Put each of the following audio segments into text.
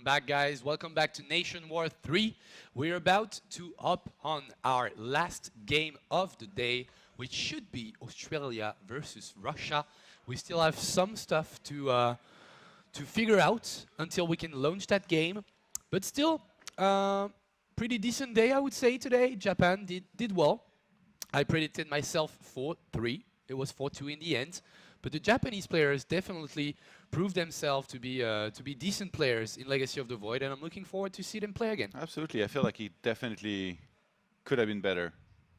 back, guys. Welcome back to NationWars 3. We're about to hop on our last game of the day, which should be Australia versus Russia. We still have some stuff to figure out until we can launch that game. But still, pretty decent day, I would say, today. Japan did well. I predicted myself 4-3. It was 4-2 in the end. But the Japanese players definitely proved themselves to be decent players in Legacy of the Void, and I'm looking forward to see them play again. Absolutely, I feel like it definitely could have been better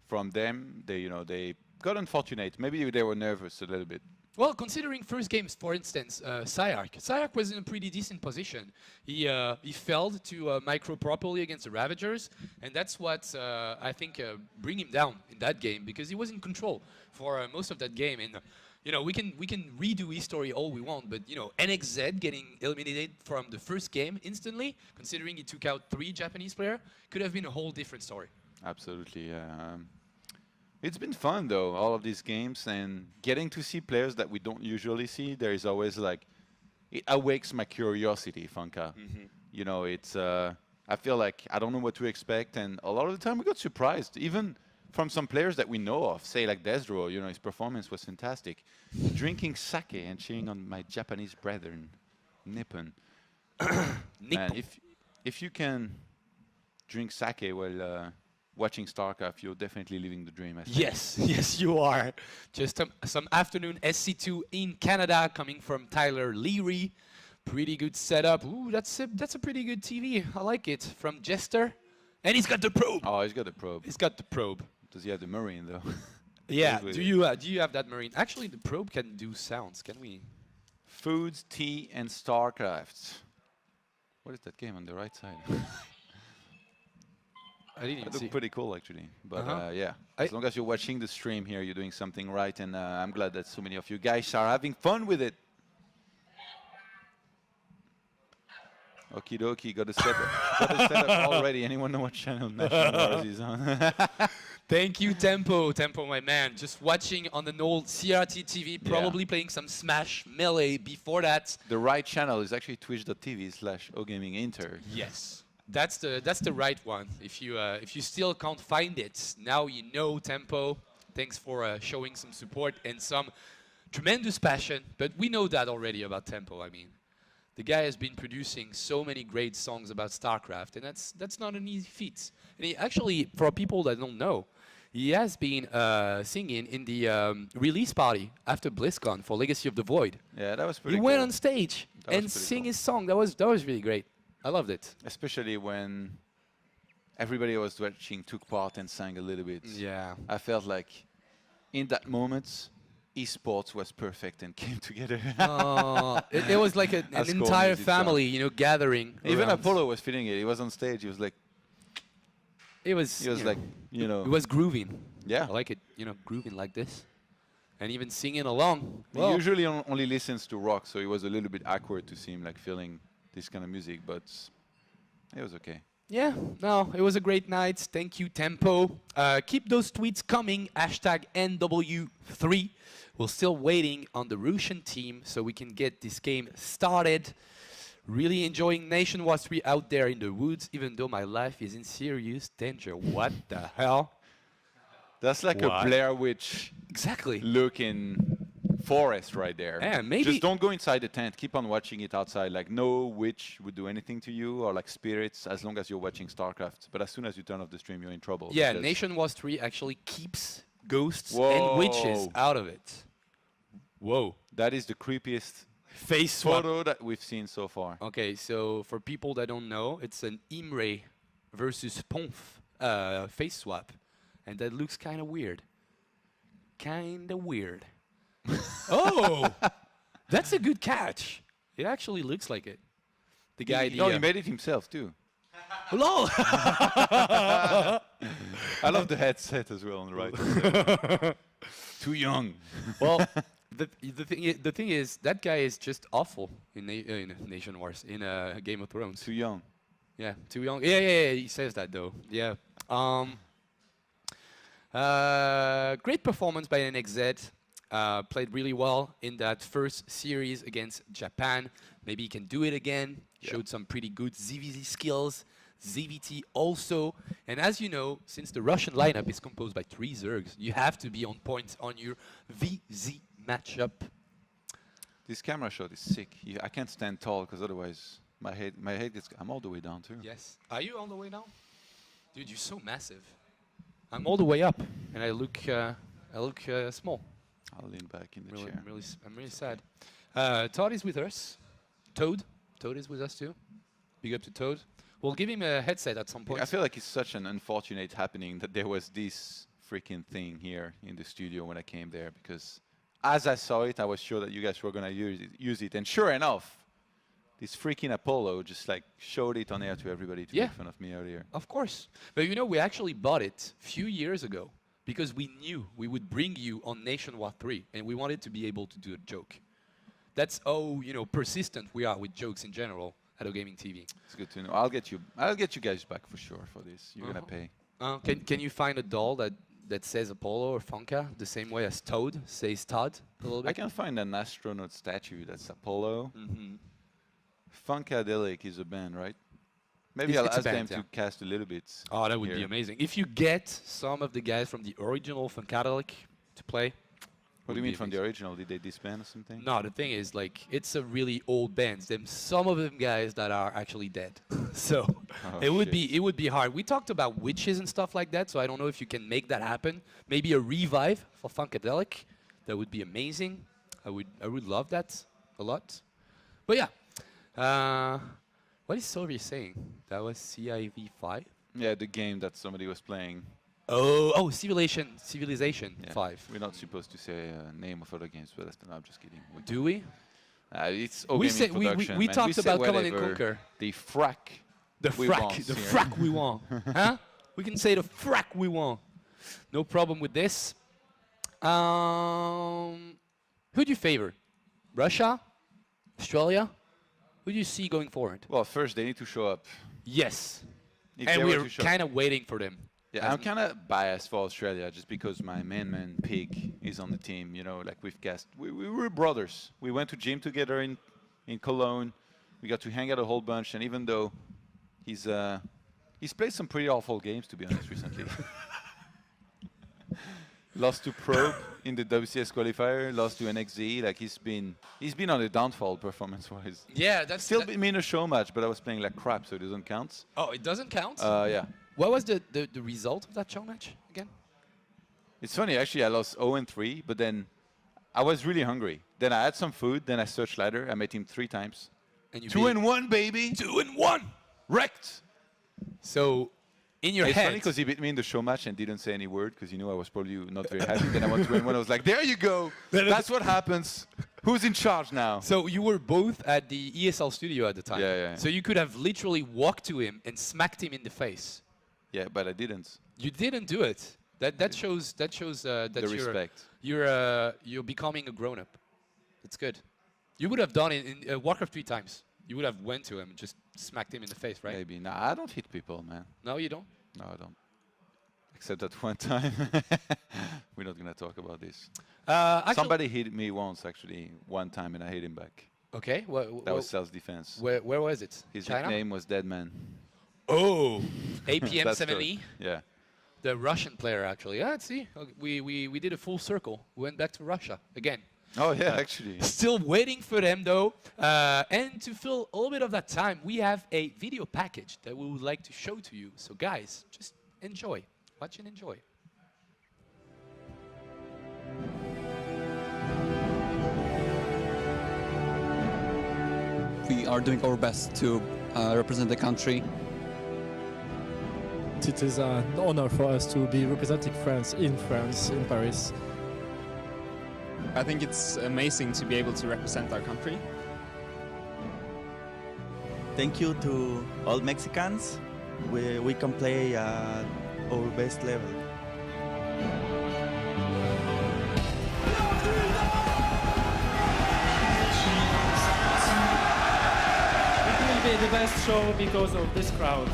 from them. They got unfortunate. Maybe they were nervous a little bit. Well, considering first games, for instance, Sayark was in a pretty decent position. He failed to micro properly against the Ravagers, and that's what I think bring him down in that game, because he was in control for most of that game. And we can redo history all we want, but NXZ getting eliminated from the first game instantly, considering he took out 3 Japanese players, could have been a whole different story. Absolutely. It's been fun though, all of these games, and getting to see players that we don't usually see. There is always like, it awakes my curiosity, Funka. It's I feel like I don't know what to expect, and a lot of the time we got surprised, even from some players that we know of, say like Desdro. His performance was fantastic. Drinking sake and cheering on my Japanese brethren, Nippon. Man, if you can drink sake while watching StarCraft, you're definitely living the dream, I think. Yes, you are. Just some afternoon SC2 in Canada, coming from Tyler Leary. Pretty good setup. Ooh, that's a pretty good TV. I like it. From Jester. And he's got the probe. Oh, he's got the probe. He's got the probe. Does he have the Marine, though? Yeah, do you have that Marine? Actually, the probe can do sounds, can we? Foods, tea, and StarCraft. What is that game on the right side? I didn't even see. Pretty cool, actually. But yeah, as long as you're watching the stream here, you're doing something right, and I'm glad that so many of you guys are having fun with it. Okie dokie, got a setup already. Anyone know what channel NationWars is on? Thank you, Tempo, my man. Just watching on the old CRT TV, probably playing some Smash Melee before that. The right channel is actually twitch.tv/ogaminginter. Yes, that's the right one. If you still can't find it, now you know, Tempo. Thanks for showing some support and some tremendous passion. But we know that already about Tempo. I mean, the guy has been producing so many great songs about StarCraft, and that's not an easy feat. And he actually, for people that don't know, he has been singing in the release party after BlizzCon for Legacy of the Void. Yeah, that was pretty cool. He went on stage and sang his song. That was really great. I loved it. Especially when everybody was watching took part and sang a little bit. Yeah. I felt like in that moment, esports was perfect and came together. It was like an entire family, gathering. Even around. Apollo was feeling it. He was on stage. He was like, he was like, it was grooving. Yeah. I like it, grooving like this. And even singing along. He usually only listens to rock, so it was a little bit awkward to see him like feeling this kind of music, but it was okay. Yeah, no, it was a great night. Thank you, Tempo. Keep those tweets coming, #NW3. We're still waiting on the Russian team so we can get this game started. Really enjoying NationWars 3 out there in the woods, even though my life is in serious danger. What the hell? That's like a Blair Witch looking forest right there. Yeah, maybe. Just don't go inside the tent. Keep on watching it outside. Like no witch would do anything to you, or like spirits, as long as you're watching StarCraft. But as soon as you turn off the stream, you're in trouble. Yeah, NationWars 3 actually keeps ghosts and witches out of it. Whoa. That is the creepiest face swap photo that we've seen so far. Okay, so for people that don't know, it's an Imre versus Ponf face swap. And that looks kind of weird. Oh! That's a good catch. It actually looks like it. The guy... he made it himself, too. Lol! I love the headset as well on the right. Too young. Well, the thing is, that guy is just awful in NationWars, in Game of Thrones. Too young. Yeah, too young. Yeah, he says that, though. Yeah. Great performance by NXZ. Played really well in that first series against Japan. Maybe he can do it again showed some pretty good ZVZ skills. ZVT also. And as you know, since the Russian lineup is composed by 3 Zergs, you have to be on point on your VZ matchup. This camera shot is sick. I can't stand tall because otherwise my head gets. I'm all the way down too. Yes. Are you all the way down? Dude, you're so massive. I'm all the way up, and I look small. I'll lean back in the chair. I'm really sad. Todd is with us. Toad is with us too. Big up to Toad. We'll give him a headset at some point. I feel like it's such an unfortunate happening that there was this freaking thing here in the studio when I came there, because as I saw it, I was sure that you guys were gonna use it, and sure enough, this freaking Apollo just like showed it on air to everybody to make fun of me earlier. Of course. But you know, we actually bought it a few years ago because we knew we would bring you on NationWars 3, and we wanted to be able to do a joke. That's how, you know, persistent we are with jokes in general at O Gaming TV. It's good to know. I'll get you guys back for sure for this. You're gonna pay. Can you find a doll that says Apollo or Funka the same way as Toad says Todd a little bit? I can find an astronaut statue that's Apollo. Funkadelic is a band, right? Maybe I'll ask them to cast a little bit. Oh, that would be amazing. If you get some of the guys from the original Funkadelic to play. What do you mean from the original? Did they disband or something? No, the thing is, like, it's a really old band. Some of them guys that are actually dead. So it would be hard. We talked about witches and stuff like that, so I don't know if you can make that happen. Maybe a revive for Funkadelic. That would be amazing. I would love that a lot. But yeah. What is Sylvia saying? That was CIV5? Yeah, the game that somebody was playing. Oh, Civilization 5. We're not supposed to say name of other games, but I'm just kidding. Do we? It's OGaming we talked about Command and Conquer. The frack. The frack we want. Huh? We can say the frack we want. No problem with this. Who do you favor? Russia? Australia? Who do you see going forward? Well, first they need to show up. Yes. And we're kind of waiting for them. Yeah, I'm kind of biased for Australia just because my main man Pig is on the team. You know, like we've guessed, we were brothers. We went to gym together in Cologne. We got to hang out a whole bunch, and even though he's played some pretty awful games, to be honest, recently. Lost to Probe in the WCS qualifier, lost to NXZ. Like he's been on the downfall performance-wise. Yeah, that's still beat me in a show match, but I was playing like crap, so it doesn't count. Oh, it doesn't count? Yeah. What was the result of that show match again? It's funny, actually. I lost 0-3, but then I was really hungry. Then I had some food. Then I searched ladder. I met him 3 times. And you 2-1, baby. 2-1. Wrecked. So. In your it's head. Funny because he beat me in the show match and didn't say any word because he knew I was probably not very happy. Then I went to him when I was like, there you go. That's what happens. Who's in charge now? So you were both at the ESL studio at the time. Yeah. So you could have literally walked to him and smacked him in the face. Yeah, but I didn't. You didn't do it. That shows that you're becoming a grown up. That's good. You would have done it in Warcraft 3 times. You would have went to him and just smacked him in the face, right? Maybe. No, I don't hit people, man. No, you don't? No, I don't. Except that one time. We're not going to talk about this. Somebody hit me once, actually, one time, and I hit him back. Okay. That was self-defense. Where was it? His China? nickname was Deadman. Oh. APM7E? Yeah. The Russian player, actually. Yeah, see. We did a full circle. We went back to Russia again. Oh, yeah, actually. Still waiting for them, though. And to fill a little bit of that time, we have a video package that we would like to show to you. So, guys, just enjoy. Watch and enjoy. We are doing our best to represent the country. It is an honor for us to be representing France, in Paris. I think it's amazing to be able to represent our country. Thank you to all Mexicans. We can play at our best level. It will be the best show because of this crowd.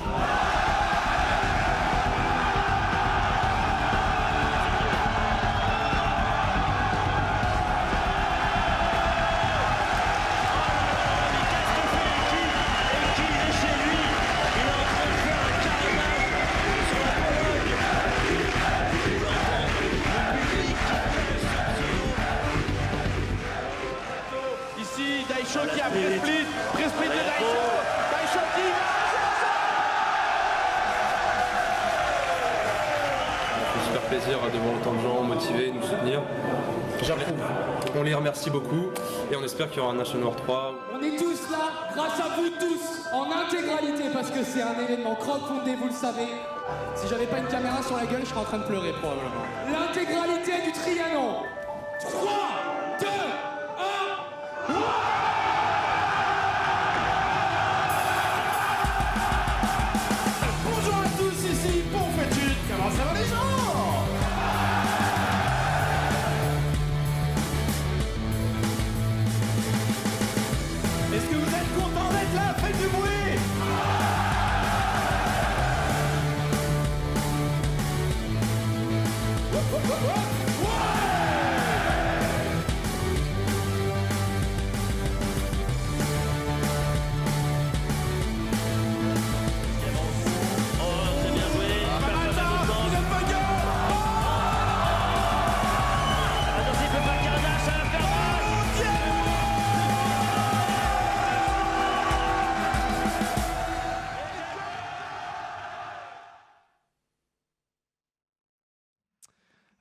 Super plaisir de voir autant de gens motivés, nous soutenir. J'approuve. On les remercie beaucoup et on espère qu'il y aura un NationWars 3. On est tous là, grâce à vous tous, en intégralité, parce que c'est un événement crowdfundé, vous le savez. Si j'avais pas une caméra sur la gueule, je serais en train de pleurer probablement. L'intégralité du Trianon. 3, 2, 1. Bonjour à tous, ici Bonfétude. Comment ça va les gens? Est-ce que vous êtes contents d'être là? Faites du bruit!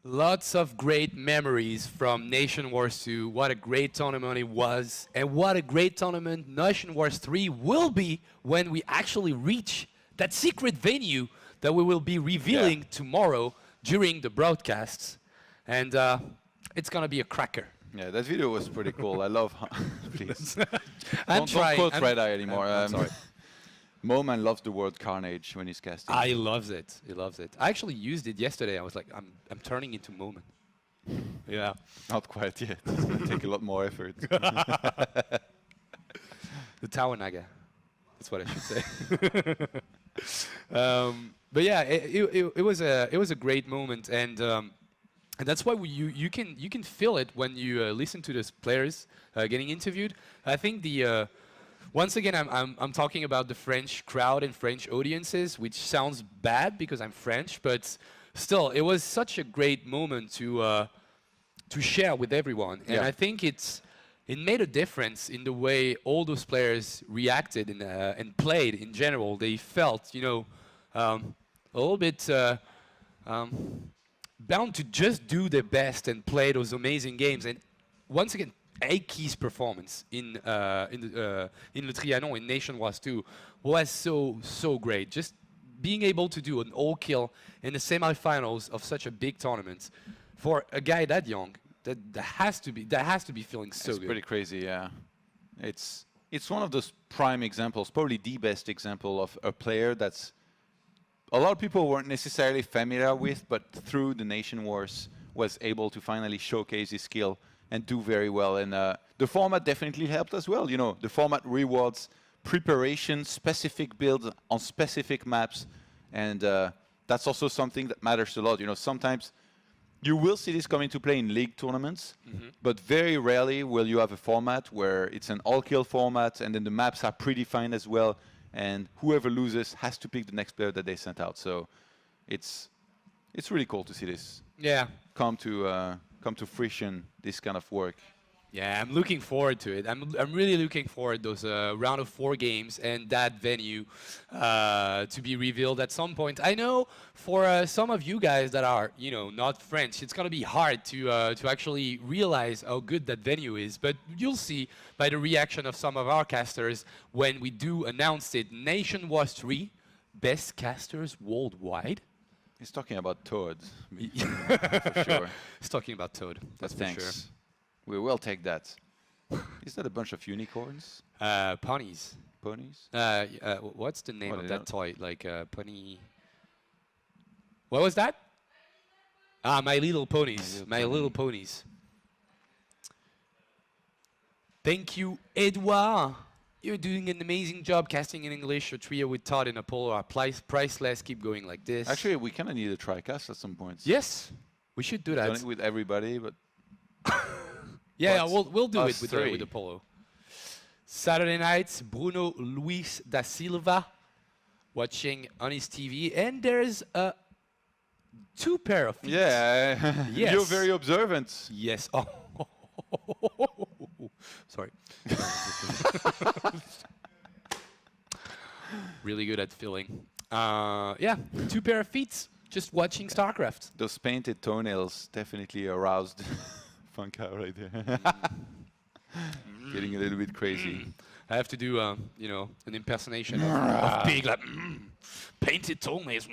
Lots of great memories from NationWars 2. What a great tournament it was, and what a great tournament NationWars 3 will be when we actually reach that secret venue that we will be revealing tomorrow during the broadcasts. And it's gonna be a cracker. Yeah, that video was pretty cool. I love. Please. I'm trying. Don't quote Red Eye anymore. I'm sorry. Moman loves the word carnage when he's casting. He loves it. He loves it. I actually used it yesterday. I was like, I'm turning into Moman. Yeah. Not quite yet. It's going to take a lot more effort. The Tower Naga. That's what I should say. But yeah, it was a great moment, and that's why you can feel it when you listen to those players getting interviewed. I think the once again, I'm talking about the French crowd and French audiences, which sounds bad because I'm French, but still, it was such a great moment to share with everyone. And I think it made a difference in the way all those players reacted and played in general. They felt, a little bit bound to just do their best and play those amazing games. And once again, Aiki's performance in Le Trianon in NationWars 2 was so great. Just being able to do an all-kill in the semifinals of such a big tournament for a guy that young, that has to be feeling so good. It's pretty crazy, yeah. It's one of those prime examples, probably the best example of a player that's a lot of people weren't necessarily familiar with, but through the NationWars was able to finally showcase his skill and do very well. And the format definitely helped as well. The format rewards preparation, specific builds on specific maps, and that's also something that matters a lot. Sometimes you will see this come into play in league tournaments, but very rarely will you have a format where it's an all-kill format, and then the maps are predefined as well, and whoever loses has to pick the next player that they sent out. So it's really cool to see this come to fruition, this kind of work. Yeah, I'm looking forward to it. I'm really looking forward to those round of 4 games and that venue to be revealed at some point. I know for some of you guys that are, not French, it's gonna be hard to actually realize how good that venue is. But you'll see by the reaction of some of our casters when we do announce it. NationWars 3, best casters worldwide. He's talking about Toad, for sure. He's talking about Toad, that's for sure. We will take that. Is that a bunch of unicorns? Ponies. Ponies? What's the name of that toy? Like pony... What was that? My Little Ponies. My Little Ponies. Thank you, Edouard. You're doing an amazing job casting in English. A trio with Todd and Apollo are priceless. Keep going like this. Actually, we kind of need a tri-cast at some point. Yes, we should do that. Done it with everybody, but... yeah, we'll do it with Apollo. Saturday nights, Bruno Luis da Silva watching on his TV, and there's 2 pair of feet. Yeah, yes. You're very observant. Yes. Oh. Sorry. Really good at filling. Yeah, 2 pair of feet. Just watching StarCraft. Those painted toenails definitely aroused Funka right there. Getting a little bit crazy. I have to do, you know, an impersonation of big, like, painted toenails.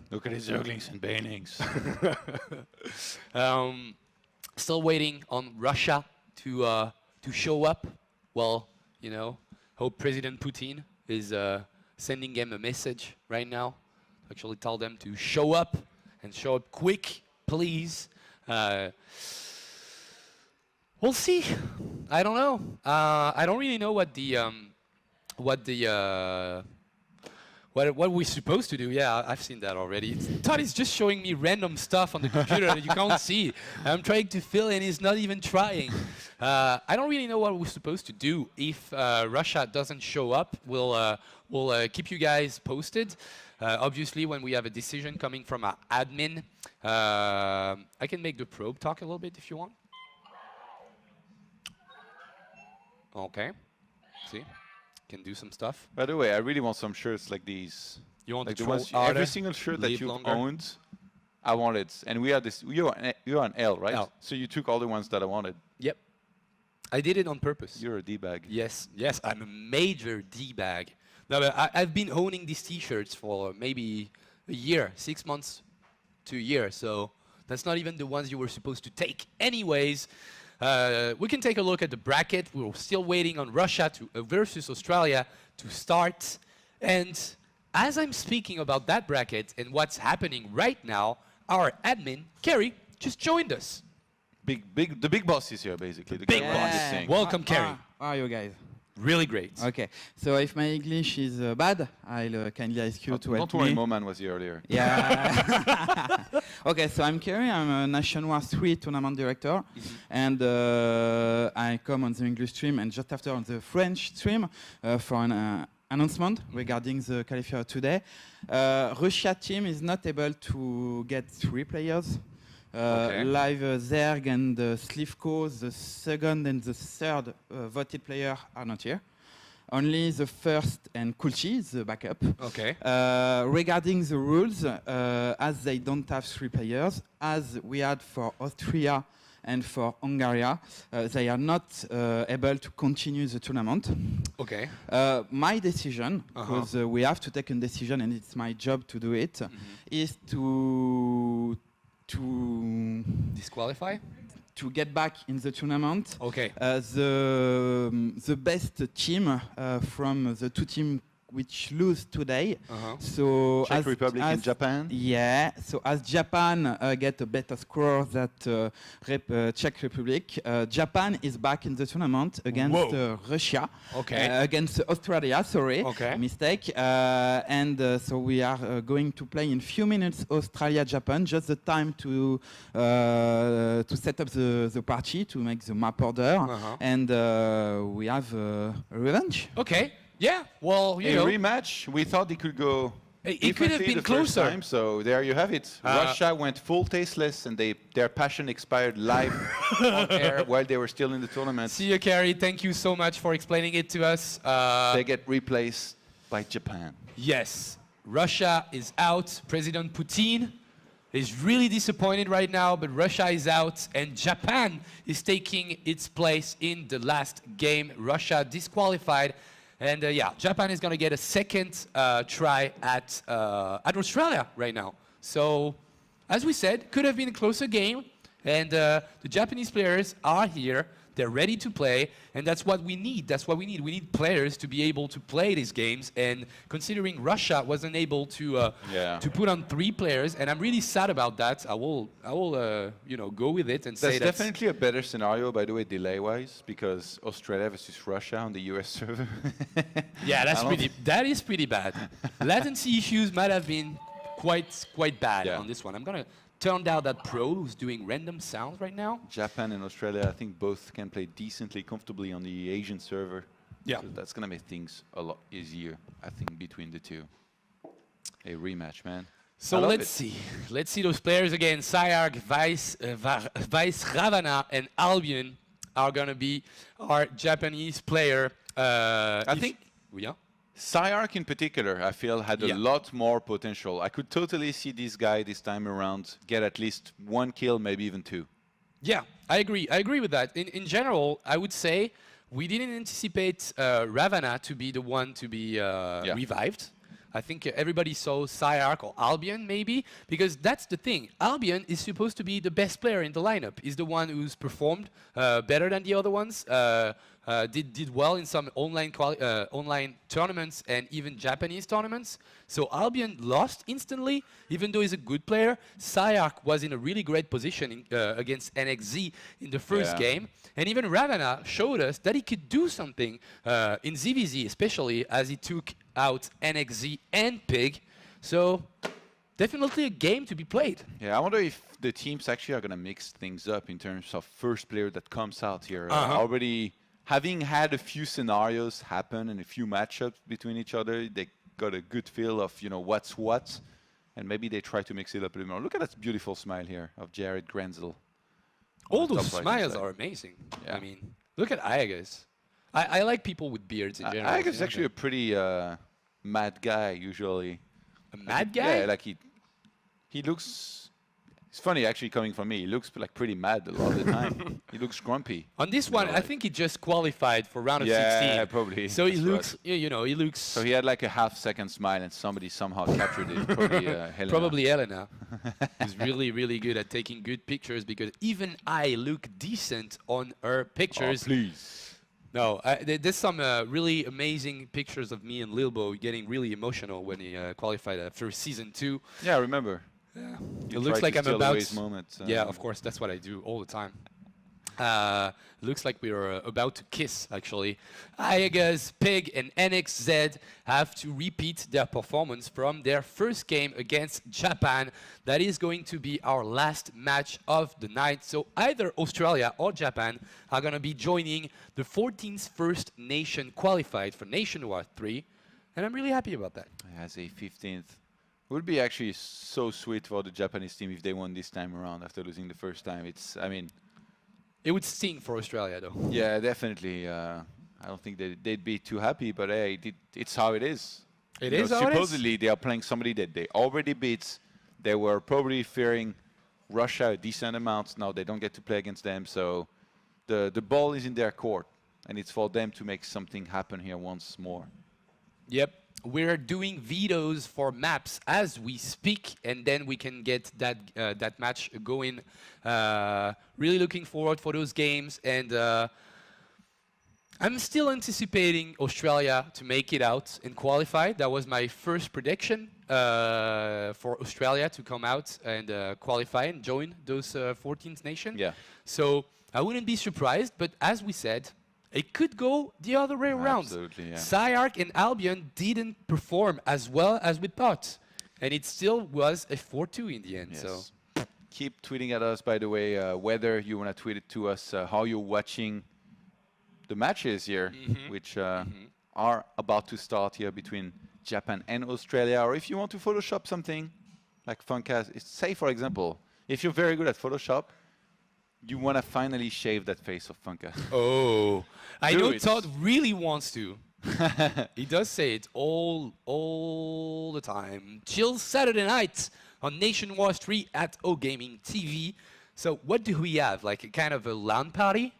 Look at his juglings and banings. Still waiting on Russia to show up. Well, you know, hope President Putin is sending them a message right now. Actually tell them to show up and show up quick, please. We'll see. I don't know. I don't really know what we're supposed to do. Yeah, I've seen that already. Todd is just showing me random stuff on the computer that you can't see. I'm trying to fill and he's not even trying. I don't really know what we're supposed to do. If Russia doesn't show up, we'll keep you guys posted. Obviously, when we have a decision coming from our admin, I can make the probe talk a little bit if you want. Okay. See? Can do some stuff. By the way, I really want some shirts like these. You want like the ones, harder, every single shirt that live you've longer? owned, I wanted. And we are this. You're on L, right? L. So you took all the ones that I wanted. Yep. I did it on purpose. You're a D-bag. Yes, yes, I'm a major D-bag. No, but I've been owning these T-shirts for maybe a year, 6 months to a year. So that's not even the ones you were supposed to take anyways. We can take a look at the bracket. We're still waiting on Russia versus Australia to start. And as I'm speaking about that bracket and what's happening right now, our admin, Kerry, just joined us. The big boss is here, basically. The big guy boss. running this thing. Welcome, Kerry. How are you guys? Really great. Okay, so if my English is bad, I'll kindly ask you to help Don't worry, me. Moman was here earlier. Yeah. Okay, so I'm Kerry. I'm a NationWars 3 tournament director, and I come on the English stream and just after on the French stream for an announcement regarding the qualifier today. Russia team is not able to get 3 players. Okay. Live Zerg and Slivko, the second and the third voted player are not here. Only the first and Kulchi, the backup. Okay. Regarding the rules, as they don't have 3 players, as we had for Austria and for Hungary, they are not able to continue the tournament. Okay. My decision, because we have to take a decision and it's my job to do it, is to disqualify? To get back in the tournament. Okay. The best team from the 2 teams which lose today. So Czech Republic and Japan. Yeah. So as Japan get a better score than Czech Republic, Japan is back in the tournament against Russia. Okay. Against Australia. Sorry. Okay. Mistake. And so we are going to play in few minutes Australia-Japan. Just the time to set up the party to make the map order, and we have a revenge. Okay. Yeah, well, you know. A rematch, we thought it could go it could have been the closer. First time, so there you have it. Russia went full tasteless and their passion expired live on air while they were still in the tournament. See you, Kerry. Thank you so much for explaining it to us. They get replaced by Japan. Yes, Russia is out. President Putin is really disappointed right now, but Russia is out and Japan is taking its place in the last game. Russia disqualified. And yeah, Japan is going to get a second try at Australia right now. So, as we said, could have been a closer game. And the Japanese players are here. They're ready to play. And that's what we need. That's what we need. We need players to be able to play these games. And considering Russia wasn't able to put on 3 players, and I'm really sad about that. I will you know, go with it and say that's definitely a better scenario, by the way, delay-wise, because Australia versus Russia on the US server. Yeah, that is pretty bad. Latency issues might have been quite bad on this one. I'm gonna turn down that pro who's doing random sounds right now. Japan and Australia, I think both can play decently, comfortably on the Asian server. Yeah. So that's gonna make things a lot easier, I think, between the two. A rematch, man. So let's see those players again. Sayark, Vice Ravana, and Albion. are going to be our Japanese player. I think Yeah. Cyark in particular, I feel, had a lot more potential. I could totally see this guy this time around get at least 1 kill, maybe even 2. Yeah, I agree. I agree with that. In general, I would say we didn't anticipate Ravana to be the one to be revived. I think everybody saw Cyark or Albion maybe, because that's the thing. Albion is supposed to be the best player in the lineup. He's the one who's performed better than the other ones. Did well in some online tournaments and even Japanese tournaments. So Albion lost instantly, even though he's a good player. Cyark was in a really great position against NXZ in the first game. And even Ravana showed us that he could do something in ZVZ, especially as he took out NXZ and Pig. So definitely a game to be played. Yeah, I wonder if the teams actually are going to mix things up in terms of first player that comes out here. Already having had a few scenarios happen and a few matchups between each other, they got a good feel of, you know, what's what. And maybe they try to mix it up a little more. Look at that beautiful smile here of Jared Grenzel. All those smiles are amazing. Yeah. I mean, look at Ayagas. I like people with beards in general. Ayagas is actually a pretty mad guy, usually. A mad guy? Yeah, like he looks... It's funny, actually, coming from me. He looks like pretty mad a lot of the time. He looks grumpy. On this one, I think he just qualified for round of 16. Yeah, probably. So he looks, you know, he looks... So he had like a half-second smile and somebody somehow captured it. Probably Helena. Probably Helena. Who's really, really good at taking good pictures, because even I look decent on her pictures. Oh, please. No, there's some really amazing pictures of me and Lilbo getting really emotional when he qualified for season 2. Yeah, I remember. Yeah. It looks like I'm about... Moments, yeah, of course, that's what I do all the time. Looks like we're about to kiss, actually. Ayagas, Pig, and NXZ have to repeat their performance from their first game against Japan. That is going to be our last match of the night. So either Australia or Japan are going to be joining the 14th first nation qualified for NationWars 3. And I'm really happy about that. As a 15th. It would be actually so sweet for the Japanese team if they won this time around after losing the first time. It's, I mean... It would sting for Australia, though. Yeah, definitely. I don't think they'd be too happy, but hey, it's how it is. It is how it is. Supposedly, they are playing somebody that they already beat. They were probably fearing Russia a decent amount. Now they don't get to play against them, so the ball is in their court, and it's for them to make something happen here once more. Yep. We're doing vetoes for maps as we speak, and then we can get that match going. Really looking forward for those games, and I'm still anticipating Australia to make it out and qualify. That was my first prediction for Australia to come out and qualify and join those 14th nation. Yeah. So I wouldn't be surprised, but as we said, it could go the other way around. Absolutely, yeah. Cyark and Albion didn't perform as well as we thought, and it still was a 4-2 in the end. Yes. So keep tweeting at us, by the way, whether you want to tweet it to us, how you're watching the matches here, which are about to start here between Japan and Australia, or if you want to Photoshop something like Funkaz. Say, for example, if you're very good at Photoshop, you want to finally shave that face of Funka. Oh, I know Todd really wants to. He does say it all the time. Chill Saturday night on NationWars 3 at O Gaming TV. So what do we have? Like a kind of a LAN party?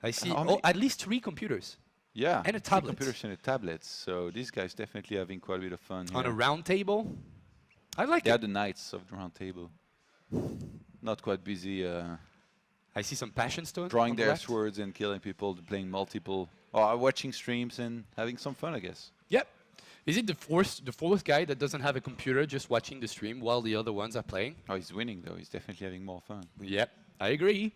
I see at least 3 computers. Yeah, and a tablet. 3 computers and a tablet. So these guys definitely having quite a bit of fun here. On a round table? I like it. They are the knights of the round table. Not quite busy. I see some passion stones. Drawing their swords and killing people, playing multiple, or watching streams and having some fun, I guess. Yep. Is it the fourth guy that doesn't have a computer just watching the stream while the other ones are playing? Oh, he's winning though. He's definitely having more fun. Yep, I agree.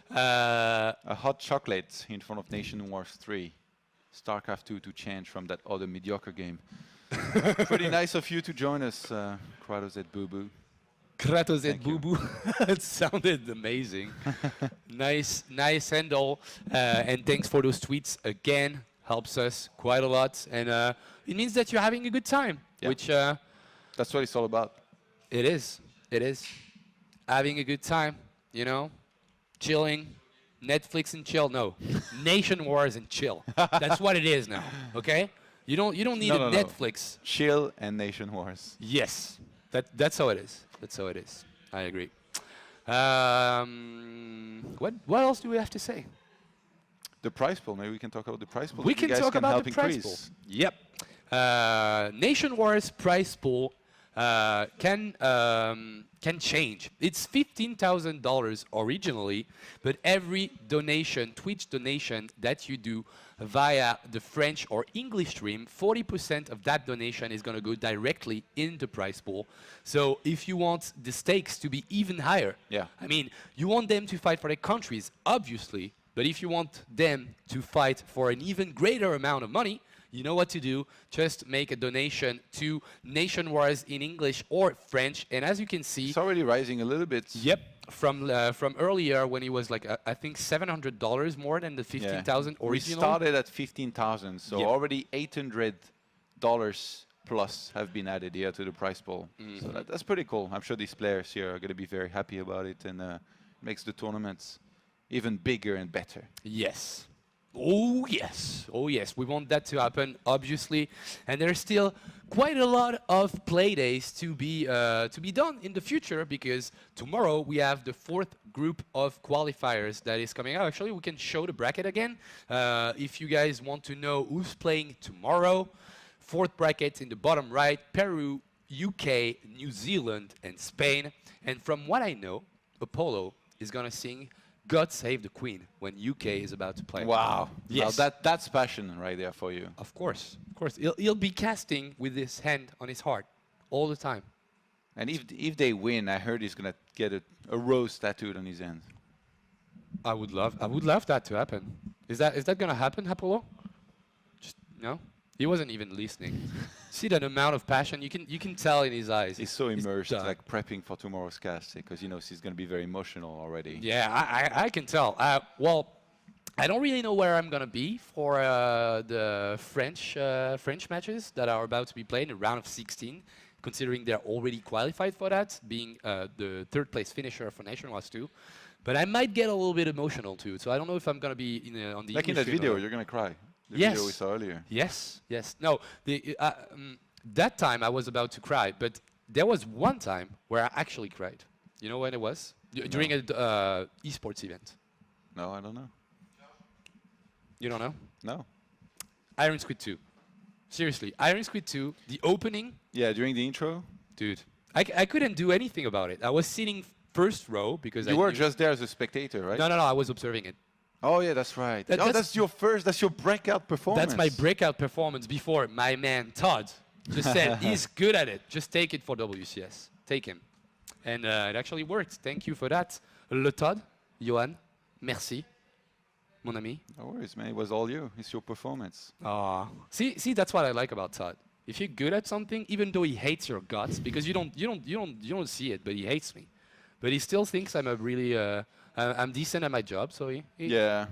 A hot chocolate in front of NationWars 3. StarCraft 2 to change from that other mediocre game. Pretty nice of you to join us, Kratos at Boo Boo. Kratos at Boo Boo. It sounded amazing. Nice handle. And thanks for those tweets again. Helps us quite a lot. And it means that you're having a good time, which... that's what it's all about. It is. Having a good time, you know, chilling, Netflix and chill. No, NationWars and chill. That's what it is now. Okay, you don't need No, a no, no. Netflix. Chill and NationWars. Yes, that's how it is. That's how it is. I agree. What else do we have to say? The prize pool. Maybe we can talk about the prize pool. We You can guys talk about help the prize increase. pool. Yep. NationWars prize pool can change. It's $15,000 originally, but every donation, Twitch donation that you do via the French or English stream, 40% of that donation is going to go directly in the prize pool. So if you want the stakes to be even higher, Yeah. I mean, you want them to fight for their countries, obviously, but if you want them to fight for an even greater amount of money, you know what to do. Just make a donation to NationWars in English or French. And as you can see, It's already rising a little bit. yep, from earlier when it was like I think $700 more than the 15,000 We original. started at 15,000, so Yep. already $800 plus have been added here to the prize pool. So that's pretty cool. I'm sure these players here are going to be very happy about it, and makes the tournaments even bigger and better. Yes. Oh yes, oh yes, we want that to happen, obviously, and there's still quite a lot of play days to be done in the future, because tomorrow we have the 4th group of qualifiers that is coming out. Actually, we can show the bracket again if you guys want to know who's playing tomorrow. 4th bracket in the bottom right: Peru, UK, New Zealand, and Spain. And from what I know, Apollo is gonna sing God Save the Queen when UK is about to play. Wow. Yes. Now that's passion right there for you. Of course, of course. He'll be casting with his hand on his heart all the time. And if they win, I heard he's gonna get a rose tattooed on his hand. I would love that to happen. Is that gonna happen, Apollo? Just no. He wasn't even listening. See that amount of passion? You can tell in his eyes. He's so immersed, done. like prepping for tomorrow's cast, because he knows he's gonna be very emotional already. Yeah, I can tell. Well, I don't really know where I'm gonna be for the French matches that are about to be played in round of 16, considering they're already qualified for that, being the 3rd place finisher for NationWars 2. But I might get a little bit emotional too, so I don't know if I'm gonna be on the Like in English that stream video, or- you're gonna cry. The Yes. video we saw earlier. Yes, yes. No, that time I was about to cry, but there was one time where I actually cried. You know when it was? During an esports event. No, I don't know. You don't know? No. Iron Squid 2. Seriously, Iron Squid 2, the opening, Yeah, during the intro, dude. I couldn't do anything about it. I was sitting first row because you were just there as a spectator, right? No, I was observing it. Oh yeah, that's right. That- Oh, that's- that's your breakout performance. That's my breakout performance before my man Todd just said he's good at it. Just take it for WCS. Take him. And it actually worked. Thank you for that. Le Todd, Johan, merci, mon ami. No worries, man. It was all you. It's your performance. See, that's what I like about Todd. If you're good at something, even though he hates your guts, because you don't see it, but he hates me. But he still thinks I'm a really I'm decent at my job. So he Yeah.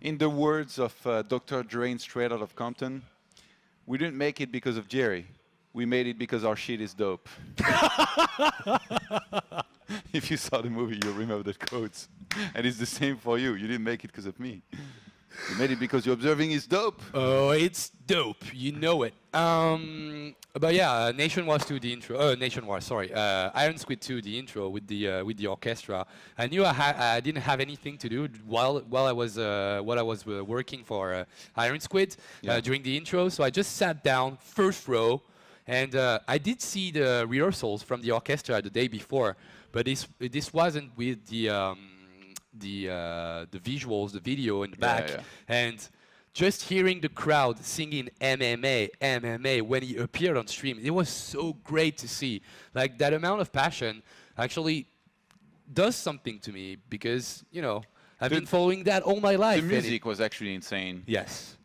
In the words of Dr. Drain straight out of Compton, we didn't make it because of Jerry. We made it because our shit is dope. If you saw the movie, you'll remember that quote. And it's the same for you. You didn't make it because of me. You made it because you're observing is dope. Oh, it's dope. You know it. But yeah, NationWars 2, the intro. NationWars, sorry. Iron Squid 2, the intro with the orchestra. I knew I didn't have anything to do while I was working for Iron Squid during the intro. So I just sat down, first row, and I did see the rehearsals from the orchestra the day before. But this wasn't with the visuals, the video in the back, and just hearing the crowd singing MMA when he appeared on stream, it was so great to see. Like that amount of passion actually does something to me, because I've been following that all my life. The music was actually insane. Yes.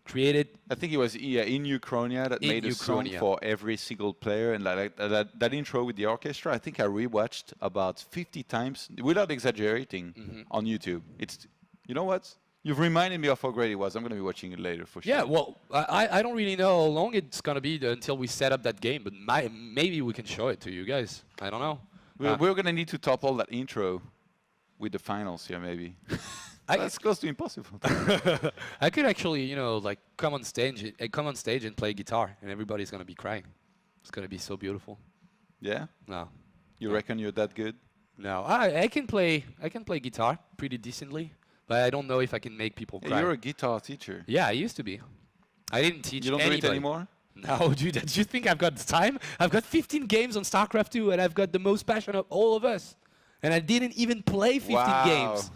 Created. I think it was in Ukraine that made a song for every single player, and that intro with the orchestra. I think I rewatched about 50 times without exaggerating on YouTube. It's, you know what? You've reminded me of how great it was. I'm going to be watching it later for sure. Yeah, well, I don't really know how long it's going to be until we set up that game, but maybe we can show it to you guys. I don't know. We're going to need to topple that intro with the finals here, maybe. I- That's close to impossible. I could actually, you know, like come on stage and play guitar, and everybody's gonna be crying. It's gonna be so beautiful. Yeah? No, You reckon you're that good? no, I can play guitar pretty decently, but I don't know if I can make people Hey, cry. you're a guitar teacher. Yeah, I used to be. I didn't teach You don't anybody. do it anymore? No, dude, do you think I've got the time? I've got 15 games on StarCraft 2, and I've got the most passion of all of us. And I didn't even play 15 Wow. games.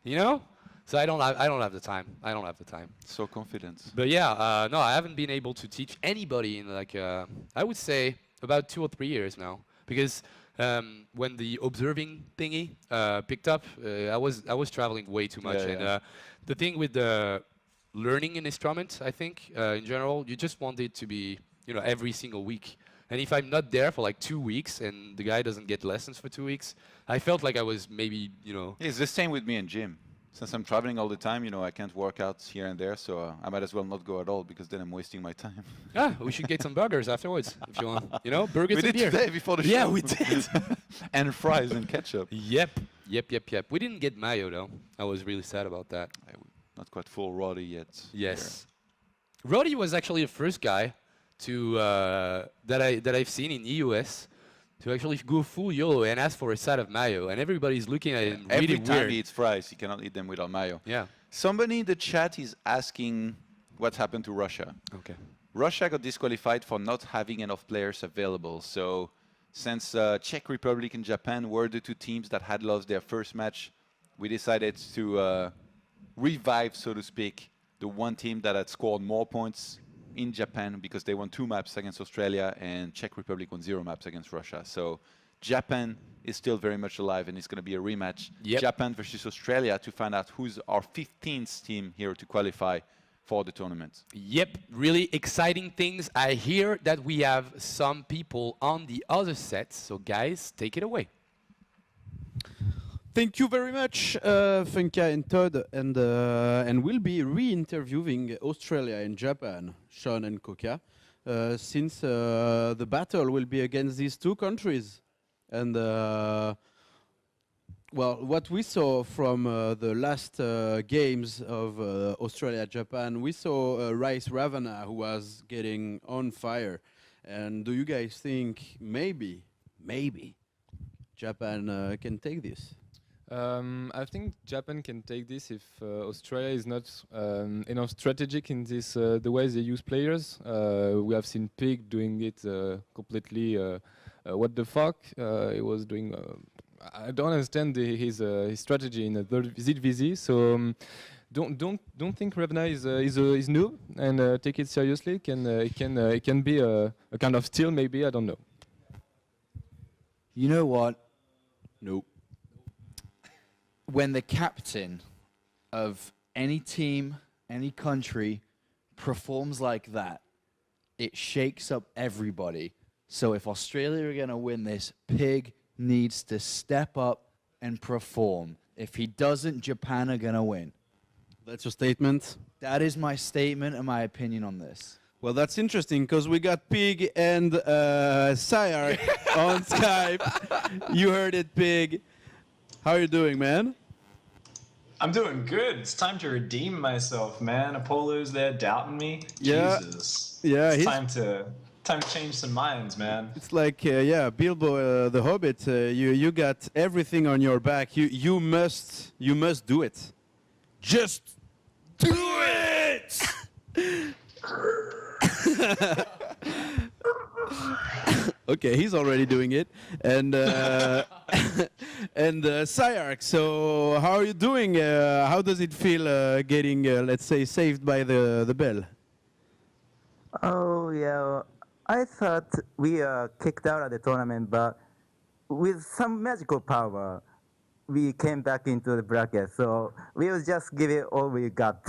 You know? So I don't have the time. I don't have the time. So confident. But yeah, no, I haven't been able to teach anybody in like I would say about 2 or 3 years now, because when the observing thingy picked up, I was traveling way too much, Yeah, and yeah. the thing with the learning an instrument, I think in general, you just want it to be, you know, every single week. And if I'm not there for like 2 weeks and the guy doesn't get lessons for 2 weeks, I felt like I was maybe, you know. It's the same with me and Jim. Since I'm traveling all the time, you know, I can't work out here and there, so I might as well not go at all, because then I'm wasting my time. We should get some burgers afterwards if you want. You know, burgers We and did beer. today before the show. Yeah, we did. And fries and ketchup. Yep. We didn't get mayo though. I was really sad about that. Not quite full Roddy yet. Yes. Roddy was actually the first guy to that I've seen in the US to actually go full YOLO and ask for a side of mayo, and everybody's looking at him Every really time weird. he eats fries, he cannot eat them without mayo. Yeah. Somebody in the chat is asking what happened to Russia. Okay. Russia got disqualified for not having enough players available. So since Czech Republic and Japan were the two teams that had lost their first match, we decided to revive, so to speak, the one team that had scored more points in Japan, because they won 2 maps against Australia and Czech Republic won 0 maps against Russia. So Japan is still very much alive, and it's going to be a rematch. Yep. Japan versus Australia, to find out who's our 15th team here to qualify for the tournament. Yep, really exciting things. I hear that we have some people on the other set, so guys, take it away. Thank you very much, Funka and Todd, and we'll be re-interviewing Australia and Japan, Sean and Koka, since the battle will be against these two countries. And well, what we saw from the last games of Australia-Japan, we saw Rice Ravana, who was getting on fire. And do you guys think maybe Japan can take this? I think Japan can take this if Australia is not enough strategic in this the way they use players. We have seen Pig doing it completely. What the fuck? He was doing. I don't understand his strategy in the ZVZ. So don't think Ravna is new, and take it seriously. It can be a kind of steal, maybe. I don't know. You know what? Nope. When the captain of any team, any country performs like that, it shakes up everybody. So if Australia are going to win this, Pig needs to step up and perform. If he doesn't, Japan are going to win. That's your statement? That is my statement and my opinion on this. Well, that's interesting, because we got Pig and Sayar on Skype. You heard it, Pig. How are you doing, man? I'm doing good. It's time to redeem myself, man. Apollo's there doubting me. Yeah. Jesus. Yeah, It's time to change some minds, man. It's like, yeah, Bilbo the Hobbit. You got everything on your back. You must do it. Just do it. Okay, he's already doing it. And and Sayark, so how are you doing? How does it feel getting, let's say, saved by the bell? Oh, yeah. I thought we are kicked out of the tournament, but with some magical power, we came back into the bracket. So we will just give it all we got.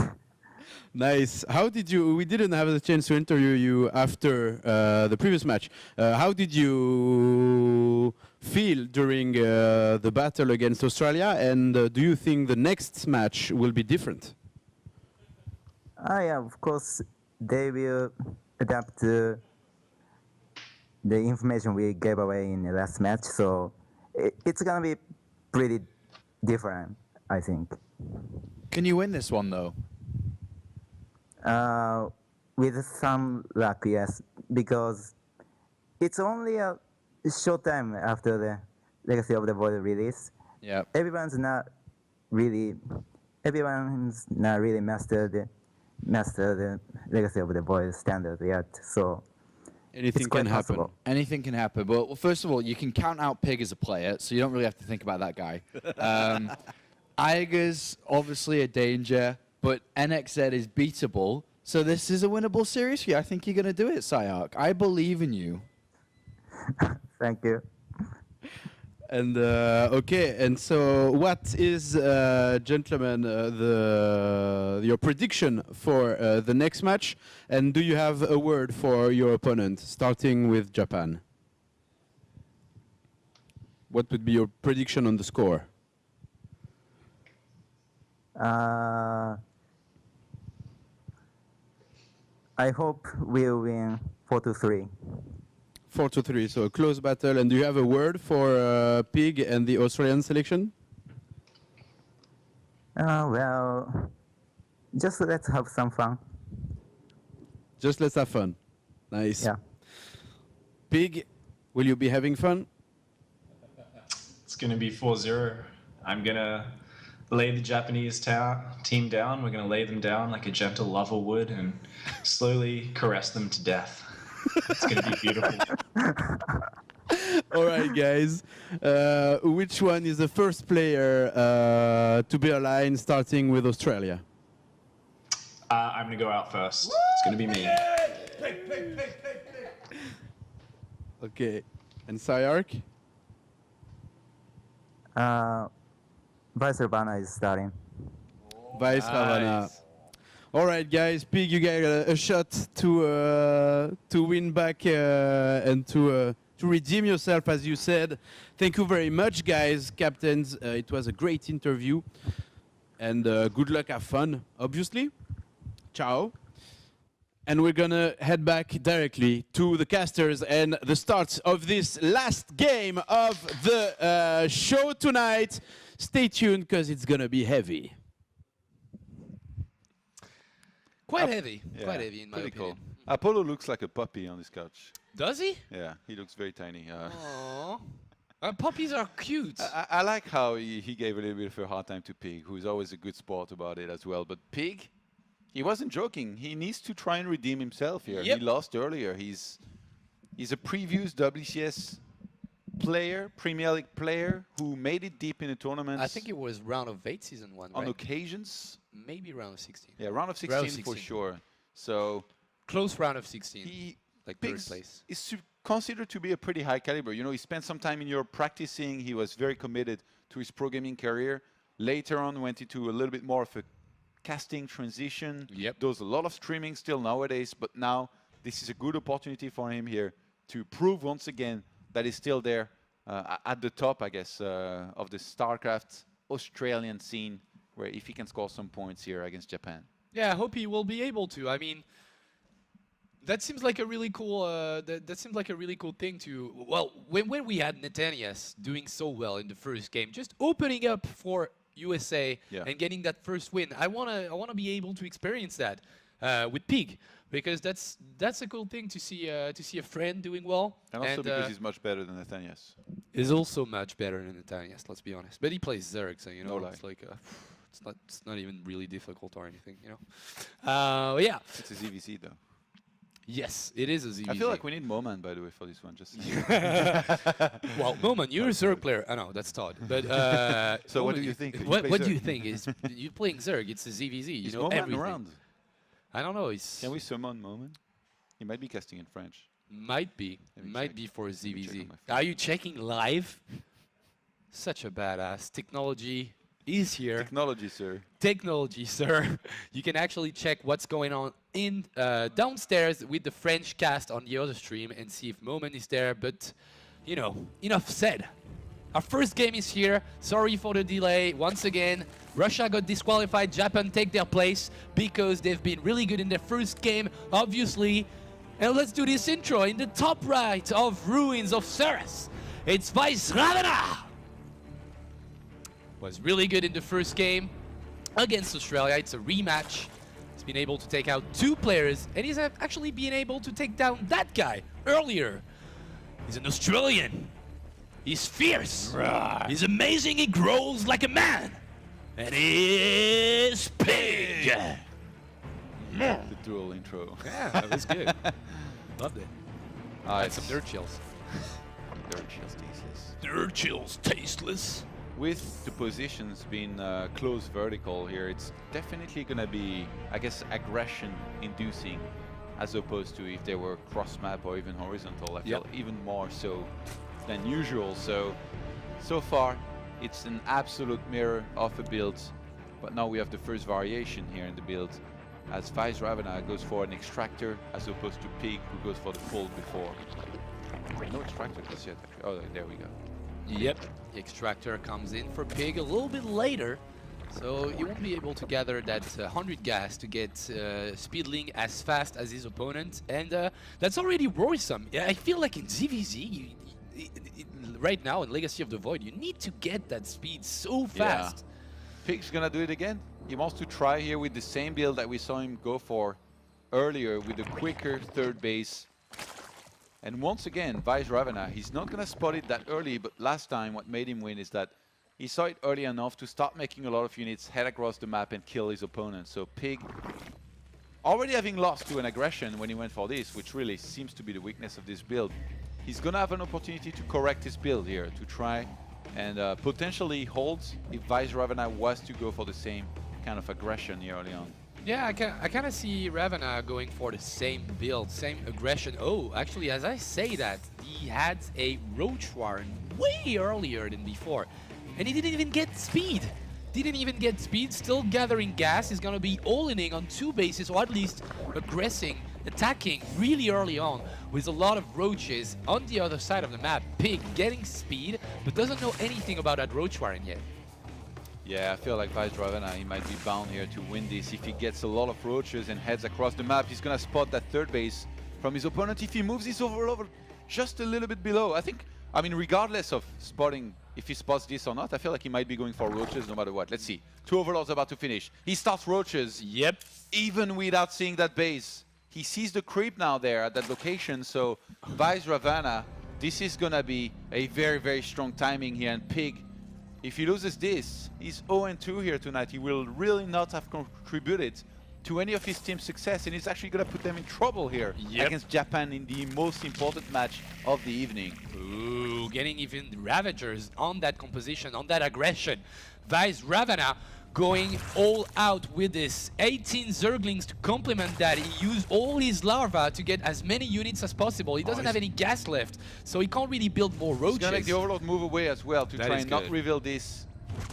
Nice. How did you? We didn't have the chance to interview you after the previous match. How did you feel during the battle against Australia? And do you think the next match will be different? Yeah, of course, they will adapt to the information we gave away in the last match. So it's gonna be pretty different, I think. Can you win this one though? With some luck, yes, because it's only a short time after the Legacy of the Void release. Yeah. Everyone's not really mastered the Legacy of the Void standard yet, so Anything it's quite can happen. possible. Anything can happen. Well, first of all, you can count out Pig as a player, so you don't really have to think about that guy. Aiger's obviously a danger, but NXZ is beatable. So this is a winnable series for you. I think you're going to do it, Sayark. I believe in you. Thank you. And okay, and so what is, gentlemen, your prediction for the next match? And do you have a word for your opponent, starting with Japan? What would be your prediction on the score? I hope we'll win 4-3. 4-3, so a close battle. And do you have a word for Pig and the Australian selection? Well, just let's have some fun. Just let's have fun. Nice. Yeah. Pig, will you be having fun? It's going to be 4-0. I'm going to lay the Japanese team down. We're going to lay them down like a gentle lover would and slowly caress them to death. It's going to be beautiful. All right, guys. Which one is the first player to be aligned, starting with Australia? I'm going to go out first. It's going to be me. Okay. And Sayark? Vice Urbana is starting. Vice Ravana. All right, guys. Pig, you got a shot to win back and to redeem yourself, as you said. Thank you very much, guys, captains. It was a great interview. And good luck, have fun, obviously. Ciao. And we're going to head back directly to the casters and the start of this last game of the show tonight. Stay tuned, because it's going to be heavy. Quite heavy. Yeah, Quite heavy, in my pretty opinion. cool. Apollo looks like a puppy on this couch. Does he? Yeah, he looks very tiny. Aww. Puppies are cute. I like how he gave a little bit of a hard time to Pig, who's always a good sport about it as well. But Pig, he wasn't joking. He needs to try and redeem himself here. Yep. He lost earlier. He's a previous WCS player, Premier League player, who made it deep in the tournament. I think it was round of 8, season 1, on right? occasions. Maybe round of 16. Yeah, round of 16 for sure. So close round of 16. Like third Pigs place. is considered to be a pretty high caliber. You know, he spent some time in Europe practicing. He was very committed to his pro gaming career. Later on, went into a little bit more of a casting transition. Yep. Does a lot of streaming still nowadays, but now this is a good opportunity for him here to prove once again that he's still there at the top, I guess, of the StarCraft Australian scene, where if he can score some points here against Japan. Yeah, I hope he will be able to. I mean, that seems like a really cool. That seems like a really cool thing to. Well, when we had Netanyas doing so well in the first game, just opening up for USA and getting that first win, I wanna be able to experience that with Pig, because that's a cool thing to see a friend doing well. And also because he's much better than Netanyas. Is also much better than Netanyas. Let's be honest. But he plays Zerg, so you know it's like. It's not even really difficult or anything, you know. Yeah. It's a ZVZ though. Yes, it is a ZVZ. I feel like we need Moman, by the way, for this one. Just well, Moman, you're a Zerg player. I know that's Todd, but so what do you think? What do you think? Is you playing Zerg? It's a ZVZ. You is know Moman everything. around? I don't know. Can we summon Moman? He might be casting in French. Might be. Might be for a ZVZ. Are you checking live? Such a badass technology. Is here. Technology, sir. Technology, sir. You can actually check what's going on in downstairs with the French cast on the other stream and see if Moman is there. But, you know, enough said. Our first game is here. Sorry for the delay. Once again, Russia got disqualified. Japan take their place because they've been really good in their first game, obviously. And let's do this intro in the top right of Ruins of Ceres. It's Vice Ravana. Was really good in the first game against Australia. It's a rematch. He's been able to take out 2 players, and he's actually been able to take down that guy earlier. He's an Australian. He's fierce. He's amazing. He grows like a man. And he's Pig. The dual intro. Yeah, that was good. Loved it. Had some dirt chills. Dirt chills tasteless. Dirt chills tasteless. With the positions being close vertical here, it's definitely going to be, I guess, aggression-inducing, as opposed to if they were cross-map or even horizontal. I feel even more so than usual. So far, it's an absolute mirror of a build, but now we have the first variation here in the build, as Vice Ravana goes for an extractor, as opposed to Pig, who goes for the full before. No extractor just yet. Oh, there we go. Yep, the extractor comes in for Pig a little bit later, so he won't be able to gather that 100 gas to get Speedling as fast as his opponent, and that's already worrisome. Yeah, I feel like in ZVZ, right now in Legacy of the Void, you need to get that speed so fast. Pig's gonna do it again. He wants to try here with the same build that we saw him go for earlier, with a quicker third base. And once again, Vice Ravana, he's not going to spot it that early, but last time what made him win is that he saw it early enough to start making a lot of units, head across the map and kill his opponent. So Pig, already having lost to an aggression when he went for this, which really seems to be the weakness of this build, he's going to have an opportunity to correct his build here, to try and potentially hold if Vice Ravana was to go for the same kind of aggression here early on. Yeah, I kind of see Ravana going for the same build, same aggression. Oh, actually, as I say that, he had a Roach Warren way earlier than before. And he didn't even get speed. Didn't even get speed, still gathering gas. He's going to be all-inning on 2 bases, or at least aggressing, attacking really early on with a lot of roaches on the other side of the map. Pig getting speed, but doesn't know anything about that Roach Warren yet. Yeah, I feel like Vice Ravana, he might be bound here to win this. If he gets a lot of roaches and heads across the map, he's going to spot that third base from his opponent. If he moves this over just a little bit below, I mean, regardless of spotting, if he spots this or not, I feel like he might be going for roaches no matter what. Let's see. 2 overlords about to finish. He starts roaches. Yep. Even without seeing that base. He sees the creep now there at that location. So Vice Ravana, this is going to be a very, very strong timing here. And Pig, if he loses this, he's 0-2 here tonight. He will really not have contributed to any of his team's success, and it's actually going to put them in trouble here against Japan in the most important match of the evening. Ooh, getting even Ravagers on that composition, on that aggression. Vice Ravana going all out with this. 18 Zerglings to complement that. He used all his larva to get as many units as possible. He doesn't have any gas left, so he can't really build more roaches. He's going to make the Overlord move away as well to try and not reveal this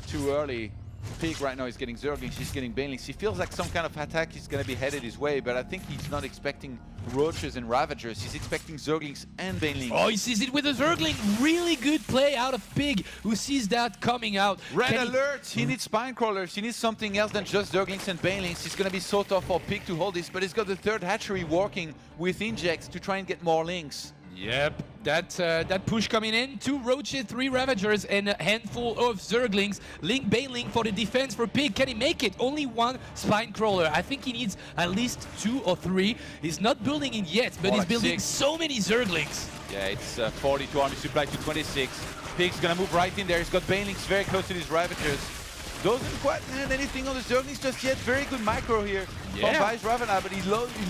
too early. Pig right now is getting Zerglings, he's getting Banelings. He feels like some kind of attack is going to be headed his way, but I think he's not expecting Roaches and Ravagers. He's expecting Zerglings and Banelings. Oh, he sees it with a Zergling. Really good play out of Pig, who sees that coming out. Red alert! He needs Spine Crawlers. He needs something else than just Zerglings and Banelings. It's going to be so tough for Pig to hold this, but he's got the third hatchery working with Injects to try and get more links. Yep, that push coming in. 2 Roaches, 3 Ravagers, and a handful of Zerglings. Link Baneling for the defense for Pig. Can he make it? Only 1 Spine Crawler. I think he needs at least 2 or 3. He's not building it yet, but he's building so many Zerglings. Yeah, it's 42 army supply to 26. Pig's gonna move right in there. He's got Banelings very close to these Ravagers. Doesn't quite land anything on the Zerglings just yet. Very good micro here from Vice Ravana, but he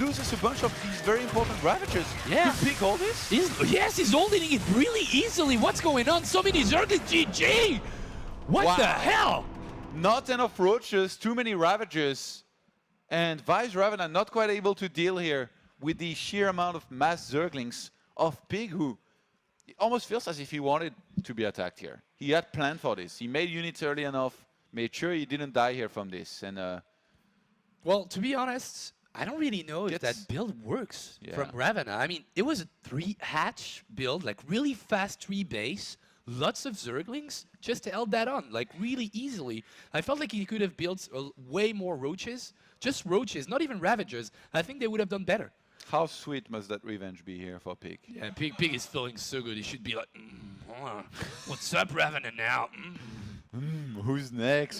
loses a bunch of these very important Ravagers. Yeah. Could Pig hold this? Yes, he's holding it really easily. What's going on? So many Zerglings. GG! What the hell? Not enough Roaches, too many Ravagers. And Vice Ravana not quite able to deal here with the sheer amount of mass Zerglings of Pig, who it almost feels as if he wanted to be attacked here. He had planned for this. He made units early enough, made sure he didn't die here from this. And well, to be honest, I don't really know if that build works from Ravana. I mean, it was a 3-hatch build, like really fast 3 base, lots of Zerglings, just held that on, like really easily. I felt like he could have built way more Roaches, just Roaches, not even Ravagers. I think they would have done better. How sweet must that revenge be here for Pig? Yeah, Pig is feeling so good. He should be like, what's up, Ravana now? Who's next?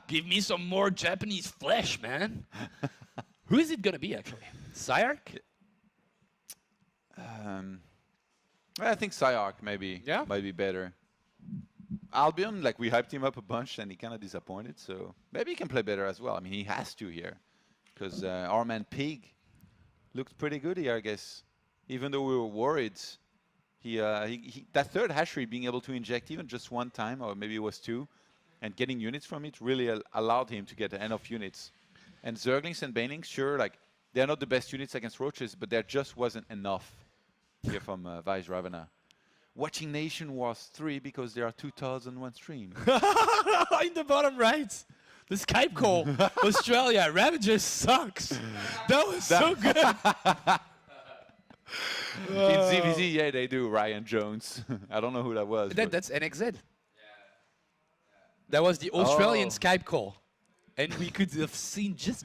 Give me some more Japanese flesh, man. Who is it gonna be actually? Syark? I think Syark maybe might be better. Albion, like we hyped him up a bunch and he kind of disappointed, so maybe he can play better as well. I mean, he has to here because our man Pig looked pretty good here, I guess. Even though we were worried, that third hatchery being able to inject even just one time, or maybe it was two, and getting units from it really allowed him to get enough units. And Zerglings and Banelings, sure, like they're not the best units against roaches, but there just wasn't enough here from Vice Ravana. Watching NationWars 3 because there are 2001 streams. In the bottom right, the Skype call. Australia, Ravagers sucks. That was so good. In ZVZ, yeah, they do. Ryan Jones. I don't know who that was. That's NXZ. That was the Australian Skype call. And we could have seen just,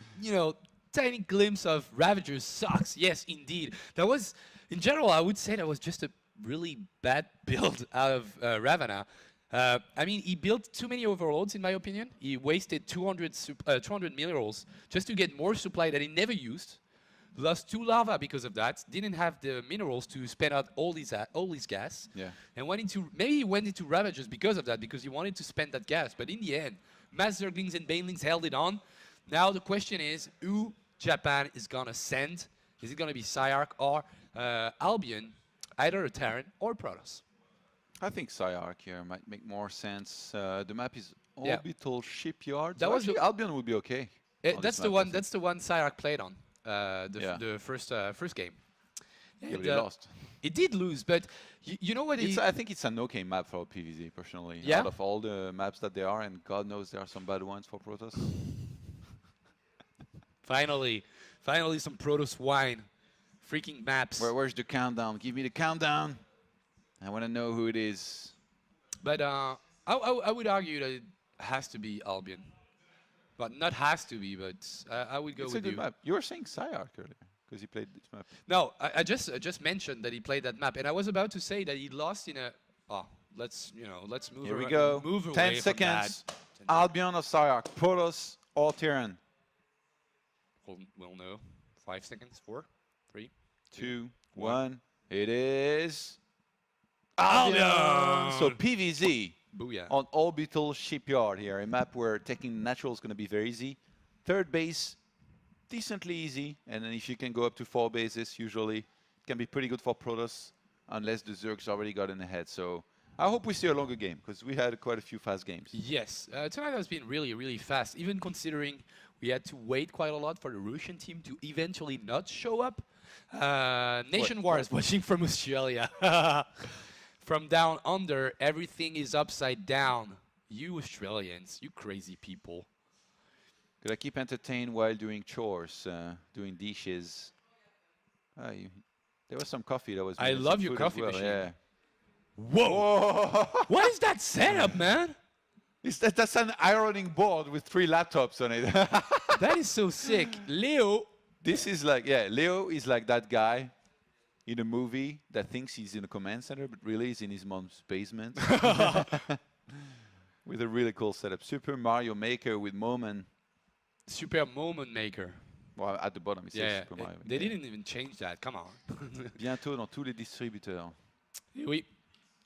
tiny glimpse of Ravagers sucks. Yes, indeed. That was, in general, I would say that was just a really bad build out of Ravana. I mean, he built too many overloads, in my opinion. He wasted 200 minerals just to get more supply that he never used. Lost 2 lava because of that. Didn't have the minerals to spend out all these gas. Yeah. And maybe he went into Ravagers because of that, because he wanted to spend that gas. But in the end, Mass Zerglings and Banelings held it on. Now the question is, who Japan is gonna send? Is it gonna be Syark or Albion? Either a Terran or Protoss. I think Syark here might make more sense. The map is Orbital Shipyard. That was Albion would be okay. That's the one. That's the one Syark played on. The first game. Yeah, but he lost. It did lose, but you know what? I think it's an okay map for PvZ personally. Yeah? Out of all the maps that there are, and God knows there are some bad ones for Protoss. Finally some Protoss wine. Freaking maps. Where's the countdown? Give me the countdown. I want to know who it is. But I would argue that it has to be Albion. But not has to be, but I would go with you. It's a good map. You were saying Syark earlier because he played this map. No, I just mentioned that he played that map, and I was about to say that he lost in a. Oh, let's move. Here we go. Move away 10 seconds. From that. Albion or Syark, Protoss or Terran. We'll know. 5 seconds. 4, 3, 2, 1. It is Albion. So PvZ. Booyah. On Orbital Shipyard here, a map where taking natural is going to be very easy. Third base, decently easy, and then if you can go up to 4 bases, usually it can be pretty good for Protoss, unless the Zergs already got in ahead. So I hope we see a longer game, because we had quite a few fast games. Yes, tonight has been really, really fast, even considering we had to wait quite a lot for the Russian team to eventually not show up. NationWars watching from Australia. From down under, everything is upside down. You Australians, you crazy people. Could I keep entertained while doing chores, doing dishes? There was some coffee that was. I love your coffee well, machine. Yeah. Whoa! What is that setup, man? That's an ironing board with 3 laptops on it. That is so sick, Leo. This is like Leo is like that guy in a movie that thinks he's in a command center, but really is in his mom's basement. With a really cool setup. Super Mario Maker with Moment. Super Moment Maker. Well, at the bottom it says Super Mario Maker. They didn't even change that, come on. Bientôt dans tous les distributeurs. Oui.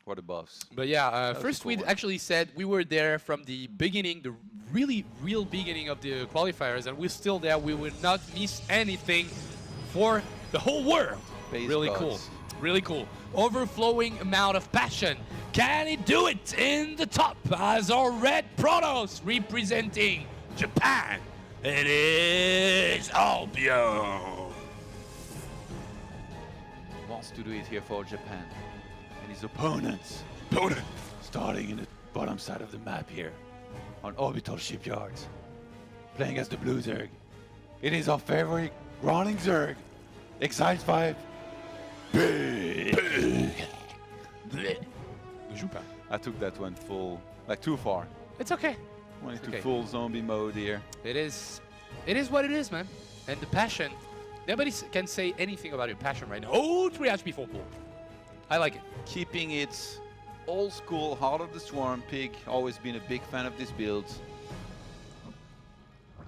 What a boss. But yeah, first we actually said we were there from the beginning, the really real beginning of the qualifiers, and we're still there. We will not miss anything for the whole world. Really cool. Really cool. Overflowing amount of passion. Can he do it in the top as our red Protoss representing Japan? It is Albion. Wants to do it here for Japan. And his opponents. Starting in the bottom side of the map here. On Orbital Shipyards. Playing as the Blue Zerg. It is our favorite Ronning Zerg. Excite 5. Big. I took that one full, like too far. It's okay. Went into full zombie mode here. It is what it is, man. And the passion. Nobody can say anything about your passion right now. Oh, 3 HP 4 pull. I like it. Keeping it old school, Heart of the Swarm. Pig, always been a big fan of this build.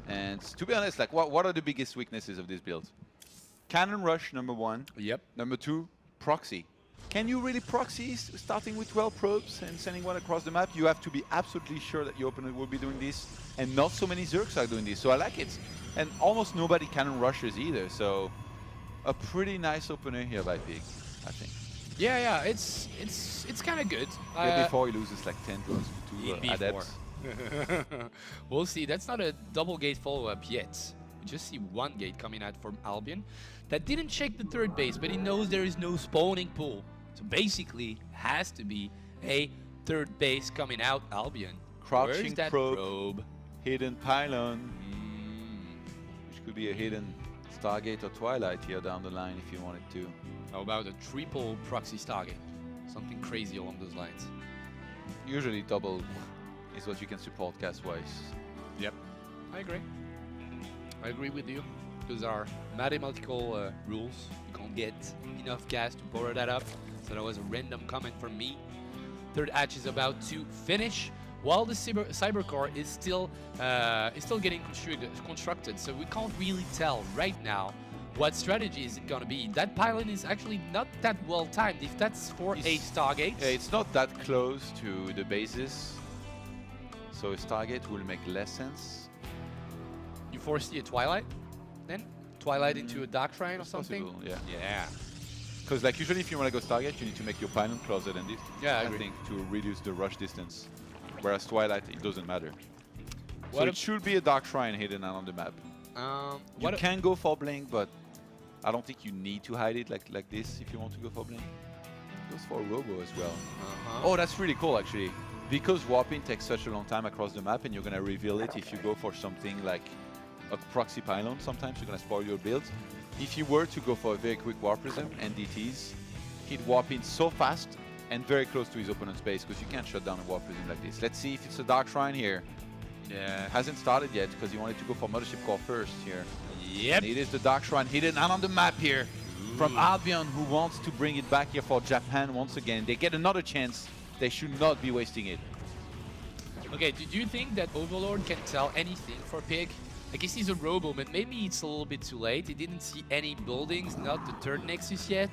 And to be honest, like, what are the biggest weaknesses of this build? Cannon rush, number 1. Yep. Number 2, proxy. Can you really proxy starting with 12 probes and sending one across the map? You have to be absolutely sure that your opponent will be doing this, and not so many Zergs are doing this. So I like it. And almost nobody cannon rushes either. So a pretty nice opener here by Pig, I think. Yeah, it's kind of good. Yeah, before he loses like 10 drones to 2 adepts. We'll see. That's not a double gate follow-up yet. We just see one gate coming out from Albion. That didn't check the third base, but he knows there is no spawning pool. So basically, has to be a third base coming out Albion. Crouching Where's that probe, hidden pylon, which could be a hidden Stargate or Twilight here down the line if you wanted to. How about a triple proxy Stargate? Something crazy along those lines. Usually double is what you can support gas-wise. Yep, I agree. I agree with you. Those are mathematical rules. You can't get enough gas to power that up. So that was a random comment from me. Third hatch is about to finish, while the cybercore is still getting constructed. So we can't really tell right now what strategy is it gonna be. That pylon is actually not that well timed. If that's for a Stargate, yeah, it's not that close to the bases, so a Stargate will make less sense. You foresee a Twilight, then Twilight into a Dark Shrine or something. Possible, yeah. Yeah. Because like usually, if you want to go Stargate, you need to make your pylon closer than this. Yeah, I I agree. think to reduce the rush distance. Whereas Twilight, it doesn't matter. So What it should be a Dark Shrine hidden out on the map. You can go for Blink, but I don't think you need to hide it like this if you want to go for Blink. Goes for Robo as well. Oh, that's really cool actually. Because warping takes such a long time across the map, and you're gonna reveal it if you go for something like a proxy pylon. Sometimes you're gonna spoil your builds. If you were to go for a very quick warp prism and DTs, he'd warp in so fast and very close to his opponent's base, because you can't shut down a warp prism like this. Let's see if it's a Dark Shrine here. Yeah. Hasn't started yet because he wanted to go for Mothership Core first here. Yep. And it is the Dark Shrine hidden out on the map here from Albion, who wants to bring it back here for Japan once again. They get another chance. They should not be wasting it. Okay, do you think that Overlord can tell anything for Pig? I guess he's a robo, but maybe it's a little bit too late. He didn't see any buildings, not the third Nexus yet.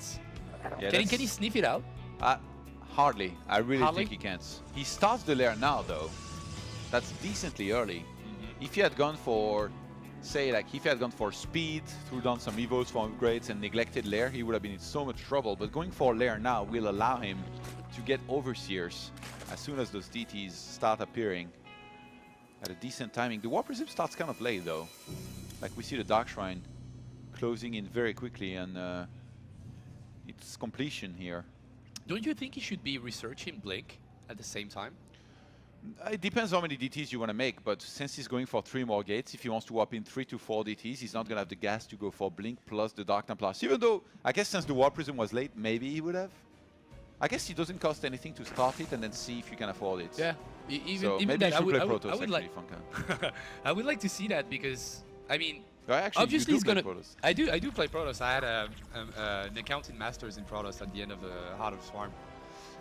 Yeah, Can he sniff it out? Hardly. I really Hardly? think he can't. He starts the lair now, though. That's decently early. If he had gone for, say, like, if he had gone for speed, threw down some evos for upgrades and neglected lair, he would have been in so much trouble. But going for lair now will allow him to get overseers as soon as those DTs start appearing at a decent timing. The Warp Prism starts kind of late, though. Like, we see the Dark Shrine closing in very quickly, and it's completion here. Don't you think he should be researching Blink at the same time? It depends how many DTs you want to make, but since he's going for 3 more gates, if he wants to warp in 3 to 4 DTs, he's not going to have the gas to go for Blink plus the Dark Templars. Even though, I guess since the Warp Prism was late, maybe he would have. I guess it doesn't cost anything to start it and then see if you can afford it. Yeah, so even maybe that, you should play Protoss, actually, like, Funka. I would like to see that, because, I mean, actually, obviously you he's do play gonna. Protoss. I do play Protoss. I had an account in Masters in Protoss at the end of the Heart of Swarm.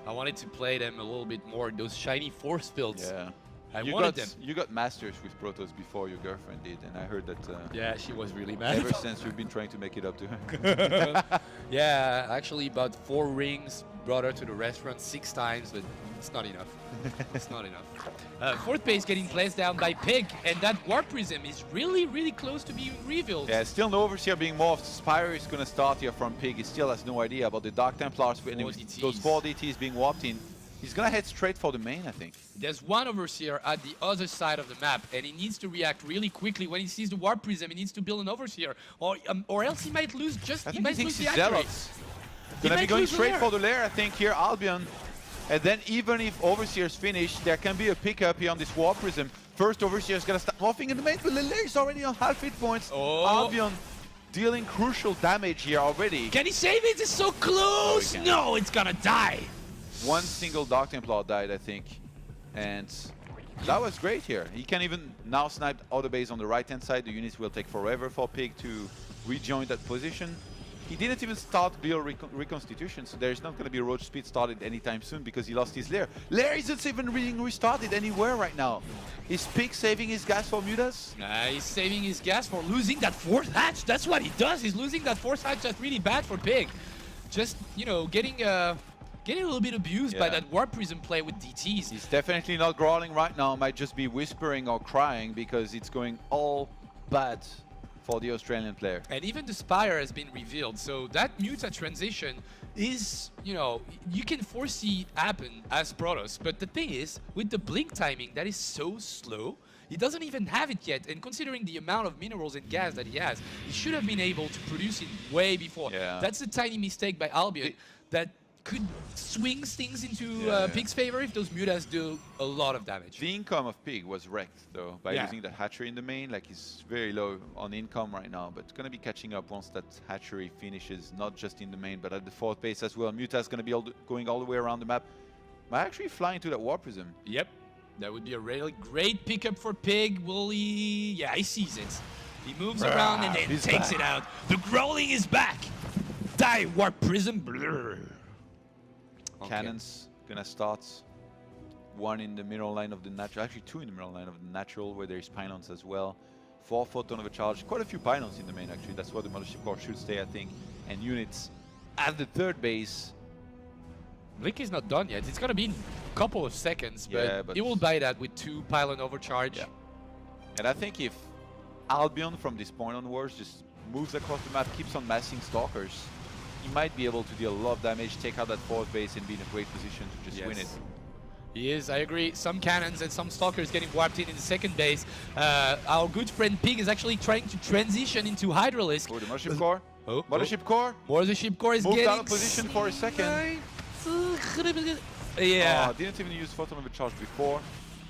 I wanted to play them a little bit more, those shiny force builds. Yeah. I you wanted got, them. You got Masters with Protoss before your girlfriend did, and I heard that... yeah, she was really mad. Ever since we've been trying to make it up to her. Yeah, actually bought 4 rings, brought her to the restaurant 6 times, but it's not enough. It's not enough. 4th base getting placed down by Pig, and that Warp Prism is really, really close to being revealed. Yeah, still no Overseer being morphed. Spire is going to start here from Pig. He still has no idea about the Dark Templars. Those 4 DTs being warped in. He's going to head straight for the main, I think. There's one Overseer at the other side of the map, and he needs to react really quickly. When he sees the Warp Prism, he needs to build an Overseer, or else he might lose just... I he think might he lose thinks the he's accuracy. Zealots. Gonna be going straight for the lair, I think, here, Albion. And then even if Overseer's finish, there can be a pickup here on this Warp Prism. First Overseer is gonna start morphing in the main, but the lair is already on half hit points. Oh. Albion dealing crucial damage here already. Can he save it? It's so close! No, it's gonna die! One single Dark Templar died, I think. And that was great here. He can even now snipe outer base on the right-hand side. The units will take forever for Pig to rejoin that position. he didn't even start Glio Reconstitution, so there's not going to be Roach Speed started anytime soon because he lost his Lair. Lair isn't even being restarted anywhere right now. Is Pig saving his gas for Mutas? He's saving his gas for losing that fourth hatch. That's what he does. He's losing that fourth hatch. That's really bad for Pig. Just, you know, getting a little bit abused by that Warp Prism play with DTs. He's definitely not growling right now. Might just be whispering or crying because it's going all bad for the Australian player. And even the Spire has been revealed, so that Muta transition is, you know, you can foresee happen as Protoss, but the thing is, with the blink timing, that is so slow, he doesn't even have it yet, and considering the amount of minerals and gas that he has, he should have been able to produce it way before. That's a tiny mistake by Albion that could swing things into Pig's favor if those Mutas do a lot of damage. The income of Pig was wrecked though by using the hatchery in the main. Like he's very low on income right now, but gonna be catching up once that hatchery finishes, not just in the main but at the fourth base as well. Muta's gonna be going all the way around the map. Might actually fly into that Warp Prism. Yep, that would be a really great pickup for Pig. Will he? Yeah, he sees it. He moves around and then takes it out. The growling is back. Die, Warp Prism. Blur. Cannons gonna start. One in the middle line of the natural, actually two in the middle line of the natural, where there's pylons as well. 4 photon of a charge, quite a few pylons in the main actually. That's where the Mothership Core should stay, I think. And units at the third base. Blink is not done yet. It's gonna be in a couple of seconds, but it will buy that with 2 pylon overcharge. And I think if Albion from this point onwards just moves across the map, keeps on massing Stalkers, he might be able to deal a lot of damage, take out that fourth base and be in a great position to just win it. He is, I agree. Some cannons and some Stalkers getting warped in the second base. Our good friend Pig is actually trying to transition into Hydralisk. Oh, the Mothership Core. Mothership Core. Mothership Core is moved getting out of position for a second. Yeah. Didn't even use photon of a charge before,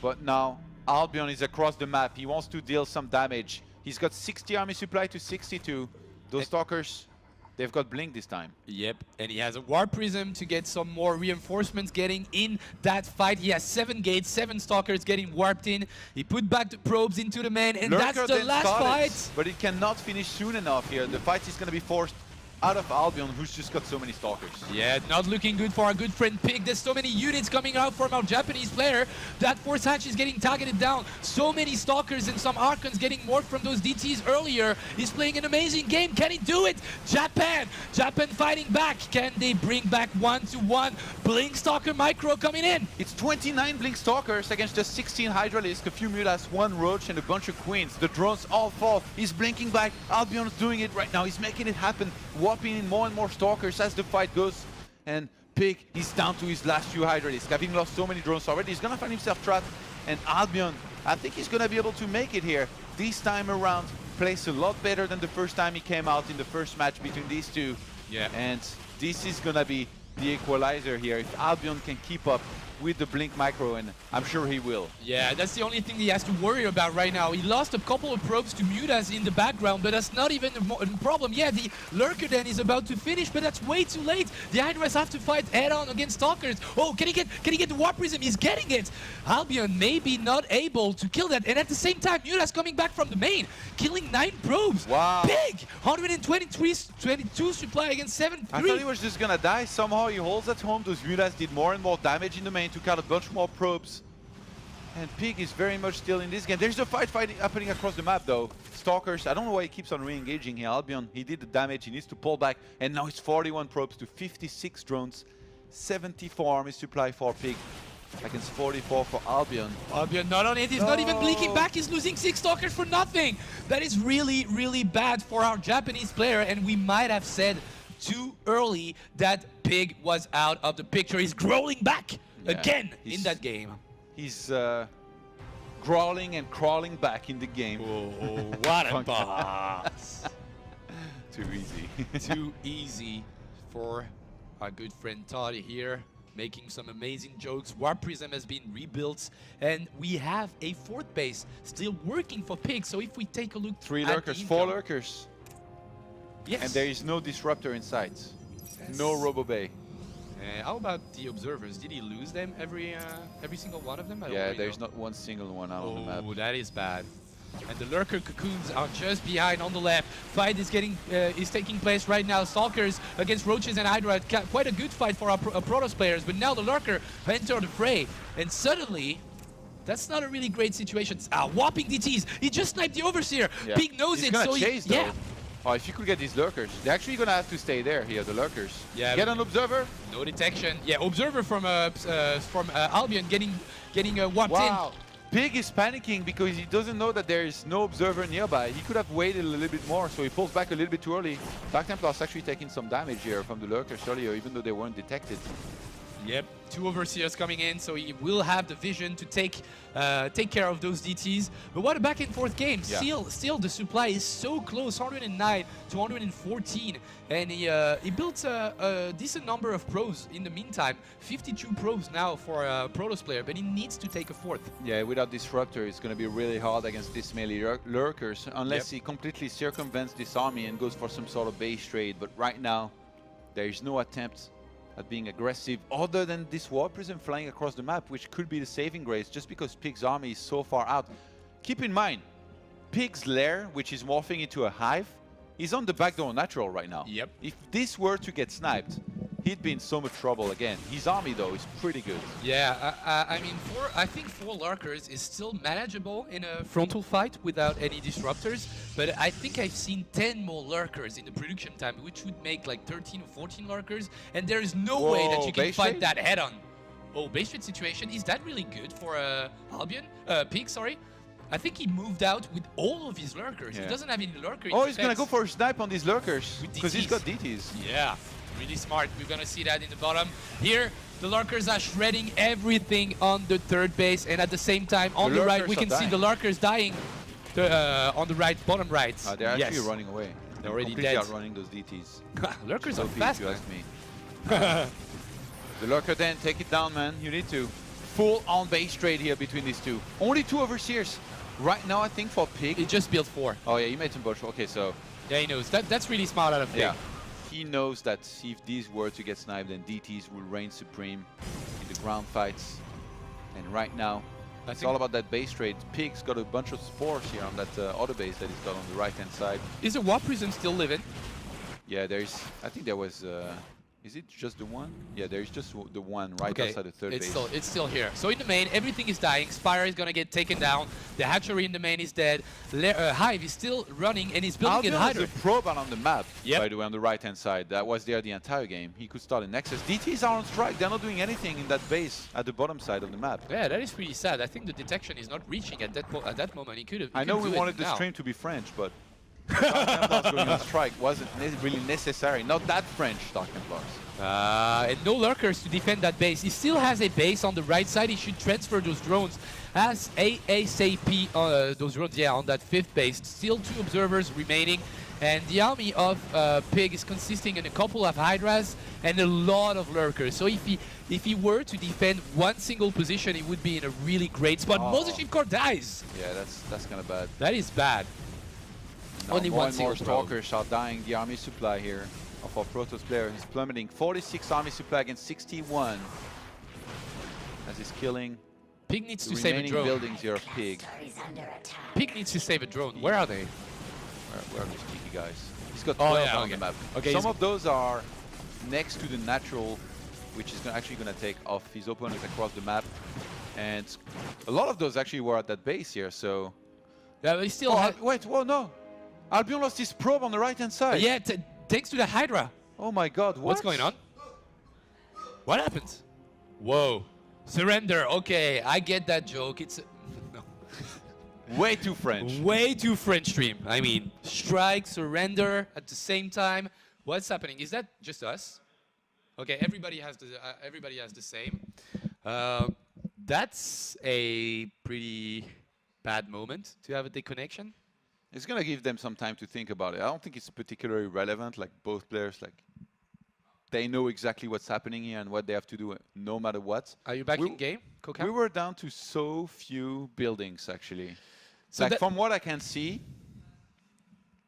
but now Albion is across the map. He wants to deal some damage. He's got 60 army supply to 62. Those Stalkers, they've got Blink this time. Yep, and he has a Warp Prism to get some more reinforcements getting in that fight. He has 7 gates, 7 Stalkers getting warped in. He put back the probes into the man, and Lurker that's the last fight. But it cannot finish soon enough here. The fight is going to be forced out of Albion, who's just got so many Stalkers. Yeah, not looking good for our good friend Pig. There's so many units coming out from our Japanese player. That fourth hatch is getting targeted down. So many Stalkers and some Archons getting morphed from those DTs earlier. He's playing an amazing game. Can he do it? Japan fighting back. Can they bring back 1-1? Blink Stalker Micro coming in. It's 29 Blink Stalkers against just 16 Hydralisk, a few Mutas, 1 Roach, and a bunch of Queens. The drones all fall. He's blinking back. Albion's doing it right now. He's making it happen. Warping in more and more Stalkers as the fight goes. And Pig is down to his last few Hydralisk. Having lost so many drones already, he's gonna find himself trapped. And Albion, I think he's gonna be able to make it here. This time around, plays a lot better than the first time he came out in the first match between these two. Yeah. And this is gonna be the equalizer here. If Albion can keep up with the Blink Micro, and I'm sure he will. Yeah, that's the only thing he has to worry about right now. He lost a couple of probes to Mutas in the background, but that's not even a problem. Yeah, the Lurker then is about to finish, but that's way too late. The Hydras have to fight head-on against Stalkers. Oh, can he get the Warp Prism? He's getting it. Albion maybe not able to kill that, and at the same time, Mutas coming back from the main, killing 9 probes. Wow. Big! 122 supply against 7-3. I thought he was just gonna die. Somehow he holds at home. Those Mutas did more and more damage in the main, took out a bunch more probes. And Pig is very much still in this game. There's a fight happening across the map though. Stalkers, I don't know why he keeps on re-engaging here. Albion, he did the damage, he needs to pull back. And now it's 41 probes to 56 drones. 74 army supply for Pig against 44 for Albion. Albion not on it, he's not even blinking back, he's losing 6 Stalkers for nothing. That is really, really bad for our Japanese player, and we might have said too early that Pig was out of the picture. He's growling back again in that game. He's growling and crawling back in the game. Oh, what a boss. Too easy. Too easy for our good friend Todd here, making some amazing jokes. Warp Prism has been rebuilt, and we have a 4th base still working for Pig. So if we take a look 3 Lurkers, 4 Lurkers. Yes. And there is no Disruptor in sight. No Robo Bay. How about the Observers? Did he lose them every single one of them? Yeah, there's not one single one out on the map. Oh, that is bad. And the lurker cocoons are just behind on the left. Fight is taking place right now. Stalkers against Roaches and Hydra. Quite a good fight for our Protoss players, but now the lurker entered the fray, and suddenly that's not a really great situation. Whopping DTs. He just sniped the Overseer. Yeah. Pig knows He's it, gonna so chase, yeah. Oh, if you could get these lurkers, they're actually gonna have to stay there here, the lurkers. Yeah. Get an observer. No detection. Yeah, observer from Albion getting whopped Wow. Pig is panicking because he doesn't know that there is no observer nearby. He could have waited a little bit more, so he pulls back a little bit too early. Dark Templar's actually taking some damage here from the lurkers earlier, even though they weren't detected. Yep, 2 Overseers coming in, so he will have the vision to take care of those DTs. But what a back and forth game. Yeah. Still the supply is so close, 109 to 114. And he built a decent number of pros in the meantime. 52 pros now for a Protoss player, but he needs to take a 4th. Yeah, without Disruptor, it's going to be really hard against this melee lurkers, unless he completely circumvents this army and goes for some sort of base trade. But right now, there is no attempt at being aggressive other than this War Prism flying across the map, which could be the saving grace just because Pig's army is so far out. Keep in mind, Pig's lair, which is morphing into a hive, is on the backdoor natural right now. Yep. If this were to get sniped, he'd be in so much trouble again. His army, though, is pretty good. Yeah, I mean, I think 4 lurkers is still manageable in a frontal fight without any disruptors, but I think I've seen 10 more lurkers in the production time, which would make like 13 or 14 lurkers, and there is no way that you can fight that head-on. Oh, base trade situation, is that really good for Pig, sorry? I think he moved out with all of his lurkers. Yeah. He doesn't have any lurker. Oh, he's gonna go for a snipe on these lurkers because he's got DTs. Yeah, really smart. We're gonna see that in the bottom. Here, the lurkers are shredding everything on the 3rd base, and at the same time, on the right, we can see the lurkers dying on the right, bottom right. They're actually running away. They're already completely dead. outrunning those DTs. Lurkers are Sophie, fast, if you man. ask me. The lurker then, take it down, man. You need to. Full on base trade here between these two. Only 2 Overseers. Right now, I think for Pig. He just built 4. Oh yeah, he made some bush. Okay, so. Yeah, he knows. That's really smart out of Pig. Yeah. He knows that if these were to get sniped, then DTs will reign supreme in the ground fights. And right now, it's all about that base trade. Pig's got a bunch of spores here on that other base that he's got on the right-hand side. Is the War Prism still living? Yeah, there's. I think there was. Is it just the one? Yeah, there's just the one right outside the 3rd base. It's still here. So in the main, everything is dying. Spire is gonna get taken down. The hatchery in the main is dead. Hive is still running and he's building a Hydra. There's a probe on the map, by the way, on the right-hand side. That was there the entire game. He could start a Nexus. DTs are on strike. They're not doing anything in that base at the bottom side of the map. Yeah, that is pretty sad. I think the detection is not reaching at that moment. He could have. I know we wanted the stream to be French, but Dark Templars going on strike wasn't really necessary. Not that French, Dark Templars. And no lurkers to defend that base. He still has a base on the right side. He should transfer those drones as ASAP. Those drones, yeah, on that 5th base. Still 2 observers remaining. And the army of Pig is consisting in a couple of Hydras and a lot of lurkers. So if he were to defend one single position, he would be in a really great spot. Mothership Core dies. Yeah, that's kind of bad. That is bad. Now Only one more single Stalkers are dying. The army supply here of our Protoss player is plummeting. 46 army supply against 61. As he's killing Pig needs the to save a remaining drone. buildings here of Pig. Pig needs to save a drone. Where are they? Where are these cheeky guys? He's got 12 on the map. Okay, some of those are next to the natural, which is actually going to take off his opponent across the map. And a lot of those actually were at that base here, so... Yeah, they still wait, whoa, no! Albion lost his probe on the right-hand side. Yeah, thanks to the Hydra. Oh my god, What's going on? What happened? Whoa. Surrender. Okay, I get that joke. It's... no. Way too French. Way too French stream. I mean, strike, surrender at the same time. What's happening? Is that just us? Okay, everybody has the same. That's a pretty bad moment to have a disconnection. It's going to give them some time to think about it. I don't think it's particularly relevant. Like, both players, like, they know exactly what's happening here and what they have to do no matter what. Are you back in game, Coca? We were down to so few buildings, actually. So like, from what I can see...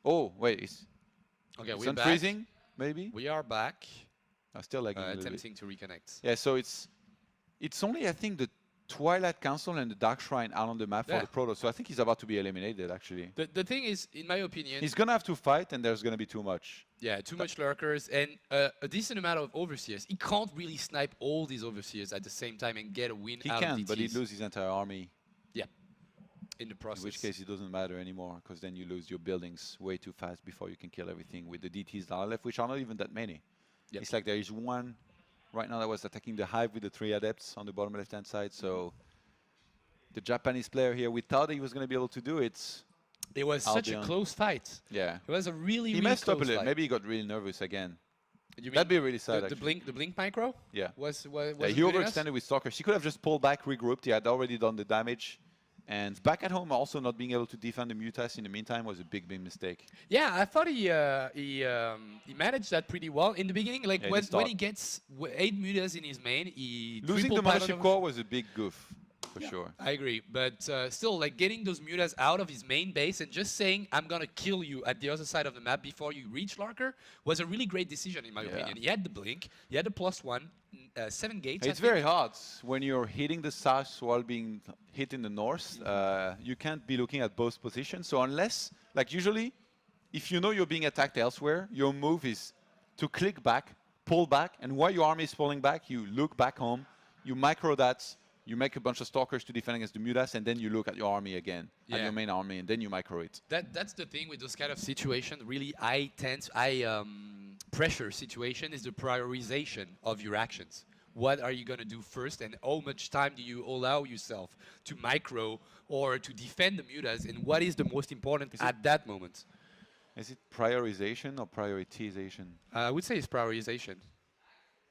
Oh, wait. It's we're back. Freezing, maybe? We are back. I'm still lagging a little attempting bit. to reconnect. Yeah, so it's only, I think, Twilight Council and the Dark Shrine out on the map Yeah. for the Protoss. So I think he's about to be eliminated, actually. The thing is, in my opinion, He's going to have to fight, and there's going to be too much. yeah, too much lurkers and a decent amount of overseers. He can't really snipe all these overseers at the same time and get a win He out can, of but he'd DTs. lose his entire army. Yeah, in the process. In which case, it doesn't matter anymore, because then you lose your buildings way too fast before you can kill everything with the DTs that are left, which are not even that many. Yep. It's like there is one right now that was attacking the hive with the 3 adepts on the bottom left-hand side. So the Japanese player here, we thought he was going to be able to do it. It was such a close fight. Yeah. It was a really, He really messed up a close little. fight. Maybe he got really nervous again. You That'd mean be really sad, the actually. blink micro? Yeah. Was Yeah, it he good enough? overextended with Stalkers. He could have just pulled back, regrouped. He had already done the damage. And back at home, also not being able to defend the Mutas in the meantime was a big, big mistake. Yeah, I thought he managed that pretty well in the beginning. Like Yeah, when he gets 8 mutas in his main, he Losing triple the pylon Mothership over- Core was a big goof, for sure. I agree, but still, like getting those mutas out of his main base and just saying, "I'm gonna kill you at the other side of the map before you reach Larker," was a really great decision in my opinion. He had the blink, he had the +1, 7 gates. I It's think. very hard when you're hitting the south while being hit in the north. You can't be looking at both positions. So unless, like usually, if you know you're being attacked elsewhere, your move is to click back, pull back, and while your army is pulling back, you look back home, you micro that, you make a bunch of stalkers to defend against the mutas, and then you look at your army again, at Yeah. your main army, and then you micro it. That's the thing with those kind of situations. Really high tense, high pressure situation is the prioritization of your actions. What are you gonna do first, and how much time do you allow yourself to micro or to defend the mutas, and what is the most important at that moment? Is it prioritization or prioritization? I would say it's prioritization.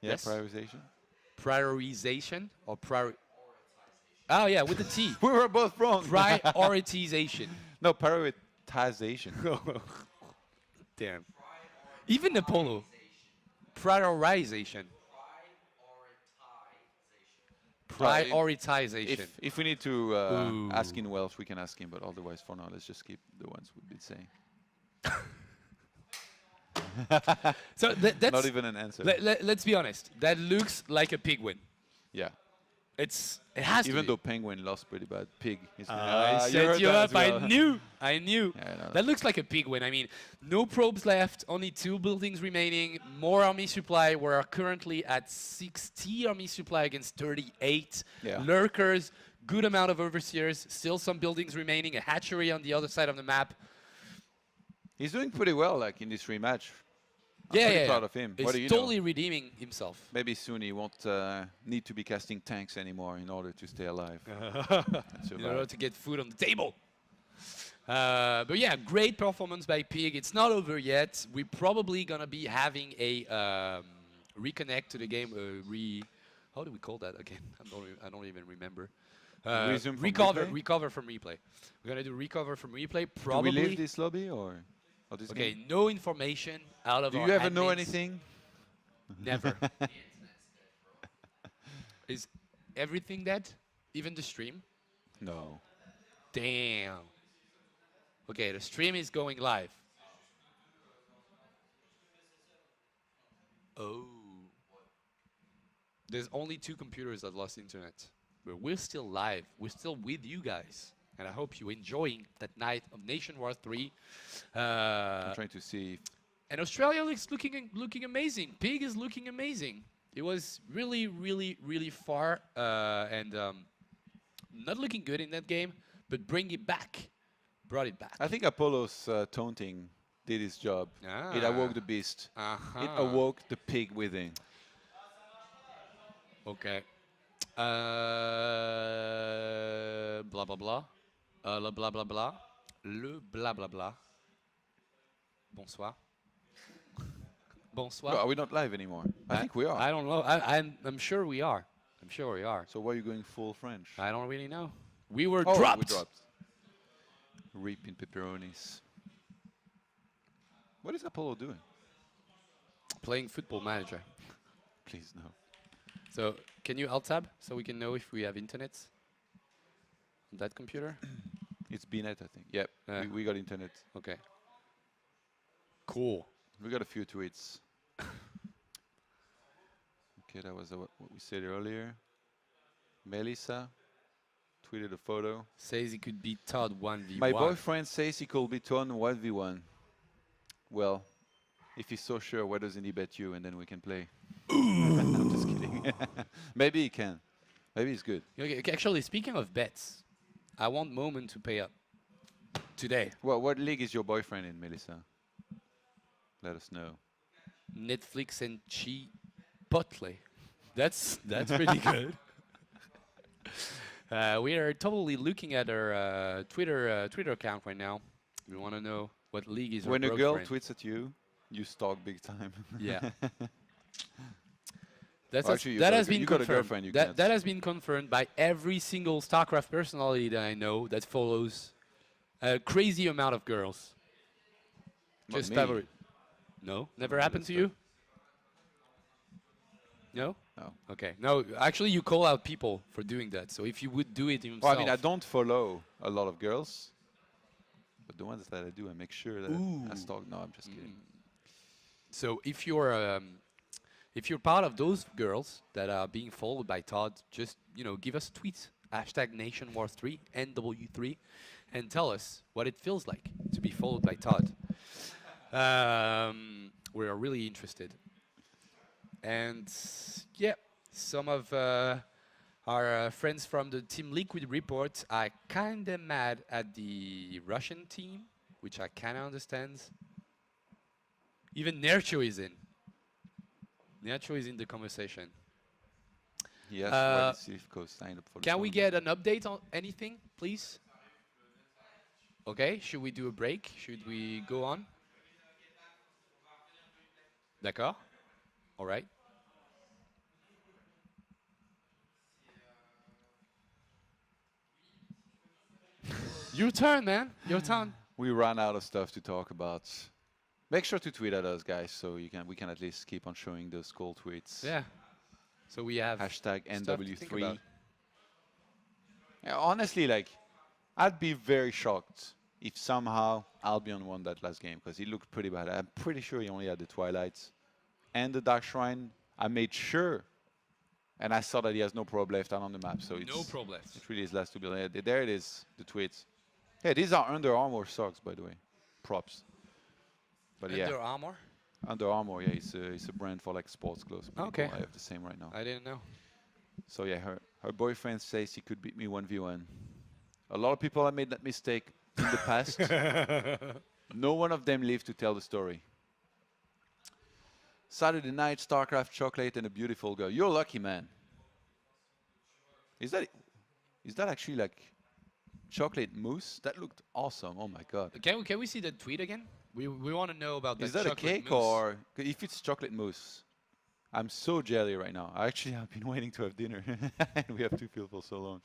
Yeah, Yes. prioritization. Prioritization or prior. Oh yeah, with the T. We were both wrong. Prioritization. No, prioritization. Damn. Even the polo. Prioritization. Prioritization. If we need to Ooh. ask in Welsh, we can ask him, but otherwise, for now, let's just keep the ones we've been saying. So that's not even an answer. Let's be honest. That looks like a pig win. Yeah. It has to Even be. though Penguin lost pretty bad. Pig. Is I you set heard you that up. as well. I knew. I knew. Yeah, I know That looks like a pig win. I mean, no probes left. Only 2 buildings remaining. More army supply. We're currently at 60 army supply against 38. Yeah. Lurkers. Good amount of overseers. Still some buildings remaining. A hatchery on the other side of the map. He's doing pretty well, like in this rematch. I'm Yeah, pretty yeah, proud yeah. of him. He's What do you totally know? redeeming himself. Maybe soon he won't need to be casting tanks anymore in order to stay alive. and In survive. order to get food on the table. But yeah, great performance by Pig. It's not over yet. We're probably gonna be having a reconnect to the game. How do we call that again? I don't even remember. Resume from recover replay? from replay. We're gonna do recover from replay. Do Probably. we leave this lobby or this Okay, game? no information out of Do our you ever know admins. anything? Never. Is everything dead? Even the stream? No. Damn. Okay, the stream is going live. Oh. There's only 2 computers that lost internet. But we're still live. We're still with you guys. And I hope you're enjoying that night of NationWars 3. I'm trying to see. And Australia looks looking amazing. Pig is looking amazing. It was really, really, really far and not looking good in that game, but bring it back. Brought it back. I think Apollo's taunting did his job. It awoke the beast. It awoke the pig within. Okay. Blah, blah, blah. Le blah, blah, blah. Le blah, blah, blah. Bonsoir. Bonsoir. Well, are we not live anymore? I think we are. I don't know. I'm sure we are. I'm sure we are. So why are you going full French? I don't really know. We were Oh, dropped. we dropped. Reaping pepperonis. What is Apollo doing? Playing Football Manager. Please, no. So can you alt-tab so we can know if we have internet on that computer? It's BNet, I think. Yep, we got internet. Okay. Cool. We got a few tweets. Okay, that was what we said earlier. Melissa, tweeted a photo. Says he could beat Todd 1v1. My boyfriend says he could beat Todd 1v1. Well, if he's so sure, why doesn't he bet you and then we can play? I'm just kidding. Maybe he can. Maybe he's good. Okay, actually, speaking of bets, I want Moment to pay up today. Well, what league is your boyfriend in, Melissa? Let us know. Netflix and Chipotle. That's pretty good. We are totally looking at our Twitter account right now. We want to know what league is. When our a girl friend. tweets at you, you stalk big time. Yeah. That has been you got a confirmed. girlfriend. You That has been confirmed by every single StarCraft personality that I know that follows a crazy amount of girls. Not Just me. favorite. No, never happened to you. No? No. Okay. No, actually, you call out people for doing that. So if you would do it yourself. Well, I mean, I don't follow a lot of girls, but the ones that I do, I make sure that I stalk. No, I'm just kidding. So if you're part of those girls that are being followed by Todd, just give us a tweet #NationWars3 NW3, and tell us what it feels like to be followed by Todd. We are really interested. And yeah, some of our friends from the Team Liquid report are kind of mad at the Russian team, which I kind of understand. Even Nercho is in. Nercho is in the conversation. Yes, well, let's see if Coach signed up for Can we get an update on anything, please? Okay, should we do a break? Should we go on? D'accord. All right. Your turn, man. Your turn. We ran out of stuff to talk about. Make sure to tweet at us, guys, so we can at least keep on showing those cool tweets. Yeah. So we have #NW3. Yeah, honestly, like, I'd be very shocked if somehow Albion won that last game because he looked pretty bad. I'm pretty sure he only had the Twilights and the Dark Shrine. I made sure, and I saw that he has no probe left out on the map. So it's No probe left. It really is last to build. There it is, the tweets. Hey, these are Under Armour socks, by the way. Props. But yeah. Under Armour? Under Armour, yeah, it's a brand for like sports clothes. Pretty Okay. cool. I have the same right now. I didn't know. So yeah, her boyfriend says he could beat me 1v1. A lot of people have made that mistake in the past. No one of them lived to tell the story. Saturday night, StarCraft chocolate and a beautiful girl. You're lucky, man. Is that actually like chocolate mousse? That looked awesome. Oh my god. Can we see the tweet again? We want to know about Is the that a chocolate cake mousse. or if it's chocolate mousse? I'm so jelly right now. Actually, I've been waiting to have dinner, and we have to feel for so long.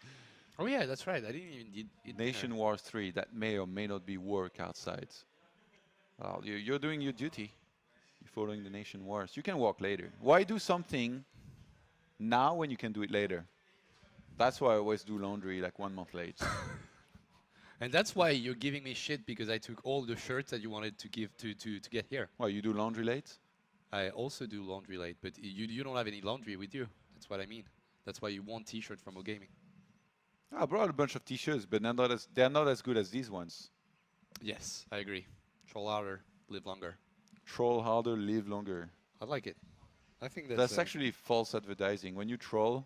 Oh yeah, that's right. I didn't even eat dinner. NationWars 3. That may or may not be work outside. Well, you're doing your duty. You're following the NationWars. You can walk later. Why do something now when you can do it later? That's why I always do laundry like 1 month late. And that's why you're giving me shit because I took all the shirts that you wanted to give to get here. Well, you do laundry late? I also do laundry late, but you don't have any laundry with you. That's what I mean. That's why you want T-shirt from O Gaming. I brought a bunch of T-shirts, but they're not as good as these ones. Yes, I agree. Troll harder, live longer. Troll harder, live longer. I like it. I think That's actually false advertising. When you troll,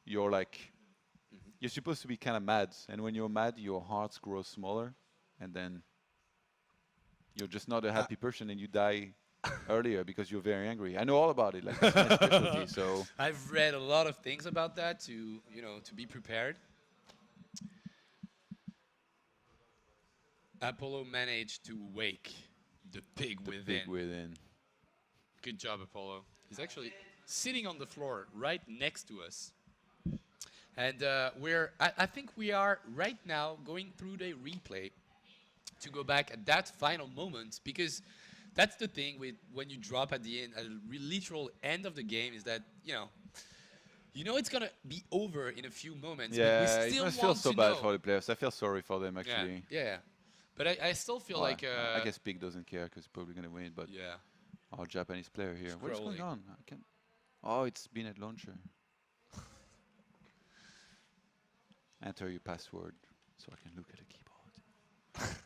you're like, you're supposed to be kind of mad. And when you're mad, your heart grows smaller. And then you're just not a happy person and you die earlier because you're very angry. I know all about it. Like, that's my specialty, so. I've read a lot of things about that to be prepared. Apollo managed to wake the pig within. Pig within. Good job, Apollo. He's actually sitting on the floor right next to us. And I think we are right now going through the replay to go back at that final moment, because that's the thing with when you drop at the end, at the literal end of the game, is that you know it's gonna be over in a few moments. Yeah, but we still it must feel want so to bad know. for the players. I feel sorry for them, actually. Yeah. But I still feel Well, like I guess Pig doesn't care because he's probably going to win. But yeah, our Japanese player here. What's going Scrolling. on? I can't. Oh, it's been at launcher. Enter your password so I can look at the keyboard.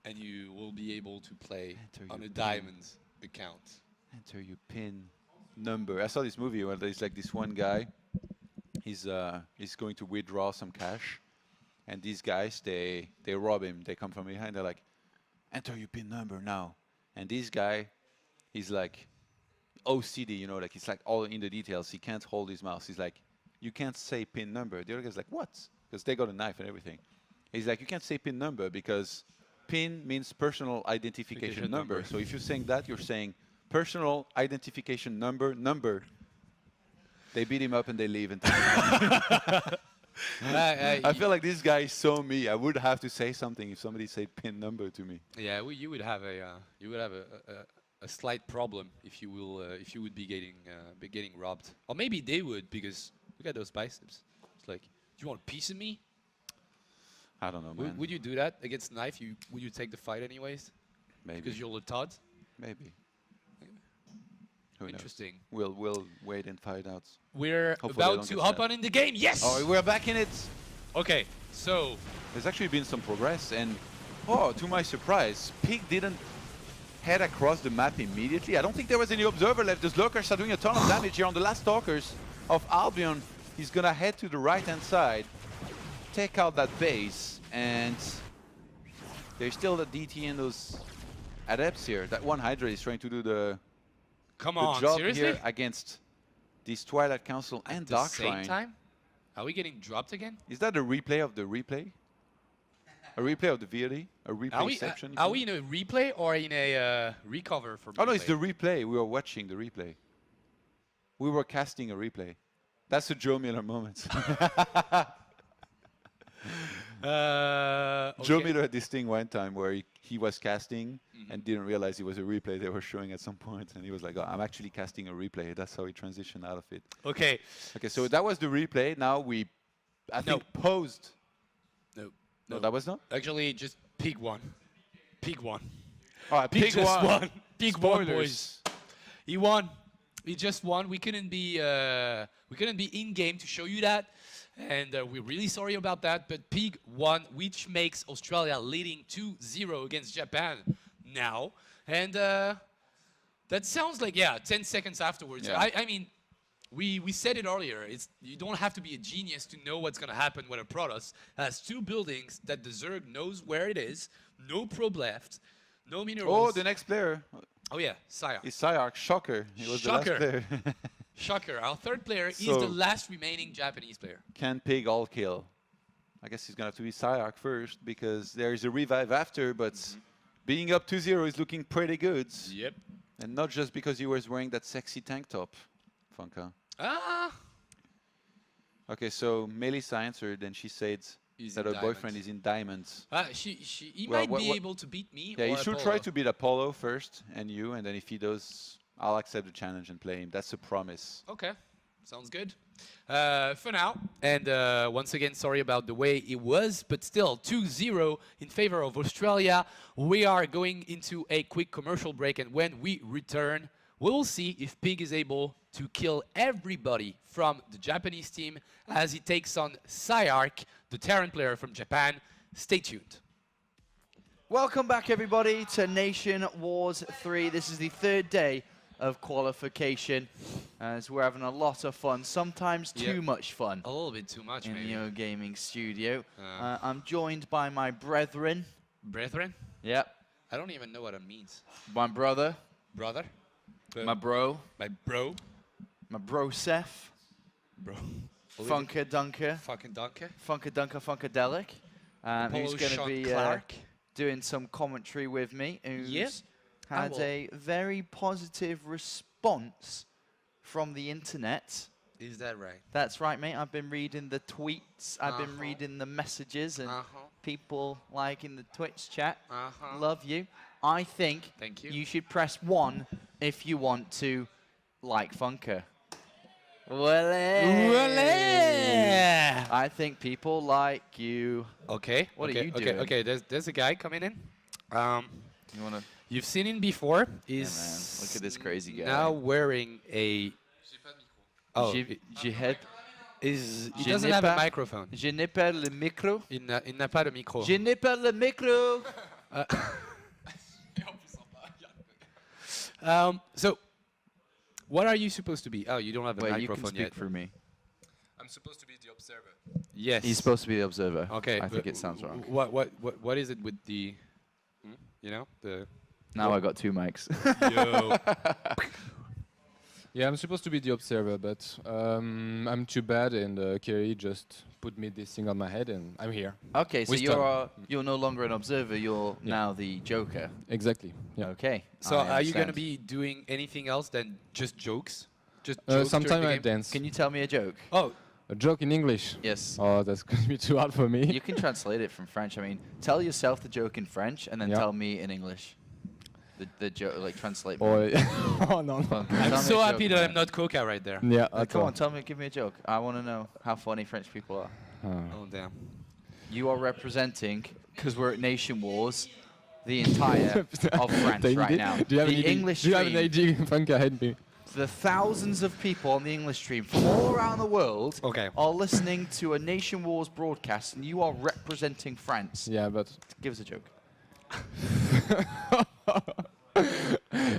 And you will be able to play Enter on your a PIN. diamond account. Enter your PIN number. I saw this movie where there's like this one guy. He's going to withdraw some cash, and these guys they rob him. They come from behind. They're like, enter your PIN number now. And this guy, he's like OCD, you know, like he's like all in the details. He can't hold his mouse. He's like, you can't say PIN number. The other guy's like, what? Because they got a knife and everything. He's like, you can't say PIN number because PIN means personal identification number. So if you're saying that, you're saying personal identification number. They beat him up and they leave. And I feel like this guy is so me. I would have to say something if somebody said PIN number to me. Yeah, you would have a slight problem if you would be getting robbed, or maybe they would, because look at those biceps. It's like, do you want a piece of me? I don't know, man. Would you do that against a knife? Would you take the fight anyways? Maybe. Because you're Todd? Maybe. Who Interesting. Knows? We'll wait and find out. We're about to hop on in the game. Yes! Oh, we're back in it. Okay, so there's actually been some progress, and to my surprise, Pig didn't head across the map immediately. I don't think there was any observer left. Those lurkers are doing a ton of damage here on the last talkers of Albion. He's gonna head to the right-hand side, take out that base, and there's still the DT and those adepts here. That one Hydra is trying to do the job seriously? here against this Twilight Council and Dark Same Shrine. time? Are we getting dropped again? Is that a replay of the replay? A replay of the VOD? A replay section? Are we in a replay or in a recover for replay? Oh no, it's the replay. We were watching the replay. We were casting a replay. That's a Joe Miller moment. Joe Miller had this thing one time where he was casting and didn't realize it was a replay they were showing at some point, and he was like, oh, I'm actually casting a replay. That's how he transitioned out of it. Okay. Okay, so that was the replay. Now I think, paused. No, that was not? Actually, just Pig won. Pig won. All right, Pig just won. won. Pig won, boys. He won. He just won. We couldn't be in game to show you that, and we're really sorry about that. But Pig won, which makes Australia leading 2-0 against Japan now, and that sounds like 10 seconds afterwards. Yeah. I mean. We said it earlier. You don't have to be a genius to know what's going to happen when a Protoss has two buildings that the Zerg knows where it is, no probe left, no minerals. Oh, the next player. Oh yeah, Sayark. It's Sayark. Shocker. He was the last player. Shocker. Our third player is the last remaining Japanese player. Can Pig all kill? I guess he's going to have to be Sayark first, because there is a revive after, but being up 2-0 is looking pretty good. Yep. And not just because he was wearing that sexy tank top. Funka. Okay, so Melissa answered, and she said that her boyfriend is in diamonds. He might be able to beat me. Yeah, or he should Apollo. try to beat Apollo first, and you, and then if he does, I'll accept the challenge and play him. That's a promise. Okay, sounds good. For now, and once again, sorry about the way it was, but still 2-0 in favor of Australia. We are going into a quick commercial break, and when we return, we'll see if Pig is able to kill everybody from the Japanese team as he takes on Sayark, the Terran player from Japan. Stay tuned. Welcome back, everybody, to Nation Wars 3. This is the third day of qualification, as we're having a lot of fun, sometimes too much fun. A little bit too much, in maybe. the Yo Gaming studio. I'm joined by my brethren. Brethren? Yep. I don't even know what it means. My brother. Brother? My bro. My bro. My bro Seth. Bro. Funka Dunker. Fucking Dunker. Funka Dunker Funkadelic. Who's going to be doing some commentary with me. Who's had a very positive response from the internet. Is that right? That's right, mate. I've been reading the tweets. I've been reading the messages, and people liking the Twitch chat. Love you. I think you should press 1 if you want to like Funka. I think people like you. Okay. What are you doing? Okay. There's a guy coming in. You wanna? You've seen him before. He's man. Look at this crazy guy. Now wearing a. Jihad. He doesn't have a microphone. Je n'ai pas le micro. Il n'a pas de micro. Je n'ai pas le micro. So, what are you supposed to be? Oh, you don't have a Wait, microphone you can yet. speak for me. I'm supposed to be the observer. Yes. He's supposed to be the observer. Okay. I think it sounds wrong. What is it with the, you know, the... Now I got 2 mics. Yo. Yeah, I'm supposed to be the observer, but I'm too bad, and Kerry just put me this thing on my head, and I'm here. Okay, so With Tom. you're no longer an observer. You're now the Joker. Exactly. Yeah. Okay. So I are you going to understand. be doing anything else than just jokes? Just Sometimes I game? dance. Can you tell me a joke? Oh, A joke in English? Yes. Oh, that's going to be too hard for me. You can translate it from French. I mean, tell yourself the joke in French and then Yeah. tell me in English. The joke, like translate. Or oh no. I'm so happy that I'm not Coca right there. Yeah. Come on, tell me, give me a joke. I want to know how funny French people are. Oh damn. You are representing, because we're at NationWars, the entire of France right now. Do you have The an English Do you have an stream, idea, Frank? Help me. the thousands of people on the English stream from all around the world Okay. are listening to a NationWars broadcast, and you are representing France. Yeah, but Give us a joke.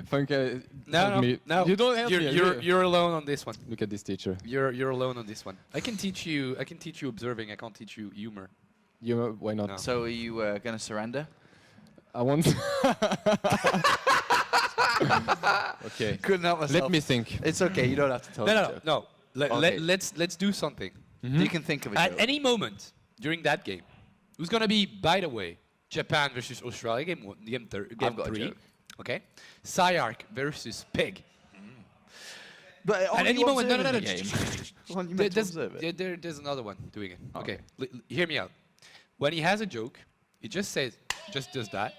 Frank, No, help no, me. no. You don't help me. You're alone on this one. Look at this teacher. You're alone on this one. I can teach you observing. I can't teach you humor. You why not? No. So are you going to surrender? I want. Okay. Couldn't help myself. Let me think. It's okay. You don't have to tell No, the no, joke. no. Okay. Let's do something. You can think of a At joke. any moment during that game, who's gonna be, by the way, Japan versus Australia, game I've got a 3. joke. Okay. Cyark versus Pig. But At any moment, no. There's There's another one doing it. Okay. Okay. Hear me out. When he has a joke, he just does that,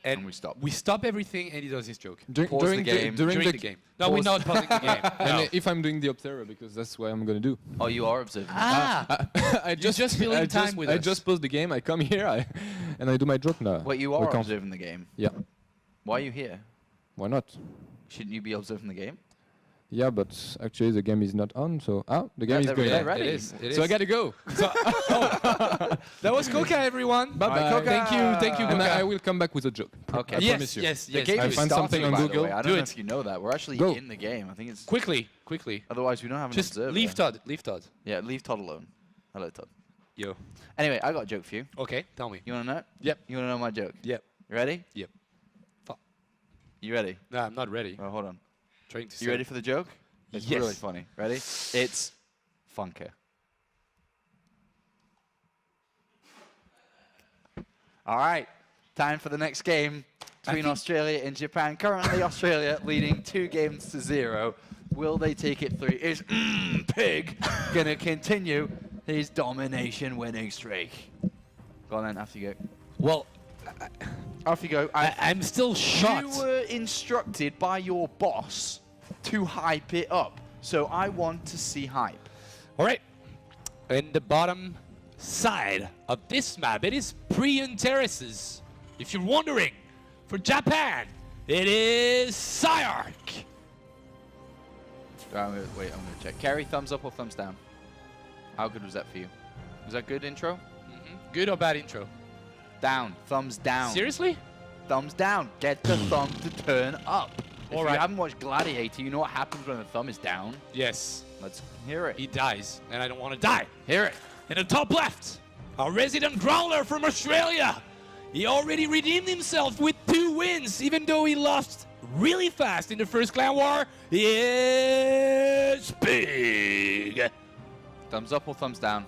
and we stop everything, and he does his joke. During the game. No, we're not pausing the game. And No. if I'm doing the observer, because that's what I'm gonna do. Oh, you are observing. I just filling time with I us. just pause the game. I come here, and I do my joke now. Wait, you We are can't. observing the game. Yeah. Why are you here? Why not? Shouldn't you be observing the game? Yeah, but actually the game is not on, so the game is they're going ready. on. Ready. It is. It So I is. gotta go. That was Coca, everyone. Bye bye. Coca. Thank you, And Coca. I will come back with a joke. Okay. I Yes, promise you. yes, The yes. game I is find something starting, on by the Google. way. I Do don't know it. if you know that. We're actually Go. in the game. I think it's... Quickly. Otherwise, we don't have an Just observer. leave Todd. Leave Todd. Yeah, leave Todd alone. Hello, Todd. Yo. Anyway, I got a joke for you. Okay, tell me. You want to know it? Yep. You want to know my joke? Yep. You ready? Yep. Fuck. You ready? No, I'm not ready. Oh, hold on. Trying to. You ready for the joke? It's Yes. really funny. Ready? It's Funker. All right. Time for the next game between Australia and Japan. Currently, Australia leading 2-0. Will they take it 3? Is Pig going to continue his domination winning streak? Go on then, after you go. Well, Off you go. I'm still shocked. You were instructed by your boss to hype it up. So I want to see hype. All right. In the bottom side of this map, it is Prion Terraces. If you're wondering, for Japan, it is Cyark. I'm gonna check. Kerry, thumbs up or thumbs down? How good was that for you? Was that good intro? Good or bad intro? Down. Thumbs down. Seriously? Thumbs down. Get the thumb to turn up. If All you right. haven't watched Gladiator, you know what happens when the thumb is down. Yes. Let's hear it. He dies, and I don't want to die. Hear it. In the top left, our resident growler from Australia. He already redeemed himself with 2 wins, even though he lost really fast in the first clan war. It's Pig. Thumbs up or thumbs down?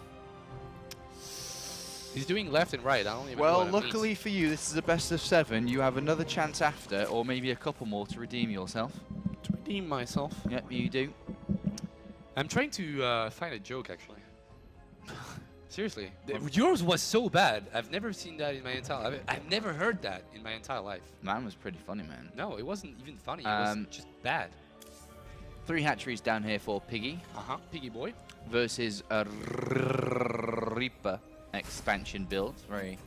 He's doing left and right. I don't even know Well, what that luckily means. for you, this is a best of 7. You have another chance after, or maybe a couple more to redeem yourself. To redeem myself. Yep, you do. I'm trying to find a joke, actually. Seriously. Yours was so bad. I've never seen that in my entire life. I've never heard that in my entire life. Mine was pretty funny, man. No, it wasn't even funny. It was just bad. 3 hatcheries down here for Piggy. Piggy boy. Versus a Reaper expansion build. Very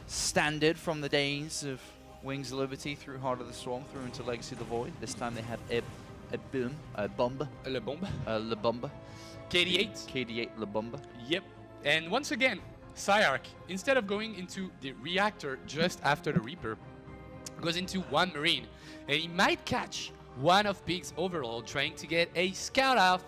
standard from the days of Wings of Liberty through Heart of the Swarm through into Legacy of the Void. This time they had boom, bomb. Le Bombe. Le bomb. KD8. KD8 Le bomb. Yep. And once again, Cyark, instead of going into the reactor just after the Reaper, goes into one Marine. And he might catch one of Pig's Overlord trying to get a scout out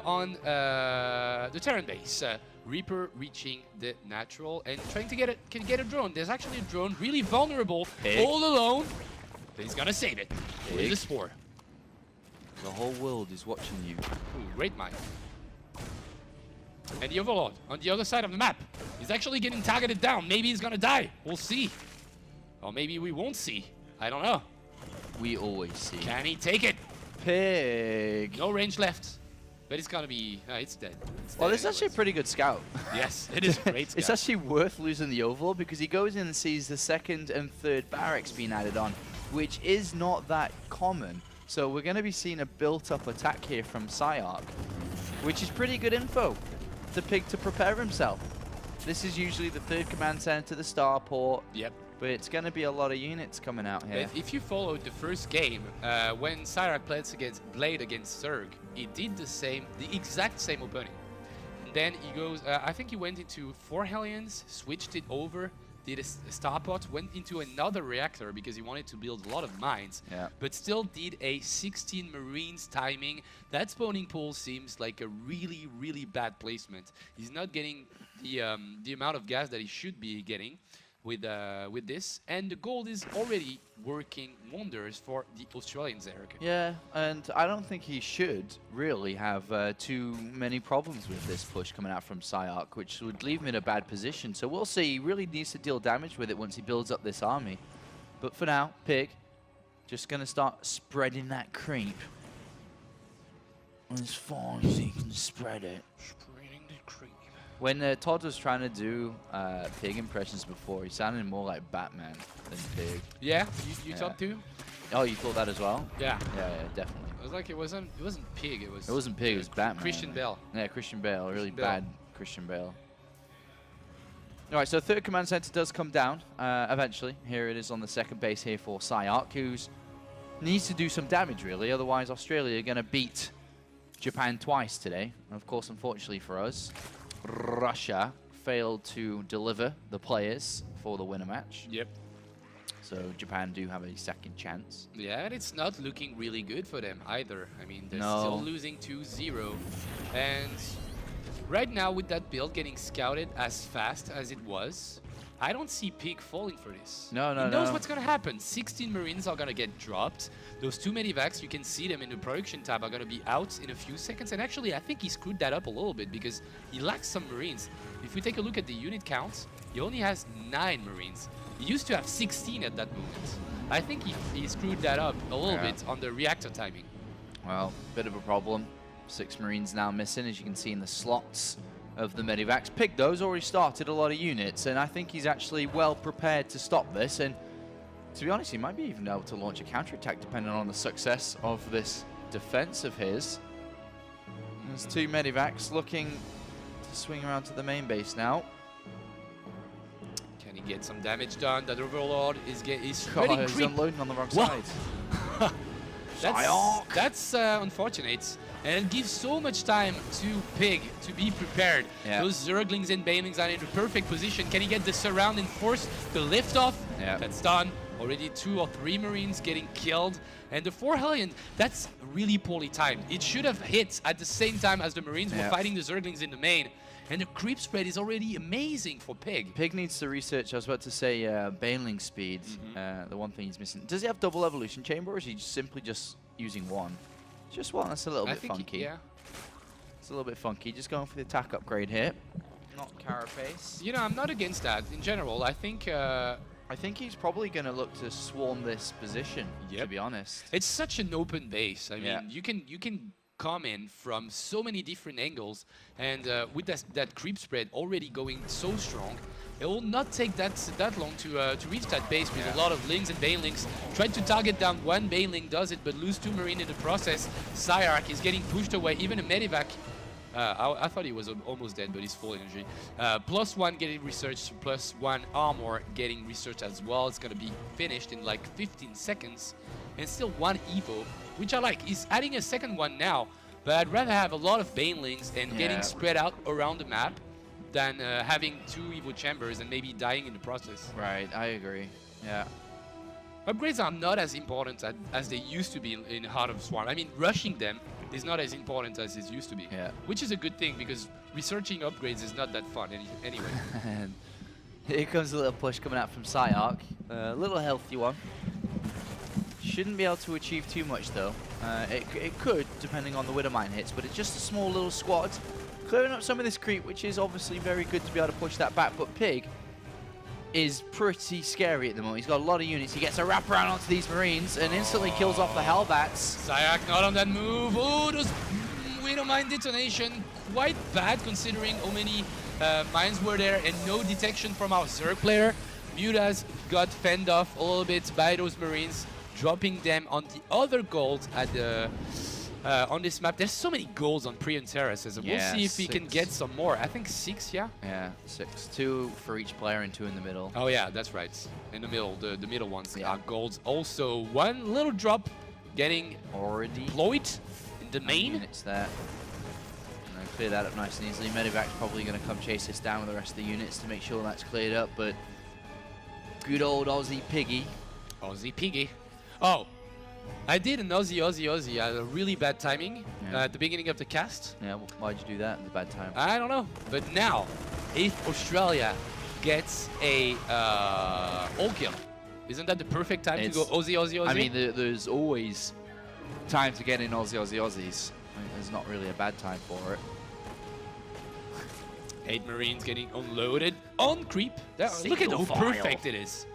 on the Terran base. Reaper reaching the natural and trying to get a drone. There's actually a drone really vulnerable, all alone. But he's gonna save it with the Spore. The whole world is watching you. Ooh, great mine. And the Overlord on the other side of the map. He's actually getting targeted down. Maybe he's gonna die. We'll see. Or maybe we won't see. I don't know. We always see. Can he take it? Pig. No range left. But it's gonna be... it's dead. Well, this is actually a pretty good scout. Yes, it is a great scout. It's actually worth losing the Overlord because he goes in and sees the second and third barracks being added on, which is not that common. So we're going to be seeing a built-up attack here from Cyark, which is pretty good info to Pig to prepare himself. This is usually the third command center to the starport. Yep. But it's going to be a lot of units coming out here. But if you followed the first game, when Cyark played against Zerg, he did the exact same opening. And then he goes, I think he went into 4 Hellions, switched it over, did a starport, went into another reactor because he wanted to build a lot of mines, but still did a 16 Marines timing. That spawning pool seems like a really, really bad placement. He's not getting the amount of gas that he should be getting with this, and the gold is already working wonders for the Australian Zerg. Yeah, and I don't think he should really have too many problems with this push coming out from Cyark, which would leave him in a bad position. So we'll see. He really needs to deal damage with it once he builds up this army. But for now, Pig just going to start spreading that creep as far as he can spread it. Spreading the creep. When Todd was trying to do Pig impressions before, he sounded more like Batman than Pig. Yeah, you thought too? Oh, you thought that as well? Yeah. Yeah, definitely. It was like it wasn't Pig. It wasn't Pig. It was Batman. Christian Bale. Yeah, Christian Bale. Really Bale. bad Christian Bale. All right, so third command center does come down eventually. Here it is on the second base here for Cyark, who needs to do some damage really. Otherwise, Australia are going to beat Japan twice today. And of course, unfortunately for us, Russia failed to deliver the players for the winner match. Yep. So Japan do have a second chance. Yeah, and it's not looking really good for them either. I mean, they're still losing 2-0. And right now with that build getting scouted as fast as it was, I don't see Pig falling for this. No. He knows what's going to happen. 16 Marines are going to get dropped. Those 2 medivacs, you can see them in the production tab, are going to be out in a few seconds. And actually, I think he screwed that up a little bit because he lacks some Marines. If we take a look at the unit count, he only has 9 Marines. He used to have 16 at that moment. I think he screwed that up a little bit on the reactor timing. Well, bit of a problem. 6 Marines now missing, as you can see in the slots of the medivacs. Pig, though, has already started a lot of units, and I think he's actually well prepared to stop this. And to be honest, he might be even able to launch a counterattack depending on the success of this defense of his. There's 2 medivacs looking to swing around to the main base now. Can he get some damage done? That Overlord is he's unloading on the wrong side. That's unfortunate. And it gives so much time to Pig to be prepared. Yeah. Those Zerglings and Banelings are in the perfect position. Can he get the surround and force the lift off? Yeah. That's done. Already 2 or 3 Marines getting killed. And the 4 Hellion, that's really poorly timed. It should have hit at the same time as the Marines were fighting the Zerglings in the main. And the creep spread is already amazing for Pig. Pig needs to research, I was about to say, Baneling speed. The one thing he's missing. Does he have double evolution chamber, or is he simply just using one? Just one. That's a little bit funky. It's a little bit funky. Just going for the attack upgrade here. Not carapace. You know, I'm not against that. In general, I think he's probably going to look to swarm this position, to be honest. It's such an open base. I mean, you can come in from so many different angles, and with that creep spread already going so strong, it will not take that long to reach that base with a lot of Lings and Banelings. Tried to target down 1 Baneling, does it, but lose 2 Marine in the process. Cyark is getting pushed away. Even a Medivac I thought he was almost dead, but he's full energy. +1 getting research, +1 armor getting research as well. It's gonna be finished in like 15 seconds, and still 1 Evo, which I like. He's adding a second one now, but I'd rather have a lot of banelings and getting spread out around the map than having 2 Evo chambers and maybe dying in the process. Right, I agree. Yeah. Upgrades are not as important as they used to be in Heart of Swarm. I mean, rushing them is not as important as it used to be. Yeah. Which is a good thing, because researching upgrades is not that fun anyway. And here comes a little push coming out from Psyarch. A little healthy one. Shouldn't be able to achieve too much though. It could, depending on the Widowmine hits, but it's just a small little squad. Clearing up some of this creep, which is obviously very good to be able to push that back, but Pig is pretty scary at the moment. He's got a lot of units. He gets a wraparound onto these Marines and instantly kills off the Hellbats. Psyarch not on that move. Oh, those Widowmine detonation. Quite bad considering how many mines were there and no detection from our Zerg player. Mutas got fended off a little bit by those Marines, dropping them on the other gold at the on this map. There's so many golds on Prion Terraces. We'll see if we can get some more. I think 6, yeah? Yeah, 6. 2 for each player and 2 in the middle. Oh yeah, that's right. In the middle, the middle ones are golds. Also, 1 little drop getting already deployed in the main. Units there. And clear that up nice and easily. Medevac's probably going to come chase this down with the rest of the units to make sure that's cleared up, but good old Aussie Piggy. Aussie Piggy. Oh, I did an Aussie. I had a really bad timing at the beginning of the cast. Yeah, well, why'd you do that at the bad time? I don't know. But now, if Australia gets a all kill, isn't that the perfect time to go Aussie? I mean, there's always time to get in Aussies. I mean, there's not really a bad time for it. 8 Marines getting unloaded on creep. Look at how perfect it is.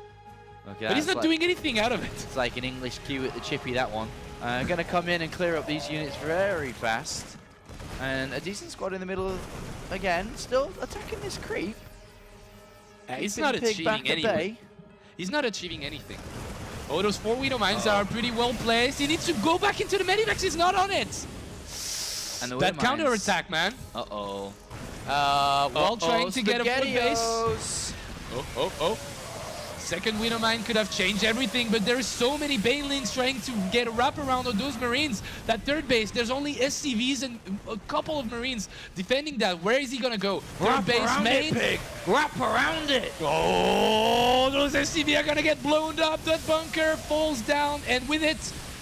Okay, but he's not doing anything out of it. It's like an English cue at the chippy, that one. Going to come in and clear up these units very fast. And a decent squad in the middle, again, still attacking this creep. He's not achieving anything. He's not achieving anything. Oh, those 4 Widowmines are pretty well placed. He needs to go back into the Medivacs. He's not on it. And the that counter attack, man. Uh-oh. While trying to get a foot base. Oh. Second Widowmine could have changed everything, but there's so many banelings trying to get a wraparound on those Marines. That third base, there's only SCVs and a couple of Marines defending that. Where is he gonna go? Third base main. Pig. Wrap around it. Oh, those SCV are gonna get blown up. That bunker falls down, and with it,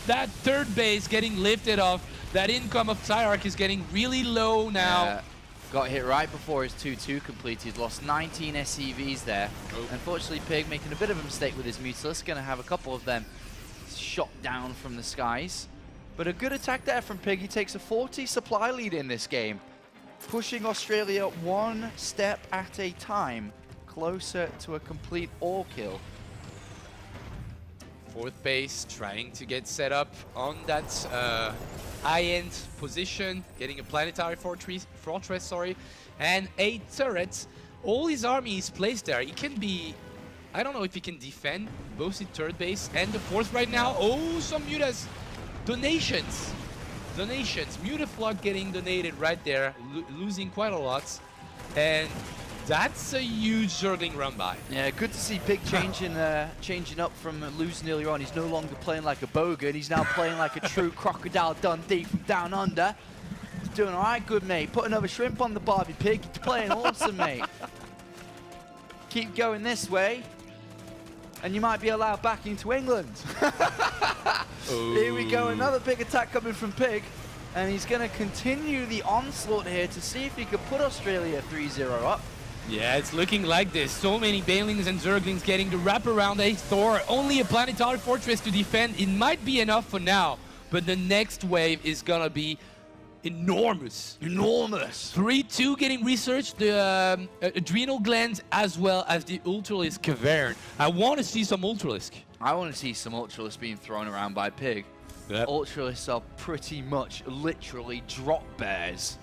that third base getting lifted off. That income of Psyarch is getting really low now. Got hit right before his 2-2 completed. Lost 19 SCVs there. Unfortunately, Pig making a bit of a mistake with his Mutalisk. Going to have a couple of them shot down from the skies. But a good attack there from Pig. He takes a 40 supply lead in this game, pushing Australia 1 step at a time closer to a complete all kill. Fourth base trying to get set up on that high-end position, getting a planetary fortress, and a turret. All his army is placed there. He can be, I don't know if he can defend both the third base and the fourth right now. Oh, some Mutas. Donations. Mutaflog getting donated right there, losing quite a lot. And that's a huge Zergling run by. Yeah, good to see Pig changing up from losing earlier on. He's no longer playing like a bogan. He's now playing like a true Crocodile Dundee from down under. He's doing all right, good mate. Put another shrimp on the barbie, Pig. He's playing awesome, mate. Keep going this way, and you might be allowed back into England. Here we go, another big attack coming from Pig. And he's going to continue the onslaught here to see if he can put Australia 3-0 up. Yeah, it's looking like this. So many Banelings and Zerglings getting the wraparound. A Thor, only a planetary fortress to defend. It might be enough for now, but the next wave is gonna be enormous. 3-2 getting researched, the adrenal glands as well as the Ultralisk Cavern. I want to see some Ultralisk. I want to see some Ultralisk being thrown around by Pig. Yep. Ultralisks are pretty much literally drop bears.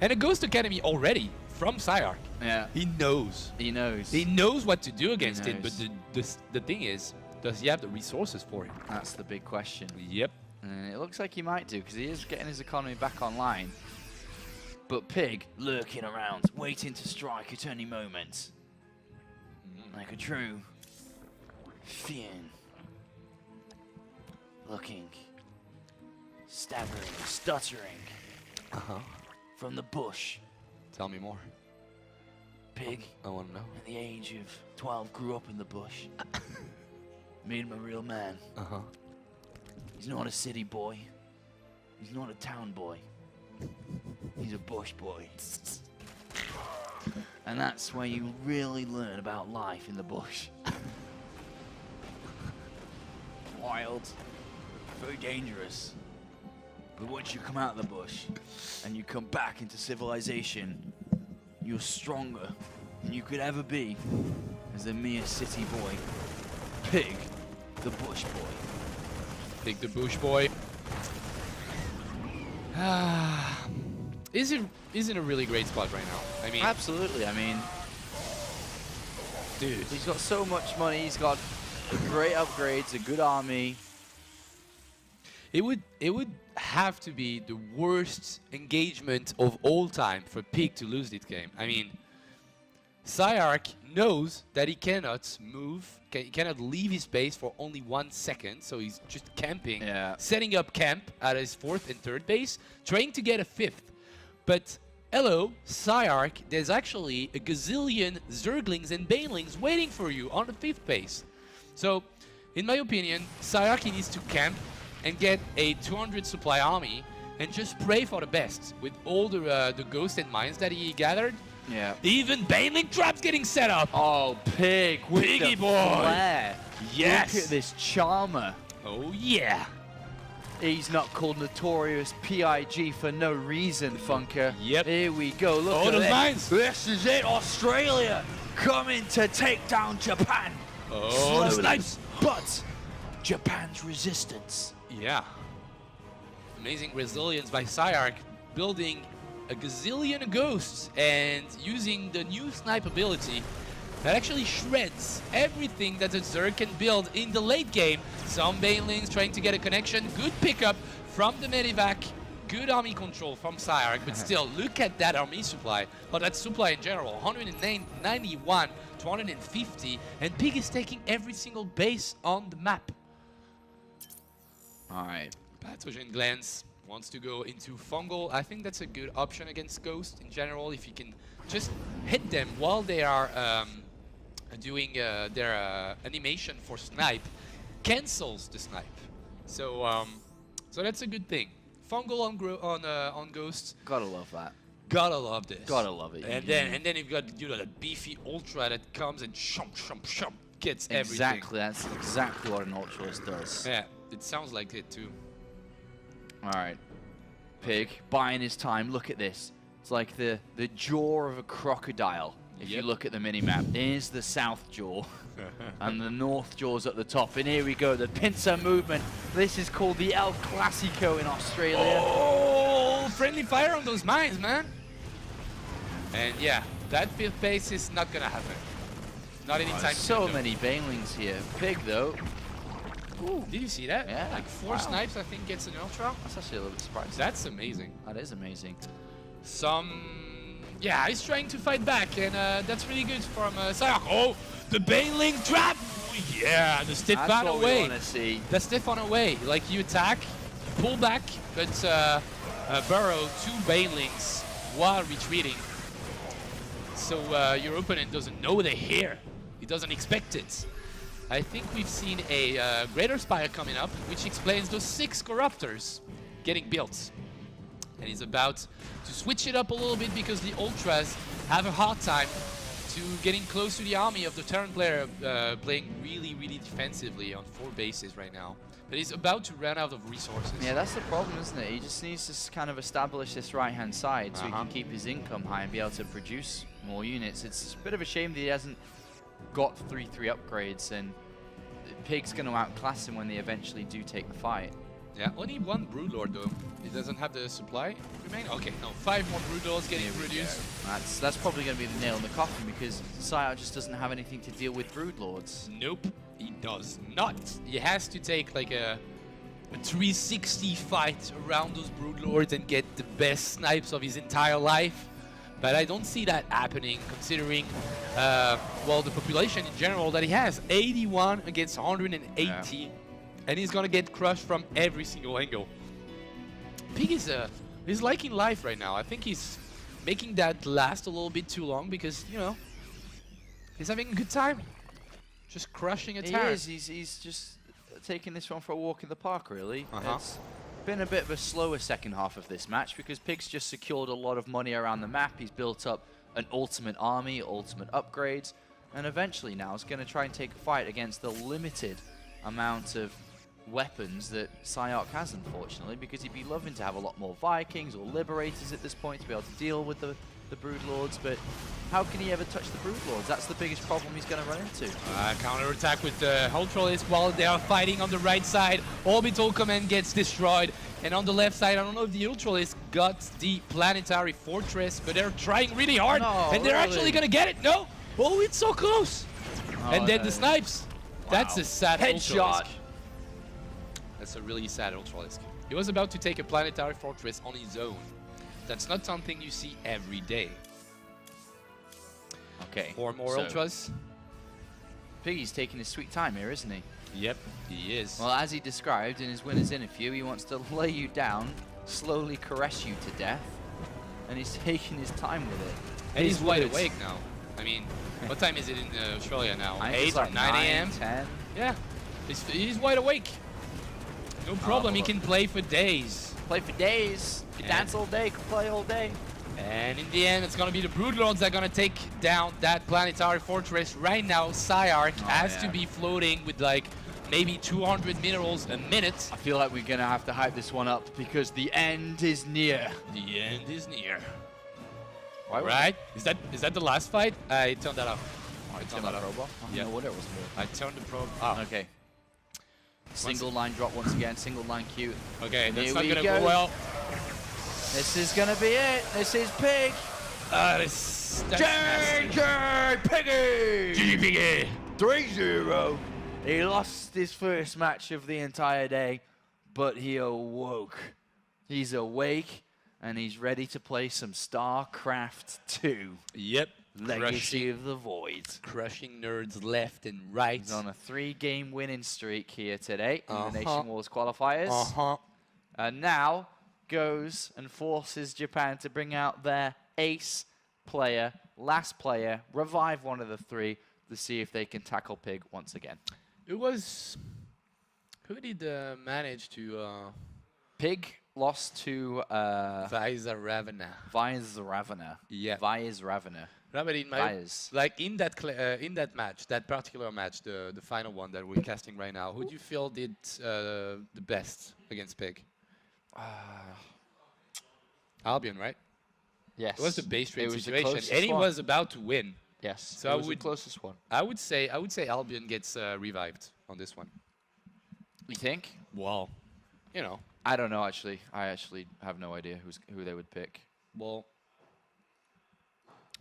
And a Ghost Academy already from Psyarch. Yeah. He knows. He knows. He knows what to do against it, but the thing is, does he have the resources for it? That's the big question. Yep. And it looks like he might do, because he is getting his economy back online. But Pig lurking around, waiting to strike at any moment. Like a true fiend. Looking, staggering, stuttering. From the bush. Tell me more. Pig, I want to know. at the age of 12, grew up in the bush. Made him a real man. He's not a city boy. He's not a town boy. He's a bush boy. And that's where you really learn about life in the bush. Wild, very dangerous. But once you come out of the bush and you come back into civilization, you're stronger than you could ever be as a mere city boy. Pig, the bush boy. Pig the bush boy. Is in a really great spot right now. I mean, absolutely. I mean, dude, he's got so much money. He's got great upgrades, a good army. It would have to be the worst engagement of all time for Pig to lose this game. I mean, Cyark knows that he cannot move, he cannot leave his base for only 1 second, so he's just camping, setting up camp at his 4th and 3rd base, trying to get a 5th. But hello, Cyark, there's actually a gazillion Zerglings and Banelings waiting for you on the 5th base. So, in my opinion, Cyark needs to camp and get a 200 supply army and just pray for the best with all the ghosts and mines that he gathered. Yeah. Even Baneling traps getting set up. Oh, Pig with Piggy the boy. flair. Yes. Look at this charmer. Oh yeah. He's not called Notorious PIG for no reason, Funker. Yep. Here we go. Look Oh, at those this. mines. This is it. Australia coming to take down Japan. Oh, the Slowly, snipes. but Japan's resistance. Yeah. Amazing resilience by Cyark, building a gazillion ghosts and using the new snipe ability that actually shreds everything that the Zerg can build in the late game. Some Banelings trying to get a connection. Good pickup from the Medivac. Good army control from Cyark, but still, look at that army supply. Or that supply in general. 191 to 150, and Pig is taking every single base on the map. Alright. Pathogen Glance wants to go into Fungal. I think that's a good option against Ghost in general, if you can just hit them while they are doing their animation for Snipe. Cancels the Snipe. So so that's a good thing. Fungal on Ghosts. Gotta love that. Gotta love this. Gotta love it. And then you've got that beefy Ultra that comes and shump gets everything. Exactly, that's exactly what an Ultralist does. Yeah, it sounds like it too. Alright. Pig, buying his time. Look at this. It's like the jaw of a crocodile. If you look at the mini-map. Here's the south jaw. And the north jaw's at the top. And here we go, the pincer movement. This is called the El Clasico in Australia. Oh, friendly fire on those mines, man. And yeah, that 5th base is not gonna happen. Not anytime soon. So many Banelings here. Pig, though. Ooh, did you see that? Yeah. Like 4 snipes, I think, gets an Ultra. That's actually a little bit surprising. That's amazing. That is amazing. Yeah, he's trying to fight back, and that's really good from Cyark. Oh, the Baneling trap! Yeah, the Stefan That's what away. we want to see. The Stefan away. Like, you attack, you pull back, but burrow 2 Banelings while retreating. So your opponent doesn't know they're here. He doesn't expect it. I think we've seen a Greater Spire coming up, which explains those 6 Corruptors getting built. And he's about to switch it up a little bit because the Ultras have a hard time to getting close to the army of the Terran player playing really, really defensively on 4 bases right now. But he's about to run out of resources. Yeah, that's the problem, isn't it? He just needs to kind of establish this right-hand side so he can keep his income high and be able to produce more units. It's a bit of a shame that he hasn't got 3/3 upgrades, and Pig's going to outclass him when they eventually do take the fight. Yeah, only 1 Broodlord though. He doesn't have the supply remain. Okay, no, 5 more Broodlords getting produced. That's probably going to be the nail in the coffin because Cyark just doesn't have anything to deal with Broodlords. Nope, he does not. He has to take like a a 360 fight around those Broodlords and get the best snipes of his entire life. But I don't see that happening, considering, well, the population in general that he has. 81 against 180, yeah. And he's gonna get crushed from every single angle. Pig is he's liking life right now. I think he's making that last a little bit too long because, you know, he's having a good time. Just crushing attacks. He is. He's just taking this one for a walk in the park, really. It's been a bit of a slower second half of this match because Pig's just secured a lot of money around the map. He's built up an ultimate army, ultimate upgrades, and eventually now is going to try and take a fight against the limited amount of weapons that Psyarch has, unfortunately, because he'd be loving to have a lot more Vikings or Liberators at this point to be able to deal with the Broodlords, but how can he ever touch the Broodlords? That's the biggest problem he's going to run into. Counter-attack with the Ultralisk while they are fighting on the right side. Orbital Command gets destroyed. And on the left side, I don't know if the Ultralisk got the Planetary Fortress, but they're trying really hard. No, and they're actually going to get it. No! Oh, it's so close! And then the snipes. Wow. That's a sad headshot. Ultralisk. That's a really sad Ultralisk. He was about to take a Planetary Fortress on his own. That's not something you see every day. Okay. 4 more Ultras. Piggy's taking his sweet time here, isn't he? Yep, he is. Well, as he described in his winner's interview, he wants to lay you down, slowly caress you to death, and he's taking his time with it. And he's wide awake now. I mean, what time is it in Australia now? 8 like or 9 a.m.? 10. Yeah, he's wide awake. No problem, he can play for days. Play for days. Can dance all day, can play all day. And in the end, it's going to be the Broodlords that are going to take down that Planetary Fortress. Right now, Psyarch has to be floating with like maybe 200 minerals a minute. I feel like we're going to have to hype this one up because the end is near. The end is near. Right? Is that the last fight? I turned that off. I turned that off. Yeah. No, what it was. I turned the probe off. Okay. Single line drop once again, single line Q. Okay, that's not gonna go well. This is gonna be it. This is Pig. That's JJ Piggy! GG Piggy! 3-0. He lost his first match of the entire day, but he awoke. He's awake, and he's ready to play some StarCraft 2. Yep. Legacy of the Void. Crushing nerds left and right. He's on a 3-game winning streak here today in the NationWars qualifiers. And now goes and forces Japan to bring out their ace player, last player, revive one of the 3 to see if they can tackle Pig once again. It was... Who did manage to... Pig lost to... Vizravana. Vizravana. Yeah. Vizravana. No, but in my, like in that match, that particular match, the final one that we're casting right now, who do you feel did the best against Pig? Albion, right? Yes. It was the base trade situation, and he was about to win. Yes. So it was the closest one. I would say Albion gets revived on this one. You think? Well, you know. I don't know. Actually, I actually have no idea who they would pick. Well.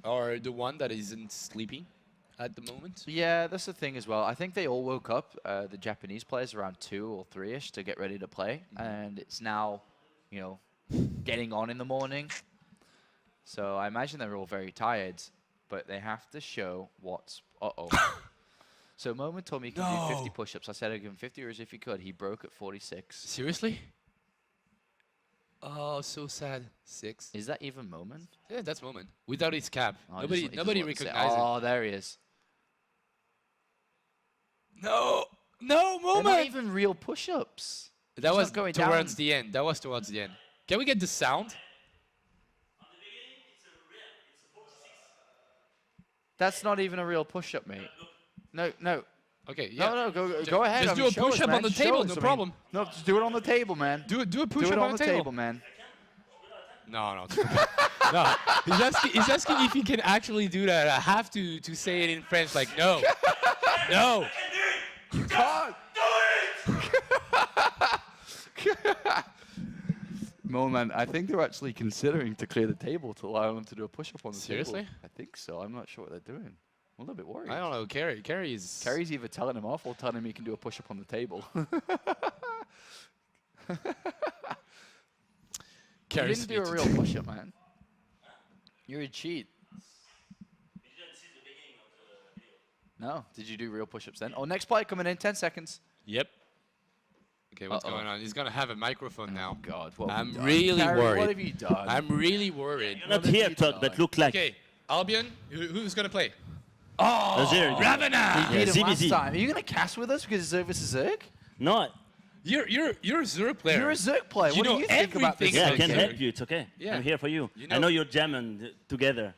Or the one that isn't sleeping at the moment? Yeah, that's the thing as well. I think they all woke up, the Japanese players, around 2 or 3-ish to get ready to play. And it's now, you know, getting on in the morning. So I imagine they're all very tired. But they have to show what's... Uh-oh. So Moment told me he could do 50 push-ups. I said I'd give him 50 or if he could. He broke at 46. Seriously? Oh, so sad. 6. Is that even Moment? Yeah, that's Moment. Without his cap. Oh, nobody recognizes. Oh, there he is. No! No, Moment! They're not even real push-ups. That was towards the end. That was towards the end. Can we get the sound? That's not even a real push-up, mate. No. Okay, yeah. No, go ahead. Just do a push-up on the table, no problem. No, just do it on the table, man. Do a push-up on the table, man. No. No. He's asking if he can actually do that. I have to say it in French, like, no. No. You can't. Do it. Moment, I think they're actually considering to clear the table to allow him to do a push-up on the table. Seriously? I think so. I'm not sure what they're doing. I'm a little bit worried. I don't know. Carrie's either telling him off or telling him he can do a push-up on the table. You didn't do a real push-up, man. You're a cheat. No, did you do real push-ups then? Oh, next play coming in, 10 seconds. Yep. Okay, what's going on? He's gonna have a microphone now. Oh God, what I'm have you done? really Carrie, worried. what have you done? I'm really worried. You're not here, Todd, but look like. Okay, Albion, who's gonna play? Oh, Azir. Ravana! We beat him last ZBZ. time. Are you gonna cast with us because it's Zerg versus Zerg? No. You're a Zerg player. You're a Zerg player. You What know do you think about this? Yeah, I about can Zerg. help you. It's okay. Yeah. I'm here for you. You I know you're German together.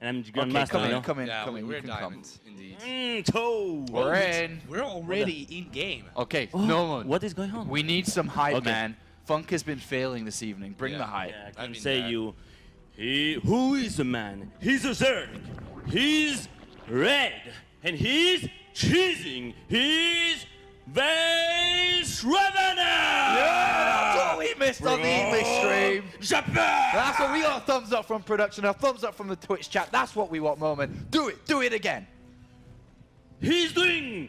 And I'm Grandmaster, come in, you know? come in, Yeah, come in. we're You can come. diamonds, indeed. We're in. We're already in game. Okay, Norman. What is going on? We need some hype, Okay. man. Funk has been failing this evening. Bring the hype. Yeah, I can say you. Who is a man? He's a Zerg. He's red. And he's cheesing. He's Vase Ravana! Yeah, that's what we missed on the English stream. Japan! That's what we got. A thumbs up from production, a thumbs up from the Twitch chat. That's what we want, Moment. Do it again. He's doing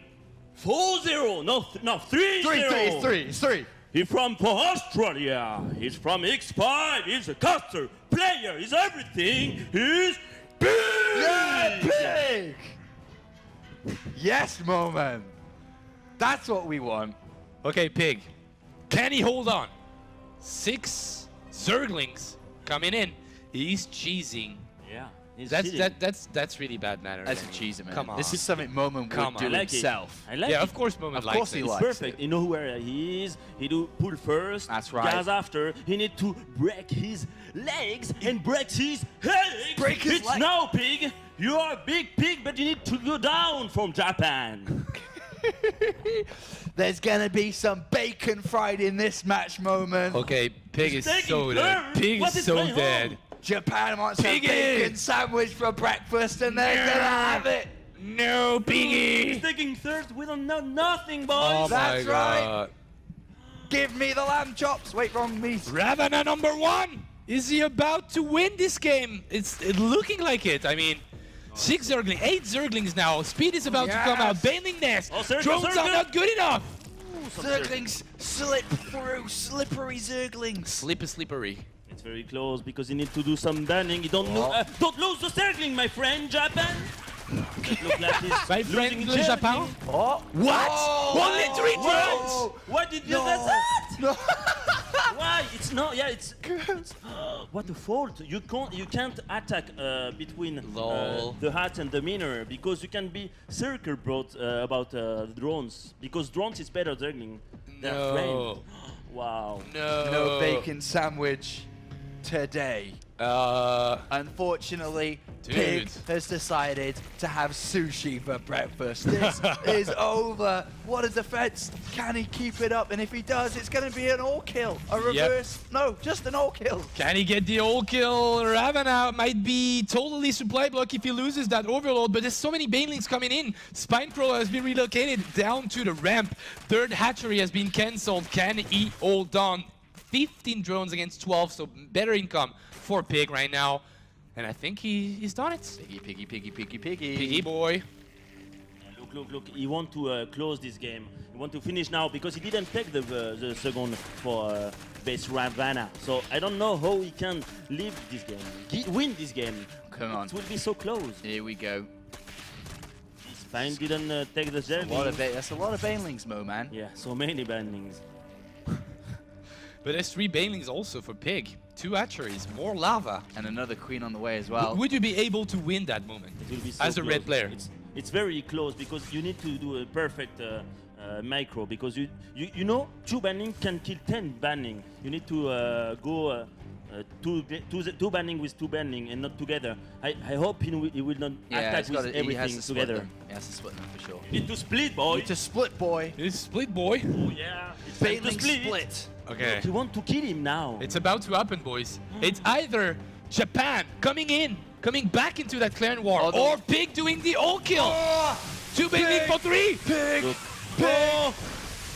4-0, no 3-0. It's three. He's from Australia. He's from X5. He's a caster, player. He's everything. He's big. Yeah, big. Yes, Moment. That's what we want. Okay, Pig. Can he hold on? 6 Zerglings coming in. He's cheesing. Yeah. That's really bad manners. That's a cheeser, man. Come on. This is something Moment would do himself. I like Yeah, it. of course Moment Of likes course it. he It's likes perfect. it. You know where he is. He do pull first. That's right. Gas after. He need to break his legs and break his legs. Break his it's leg. now, Pig. You are a big pig, but you need to go down from Japan. There's gonna be some bacon fried in this match, Moment. Okay, Pig is taking so dead. turns. Pig What is is so going dead. on? Japan wants a Piggy! bacon sandwich for breakfast, and they're gonna have it. No, Piggy! He's taking third. We don't know nothing, boys. Oh That's my right. God. Give me the lamb chops. Wait, wrong meat. Ravana #1. Is he about to win this game? It's looking like it. I mean, 6 Zerglings, 8 Zerglings now. Speed is about to come out. Bailing nest. Oh, Zerg, Drones Zerg. are not good enough. Zerglings slip through. Slippery Zerglings. Slippery. It's very close because you need to do some banning. You don't don't lose the circling, my friend, Japan. It look like he's My losing friend, in Le Germany. Japon. Oh. What? Oh. Only 3 drones? Why did you do that? No. Why? It's not. Yeah, it's. What a fault! You can't attack between the hat and the miner because you can be circle brought about drones because drones is better Zergling. They're friend. Wow. No bacon sandwich today. Unfortunately, Pig has decided to have sushi for breakfast. This is over. What a defense. Can he keep it up? And if he does, it's going to be an all-kill. A reverse. No, just an all-kill. Can he get the all kill? Ravana might be totally supply block if he loses that overload, but there's so many banelings coming in. Spinecrawler has been relocated down to the ramp. Third hatchery has been cancelled. Can he hold on? 15 drones against 12, so better income for Pig right now. And I think he's done it. Piggy. Piggy boy. Look. He want to close this game. He want to finish now because he didn't take the second for base Ravana. So I don't know how he can leave this game, win this game. Come on. It will be so close. Here we go. Spine didn't take the Zerg. That's a lot of banelings, Mo, man. Yeah, so many bannings. But there's 3 banelings also for Pig. 2 hatcheries, more lava. And another queen on the way as well. Would you be able to win that moment It will be so as a close. red player? It's very close because you need to do a perfect micro because you know 2 banning can kill 10 banning. You need to go 2 banning with 2 banning and not together. I hope he will not attack with everything together. He has to split them for sure. You need to split, boy. Need to split, boy. It's split, boy. Oh yeah. It's time to Baneling split. split. Okay. You want to kill him now. It's about to happen, boys. It's either Japan coming back into that clan war, or Pig doing the all kill. 2 banelings for 3. Pig. Oh,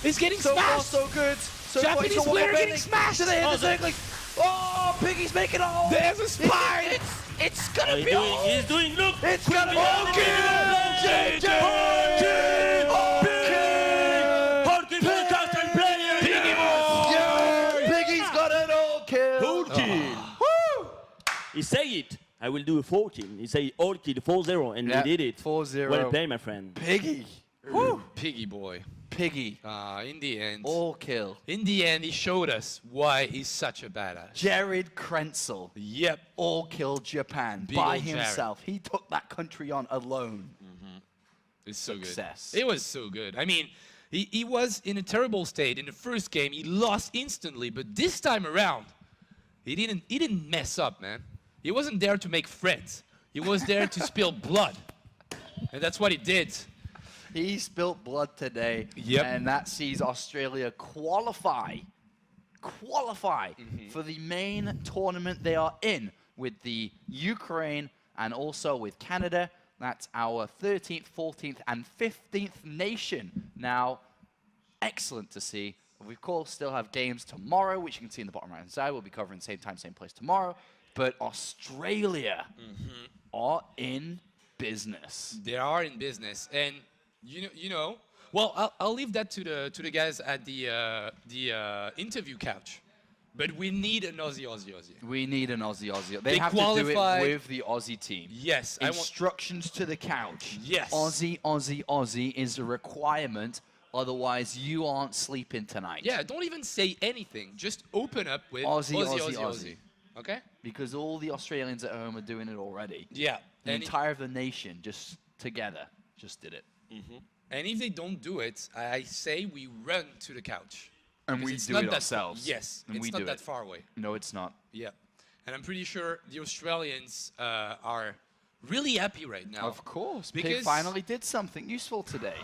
he's getting So far, smashed. so good. So far, Japanese he's got one player more getting bailing. smashed. To the end of the Zergling. Oh, Piggy's making a hole. There's a spine. It's gonna be a hole. He's doing. Look. It's gonna be a Pig for the castle player. Yeah. say it. I will do a 4 kill. He say all kill 4-0, and Yeah, he did it. 4-0. Well played, my friend. Piggy. Woo. Piggy boy. Piggy. In the end. All kill. In the end, he showed us why he's such a badass. Jared Krenzel. Yep. All killed Japan Big by old Jared. himself. He took that country on alone. It's so Success. good. It was so good. I mean, he was in a terrible state. In the first game, he lost instantly. But this time around, he didn't mess up, man. He wasn't there to make friends. He was there to spill blood. And that's what he did. He spilt blood today. Yep. And that sees Australia qualify for the main tournament they are in with the Ukraine and also with Canada. That's our 13th, 14th, and 15th nation. Now, excellent to see. We, of course, still have games tomorrow, which you can see in the bottom right-hand side. We'll be covering same time, same place tomorrow. But Australia are in business. They are in business, and you know. Well, I'll leave that to the guys at the interview couch. But we need an Aussie. We need an Aussie. They They have to do it qualified- with the Aussie team. Yes. Instructions to the couch. Yes. Aussie is a requirement. Otherwise, you aren't sleeping tonight. Yeah, don't even say anything. Just open up with Aussie. Okay? Because all the Australians at home are doing it already. Yeah. The And entire of the nation, just together, just did it. And if they don't do it, I say we run to the couch. And Because we it's do not it that ourselves. Yes, And it's we not do that it. far away. No, it's not. Yeah. And I'm pretty sure the Australians are really happy right now. Of course. Pig Because finally did something useful today.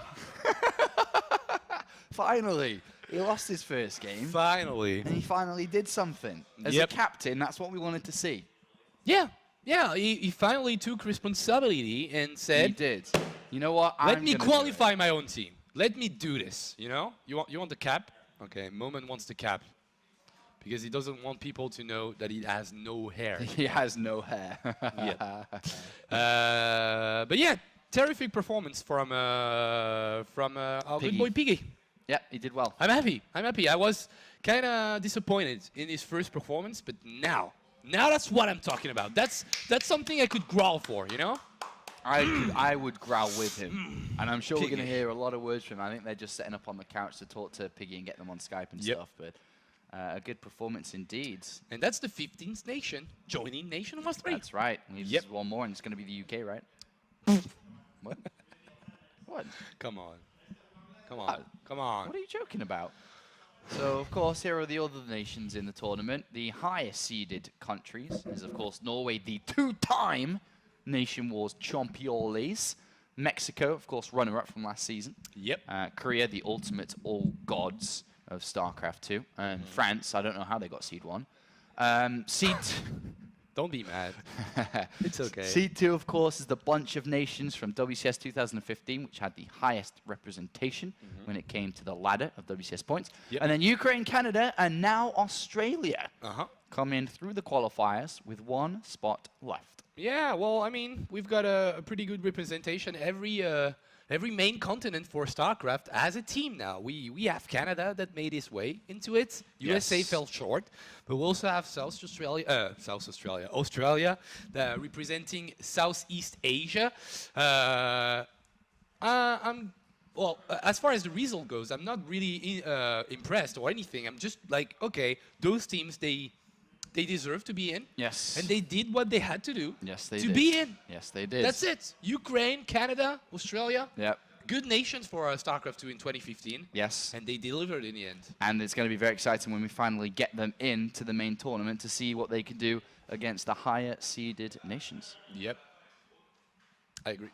Finally. He lost his first game. Finally. And he finally did something. As Yep. a captain, that's what we wanted to see. Yeah. Yeah, he finally took responsibility and said, He did. You know what? let I'm me gonna do qualify my own team. Let me do this, you know? You want the cap? Okay, Moment wants the cap. Because he doesn't want people to know that he has no hair. it. He has no hair. But yeah, terrific performance from our good Piggy. boy Piggy. Yeah, he did well. I'm happy. I was kind of disappointed in his first performance, but now that's what I'm talking about. That's something I could growl for, you know? I would growl with him. And I'm sure we're Piggy. going to hear a lot of words from him. I think they're just setting up on the couch to talk to Piggy and get them on Skype and Yep. stuff. But a good performance indeed. And that's the 15th nation joining NationWars 3. That's right. Leaves Yep. one more, and it's going to be the UK, right? What? What? Come on. Come on. What are you joking about? So, of course, here are the other nations in the tournament. The highest seeded countries is, of course, Norway, the two-time NationWars champions. Mexico, of course, runner-up from last season. Yep. Korea, the ultimate all gods of StarCraft 2. And France, I don't know how they got seed 1. Seed... Don't be mad. It's okay. Seed 2, of course, is the bunch of nations from WCS 2015, which had the highest representation when it came to the ladder of WCS points. Yep. And then Ukraine, Canada, and now Australia Uh-huh. come in through the qualifiers with one spot left. Yeah, well, I mean, we've got a pretty good representation. Every main continent for StarCraft has a team now. We have Canada that made its way into it. USA Yes. fell short, but we also have Australia, representing Southeast Asia. Well, as far as the result goes, I'm not really impressed or anything. I'm just like, okay, those teams, they deserve to be in. Yes. And they did what they had to do Yes, they to did. be in. Yes, they did. That's it. Ukraine, Canada, Australia. Yep. Good nations for StarCraft 2 in 2015. Yes. And they delivered in the end. And it's going to be very exciting when we finally get them into the main tournament to see what they can do against the higher seeded nations. Yep. I agree.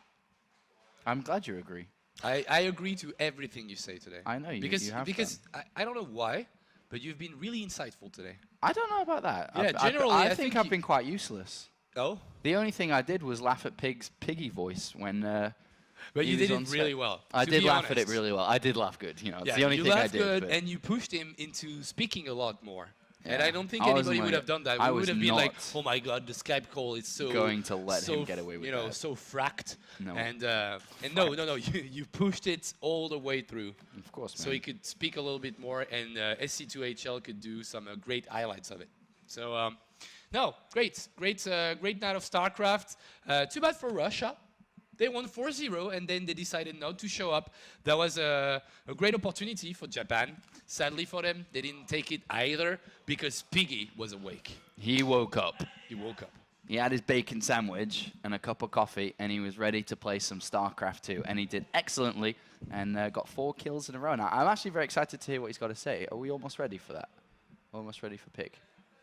I'm glad you agree. I agree to everything you say today. I know you Because you have because I don't know why, but you've been really insightful today. I don't know about that. Yeah, generally, I I think think I've you- been quite useless. Oh? The only thing I did was laugh at Piggy voice when. But he you was did on it really set. well. I to did be laugh at it honest. really well. I did laugh good. You know, it's Yeah, the only you thing I laughed did. good, but- and you pushed him into speaking a lot more. And Yeah. I don't think I wasn't anybody would like- have done that. I We would was have been like, not "Oh my God, the Skype call is so going to let so him get away with you know, that. so fracked." No. And no, you pushed it all the way through. Of course, So man. he could speak a little bit more, and SC2HL could do some great highlights of it. So No, great night of StarCraft. Too bad for Russia. They won 4-0 and then they decided not to show up. That was a great opportunity for Japan. Sadly for them, they didn't take it either because Piggy was awake. He woke up. He woke up. He had his bacon sandwich and a cup of coffee, and he was ready to play some StarCraft 2, and he did excellently and got 4 kills in a row. Now, I'm actually very excited to hear what he's got to say. Are we almost ready for that? Almost ready for Pig?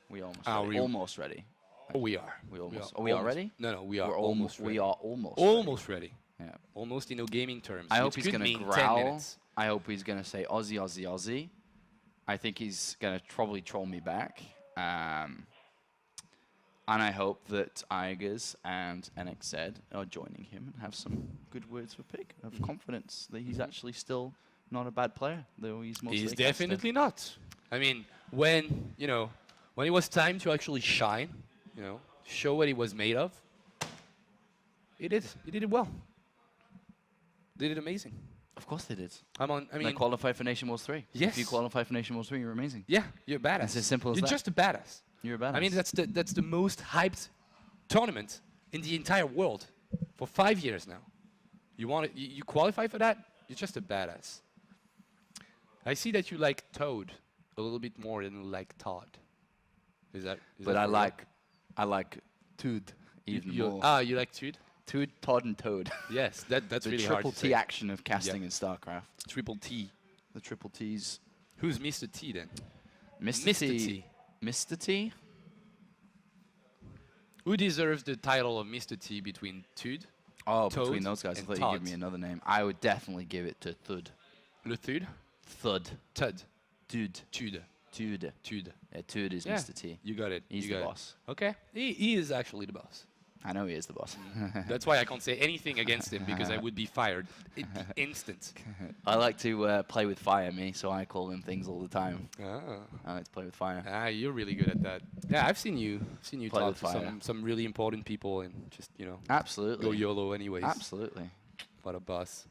We almost ready. Almost ready. We are. Are we ready? No, we are We're almost ready. We are almost almost ready. Yeah. Almost in gaming terms. I hope which he's could going to mean 10 growl. minutes. I hope he's going to say Aussie, Aussie, Aussie. I think he's going to probably troll me back. And I hope that Igers and NXZ are joining him and have some good words for Pig. I have confidence that he's actually still not a bad player, though he's mostly He's a caster. definitely not. I mean, when it was time to actually shine, show what he was made of, he did it well. They did amazing. Of course they did. They qualified for NationWars 3. Yes. If you qualify for NationWars 3, you're amazing. Yeah, you're a badass. It's as simple as You're that. just a badass. You're a badass. I mean, that's the most hyped tournament in the entire world for 5 years now. You qualify for that? You're just a badass. I see that you like Toad a little bit more than you like Todd. Is that I correct? like Tood even more. You like Tood? Tood, Todd, and Toad. Yes, that's the really hard to triple T say. action of casting in StarCraft. Triple T. The triple T's. Who's Mr. T then? Mr. T. Mr. T? Who deserves the title of Mr. T between Toad? Oh, Toad between those guys, I and thought you'd give Todd? me another name. I would definitely give it to Thud. Le Thud? Thud. Tud. Dude. Tude. Tude. Tude. Yeah, Tude is Yeah, Mr. T. You got it. He's you the got boss. It. Okay. He is actually the boss. I know he is the boss. That's why I can't say anything against him because I would be fired in the instant. I like to play with fire, me, so I call him things all the time. Ah. I like to play with fire. You're really good at that. Yeah, I've seen you Play talk with to fire. some really important people and just Absolutely. go YOLO anyways. Absolutely. What a boss.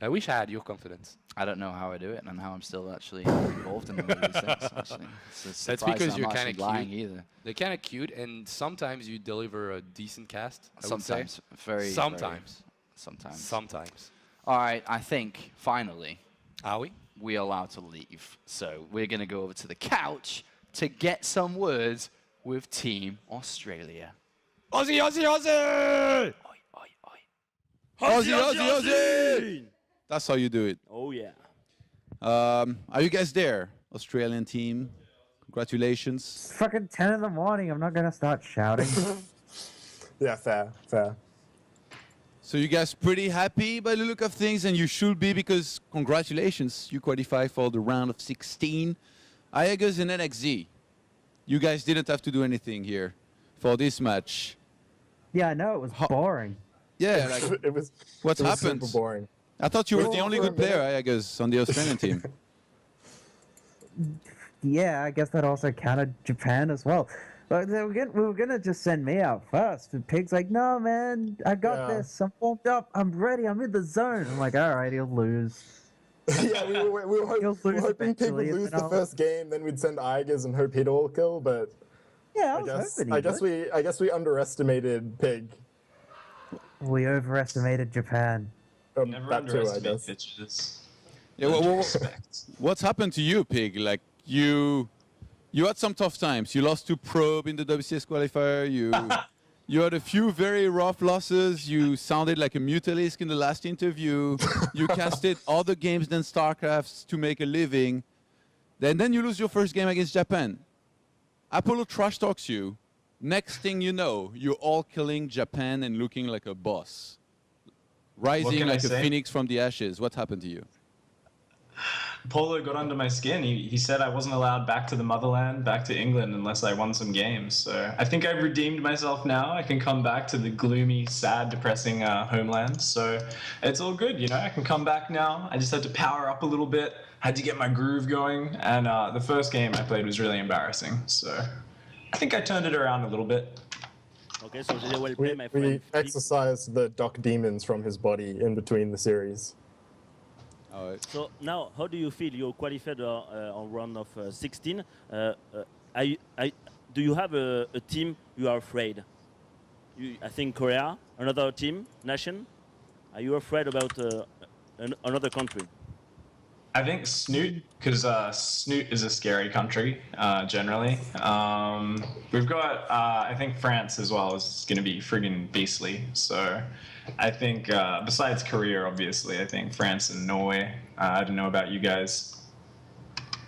I wish I had your confidence. I don't know how I do it and how I'm still actually involved in all these things. Actually, it's a That's surprise because I'm you're not kind actually of lying cute. either. They're kind of cute, and sometimes you deliver a decent cast. I would say. Sometimes, very. Sometimes. Sometimes. Sometimes. All right, I think finally. Are we? We are allowed to leave, so we're going to go over to the couch to get some words with Team Australia. Aussie, Aussie, Aussie! Aussie, Aussie, Aussie! That's how you do it. Oh, yeah. Are you guys there? Australian team. Congratulations. It's fucking 10 in the morning. I'm not going to start shouting. Yeah, fair. So you guys pretty happy by the look of things, and you should be because congratulations, you qualify for the round of 16. Aegis and NXZ, you guys didn't have to do anything here for this match. Yeah, I know. It was boring. Yeah, like, it was. What's it was happened? Super boring. I thought you were the Well, only for a good player, minute- Aegis, on the Australian team. Yeah, I guess that also counted Japan as well. But we were gonna just send me out first. But Pig's like, no, man, I got Yeah. this. I'm warmed up. I'm ready. I'm in the zone. I'm like, all right, he'll lose. Yeah, we were hoping Pig would eventually, lose and the then I'll- first game, then we'd send Igers and hope he'd all kill. But Yeah, I I was guess hoping he I guess we underestimated Pig. We overestimated Japan. Never That too, I underestimate guess. pitches. Yeah, what's happened to you, Pig? Like you had some tough times. You lost to Probe in the WCS qualifier. You had a few very rough losses. You sounded like a Mutalisk in the last interview. You casted other games than StarCraft to make a living. Then you lose your first game against Japan. Apollo trash talks you. Next thing you know, you're all killing Japan and looking like a boss. Rising can I like a say? phoenix from the ashes. What happened to you? Polo got under my skin. He said I wasn't allowed back to the motherland, back to England, unless I won some games. So I think I've redeemed myself now. I can come back to the gloomy, sad, depressing homeland. So it's all good, you know. I can come back now. I just had to power up a little bit. Had to get my groove going. And the first game I played was really embarrassing. So I think I turned it around a little bit. Okay, so they will play, my We friend. exorcised the Doc demons from his body in between the series. So now, how do you feel? You qualified on round of 16. do you have a team you are afraid? I think Korea, another team, nation. Are you afraid about another country? I think Snoot, because Snoot is a scary country generally. We've got, I think France as well is going to be friggin' beastly. So I think besides Korea, obviously, I think France and Norway. I don't know about you guys.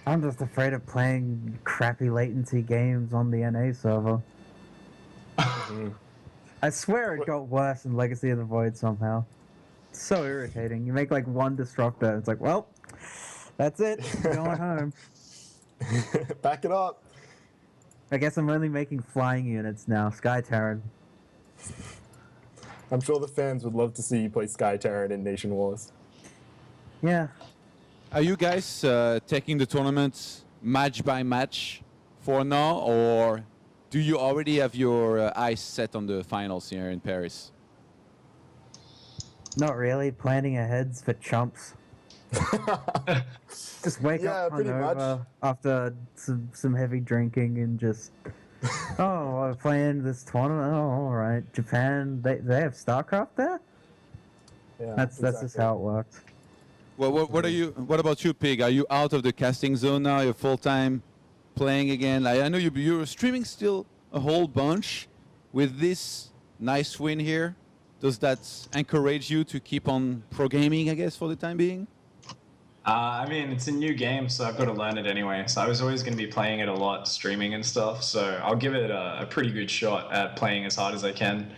I'm just afraid of playing crappy latency games on the NA server. I swear it got worse in Legacy of the Void somehow. It's so irritating. You make like one disruptor, it's like, well, that's it. You're going home. Back it up. I guess I'm only making flying units now. Sky Terran. I'm sure the fans would love to see you play Sky Terran in Nation Wars. Yeah. Are you guys taking the tournament match by match for now, or do you already have your eyes set on the finals here in Paris? Not really. Planning ahead's for chumps. Just wake up hungover after some heavy drinking and just, oh, I'm playing this tournament. Oh, all right. Japan, they have StarCraft there? Yeah, that's just how it works. Well, what about you, Pig? Are you out of the casting zone now? You're full-time playing again? I know you're streaming still a whole bunch. With this nice win here, does that encourage you to keep on pro gaming, I guess, for the time being? I mean, it's a new game, so I've got to learn it anyway. So I was always going to be playing it a lot, streaming and stuff. So I'll give it a pretty good shot at playing as hard as I can.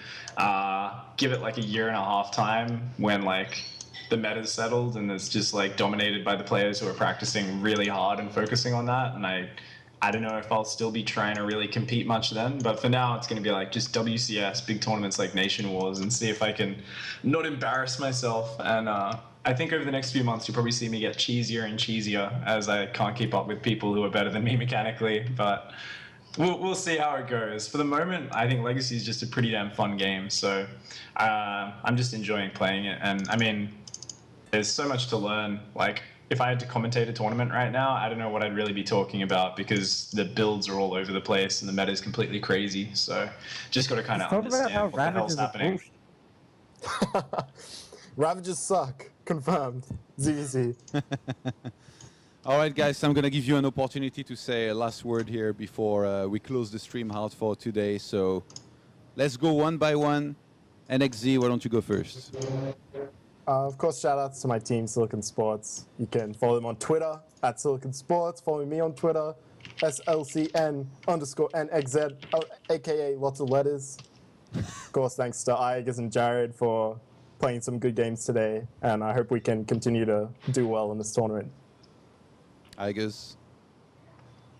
Give it like a year and a half time when like the meta's settled and it's just like dominated by the players who are practicing really hard and focusing on that. And I don't know if I'll still be trying to really compete much then, but for now it's going to be like just WCS, big tournaments like NationWars, and see if I can not embarrass myself. And I think over the next few months you'll probably see me get cheesier and cheesier as I can't keep up with people who are better than me mechanically, but we'll see how it goes. For the moment, I think Legacy is just a pretty damn fun game, so I'm just enjoying playing it. And I mean, there's so much to learn. Like, if I had to commentate a tournament right now, I don't know what I'd really be talking about because the builds are all over the place and the meta is completely crazy. So just got to kind of understand what the hell's happening. Ravages suck. Confirmed. ZZ. All right, guys, I'm going to give you an opportunity to say a last word here before we close the stream out for today. So let's go one by one. NXZ, why don't you go first? Of course, shout outs to my team, Silicon Sports. You can follow them on Twitter at Silicon Sports. Follow me on Twitter, SLCN_NXZ, aka lots of letters. Of course, thanks to Igers and Jared for playing some good games today, and I hope we can continue to do well in this tournament. Igers?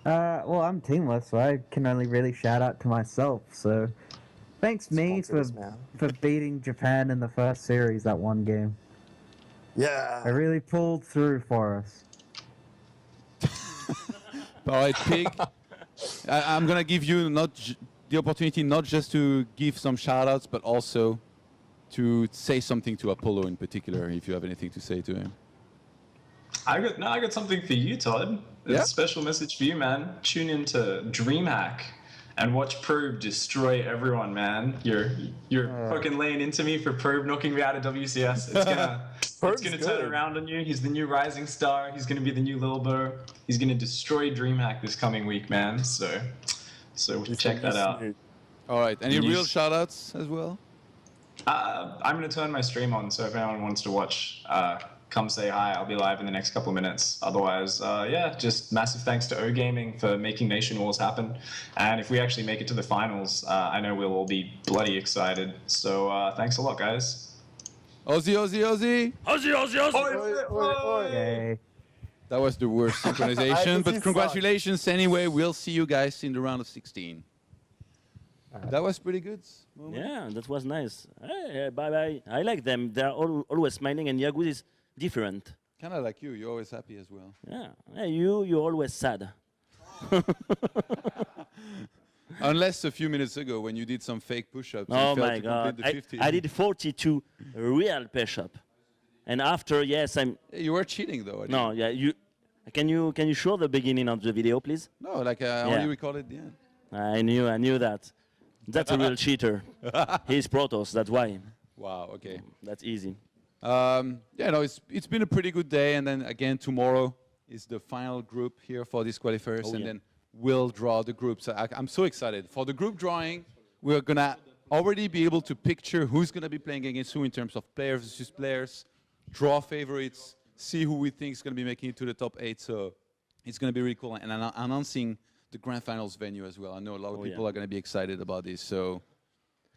Well, I'm teamless, so I can only really shout out to myself, so thanks me for beating Japan in the first series, that one game. Yeah. I really pulled through for us. All right, Pig. I'm going to give you the opportunity not just to give some shout-outs, but also to say something to Apollo in particular, if you have anything to say to him. I got something for you, Todd. It's a special message for you, man. Tune into DreamHack and watch Probe destroy everyone, man. You're fucking laying into me for Probe knocking me out of WCS. It's gonna turn around on you. He's the new rising star. He's gonna be the new Lilbo. He's gonna destroy DreamHack this coming week, man. So check that out. All right. Any real shout-outs as well? I'm gonna turn my stream on, so if anyone wants to watch, come say hi. I'll be live in the next couple of minutes. Otherwise, yeah, just massive thanks to O Gaming for making NationWars happen. And if we actually make it to the finals, I know we'll all be bloody excited. So thanks a lot, guys. Aussie, Aussie, Aussie! Aussie, Aussie, Aussie! Okay. That was the worst synchronization, but congratulations anyway. We'll see you guys in the round of 16. That was pretty good. Yeah, that was nice. Hey, bye-bye. I like them. They're always smiling, and Yagus is different. Kind of like you. You're always happy as well. Yeah. Hey, you're always sad. Unless a few minutes ago when you did some fake push-ups. Oh, my God. I did 42 real push-ups. And after, yes, You were cheating, though. No, yeah. Can you show the beginning of the video, please? No, like I only recorded the end. I knew that. That's a real cheater. He's Protoss, that's why. Wow, okay. That's easy. Yeah, no, it's been a pretty good day, and then again tomorrow is the final group here for these qualifiers, and then we'll draw the groups. I'm so excited. For the group drawing, we're gonna already be able to picture who's gonna be playing against who in terms of players versus players, draw favorites, see who we think is gonna be making it to the top 8, so it's gonna be really cool, and announcing the grand finals venue as well. I know a lot of people are gonna be excited about this, so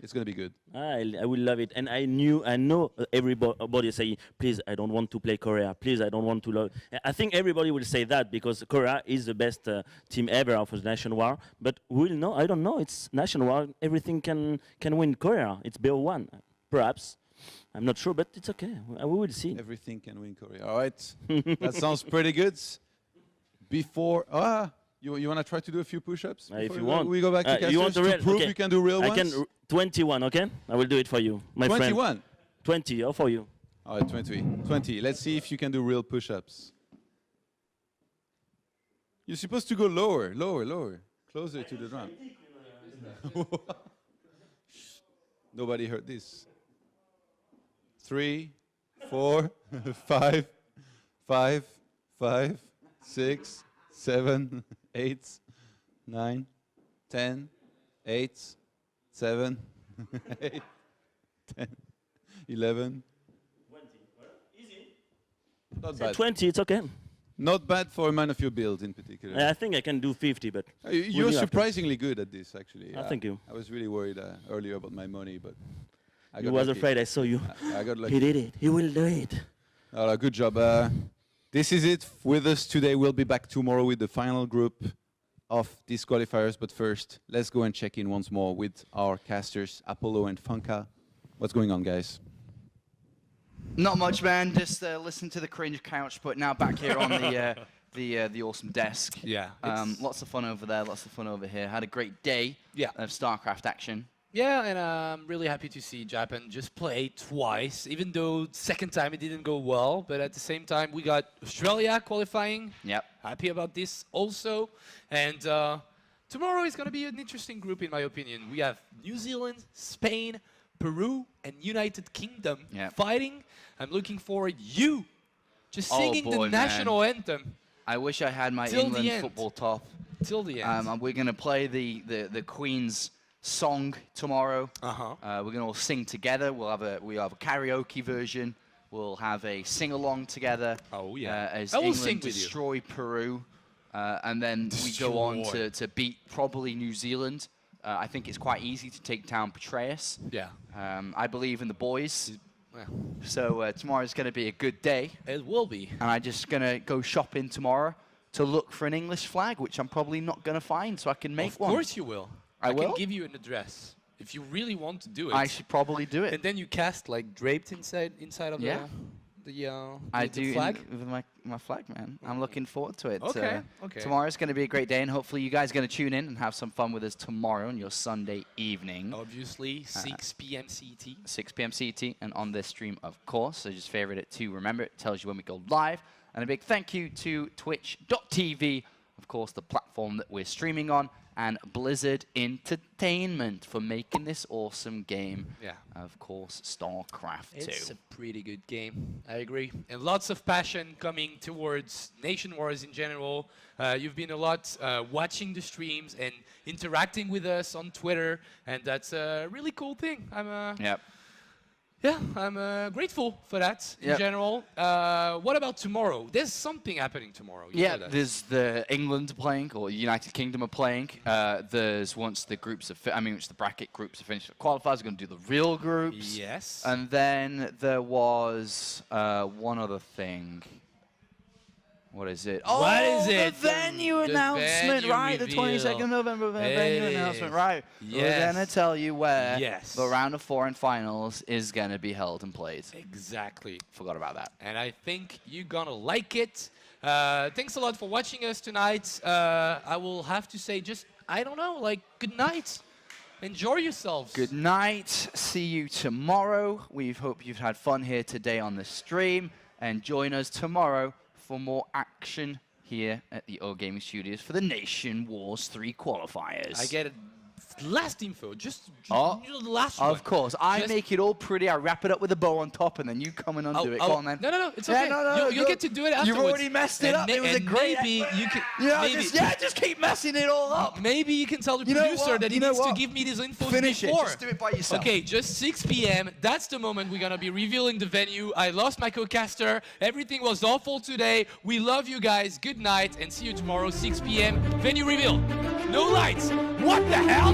it's going to be good. I will love it. And I know everybody say, please, I don't want to play Korea. Please, I don't want to love. I think everybody will say that because Korea is the best team ever of the NationWars. But we'll know. I don't know. It's NationWars. Everything can win Korea. It's BO1. Perhaps. I'm not sure, but it's okay. We will see. Everything can win Korea. All right. That sounds pretty good. Before... You want to try to do a few push-ups? If you want. We go back to casters you want to prove you can do real ones? I can 21, okay? I will do it for you, my 21? friend. 20, or for you. All right, 20. Let's see if you can do real push-ups. You're supposed to go lower, closer to the drum. Nobody heard this. 3, 4, 5, 6, 7, 8, 9, 10, 8, 7, 8, 10, 11. 20. Easy. Not bad. 20, it's okay. Not bad for a man of your build in particular. I think I can do 50, but... You're surprisingly good at this, actually. Thank you. I was really worried earlier about my money, but... I You was afraid, I saw you. I got lucky. He did it. He will do it. Good job. This is it with us today. We'll be back tomorrow with the final group of these qualifiers. But first, let's go and check in once more with our casters, Apollo and Funka. What's going on, guys? Not much, man. Just listen to the cringe couch, but now back here on the awesome desk. Yeah. Lots of fun over there. Lots of fun over here. Had a great day of StarCraft action. Yeah, and I'm really happy to see Japan just play twice, even though second time it didn't go well. But at the same time, we got Australia qualifying. Yep. Happy about this also. And tomorrow is going to be an interesting group, in my opinion. We have New Zealand, Spain, Peru, and United Kingdom fighting. I'm looking forward you just singing the national anthem. I wish I had my England football top. Till the end. We're going to play the Queen's song tomorrow. We're going to all sing together. We have a karaoke version. We'll have a sing-along together. Oh yeah. As I will England sing with destroy Peru, and then we go on to beat probably New Zealand. I think it's quite easy to take down Petraeus. Yeah. I believe in the boys. So tomorrow's going to be a good day. It will be. And I'm just going to go shopping tomorrow to look for an English flag, which I'm probably not going to find, so I can make one. Of course you will. I will? can give you an address if you really want to do it. I should probably do it. And then you cast like draped inside of the flag. With my flag, man. I'm looking forward to it. Okay. Tomorrow's going to be a great day, and hopefully you guys are going to tune in and have some fun with us tomorrow on your Sunday evening. Obviously, 6 p.m. CET. 6 p.m. CET, and on this stream, of course. So just favorite it too. Remember, it tells you when we go live. And a big thank you to Twitch.tv, of course, the platform that we're streaming on, and Blizzard Entertainment for making this awesome game. Yeah. Of course, StarCraft 2. It's a pretty good game. I agree. And lots of passion coming towards NationWars in general. You've been a lot watching the streams and interacting with us on Twitter, and that's a really cool thing. I'm grateful for that in general. What about tomorrow? There's something happening tomorrow. You know that. There's the England playing, or United Kingdom are playing. There's once the groups are once the bracket groups are finished, the qualifiers are going to do the real groups. Yes. And then there was one other thing. What is it? What is it? The venue announcement, right? Reveal. The 22nd November venue announcement, right? Yes. We're going to tell you where Yes. the round of 4 and finals is going to be held and played. Exactly. Forgot about that. And I think you're going to like it. Thanks a lot for watching us tonight. I will have to say just, I don't know, like, good night. Enjoy yourselves. Good night. See you tomorrow. We hope you've had fun here today on the stream. And join us tomorrow for more action here at the O Gaming Studios for the NationWars 3 qualifiers. I get it. Last info, just Oh, the last one. of course. I Just- make it all pretty. I wrap it up with a bow on top, and then you come and undo it. Go on, then. No, it's Yeah, okay. no, You'll get to do it afterwards. You've already messed it up. It was a great. Maybe you can. Maybe, just keep messing it all up. Maybe you can tell the You know producer what? that he You know needs to what? give me this info Finish it. before. Just do it by yourself. Okay, just 6 p.m. That's the moment we're gonna be revealing the venue. I lost my co-caster. Everything was awful today. We love you guys. Good night, and see you tomorrow, 6 p.m. Venue reveal. No lights. What the hell?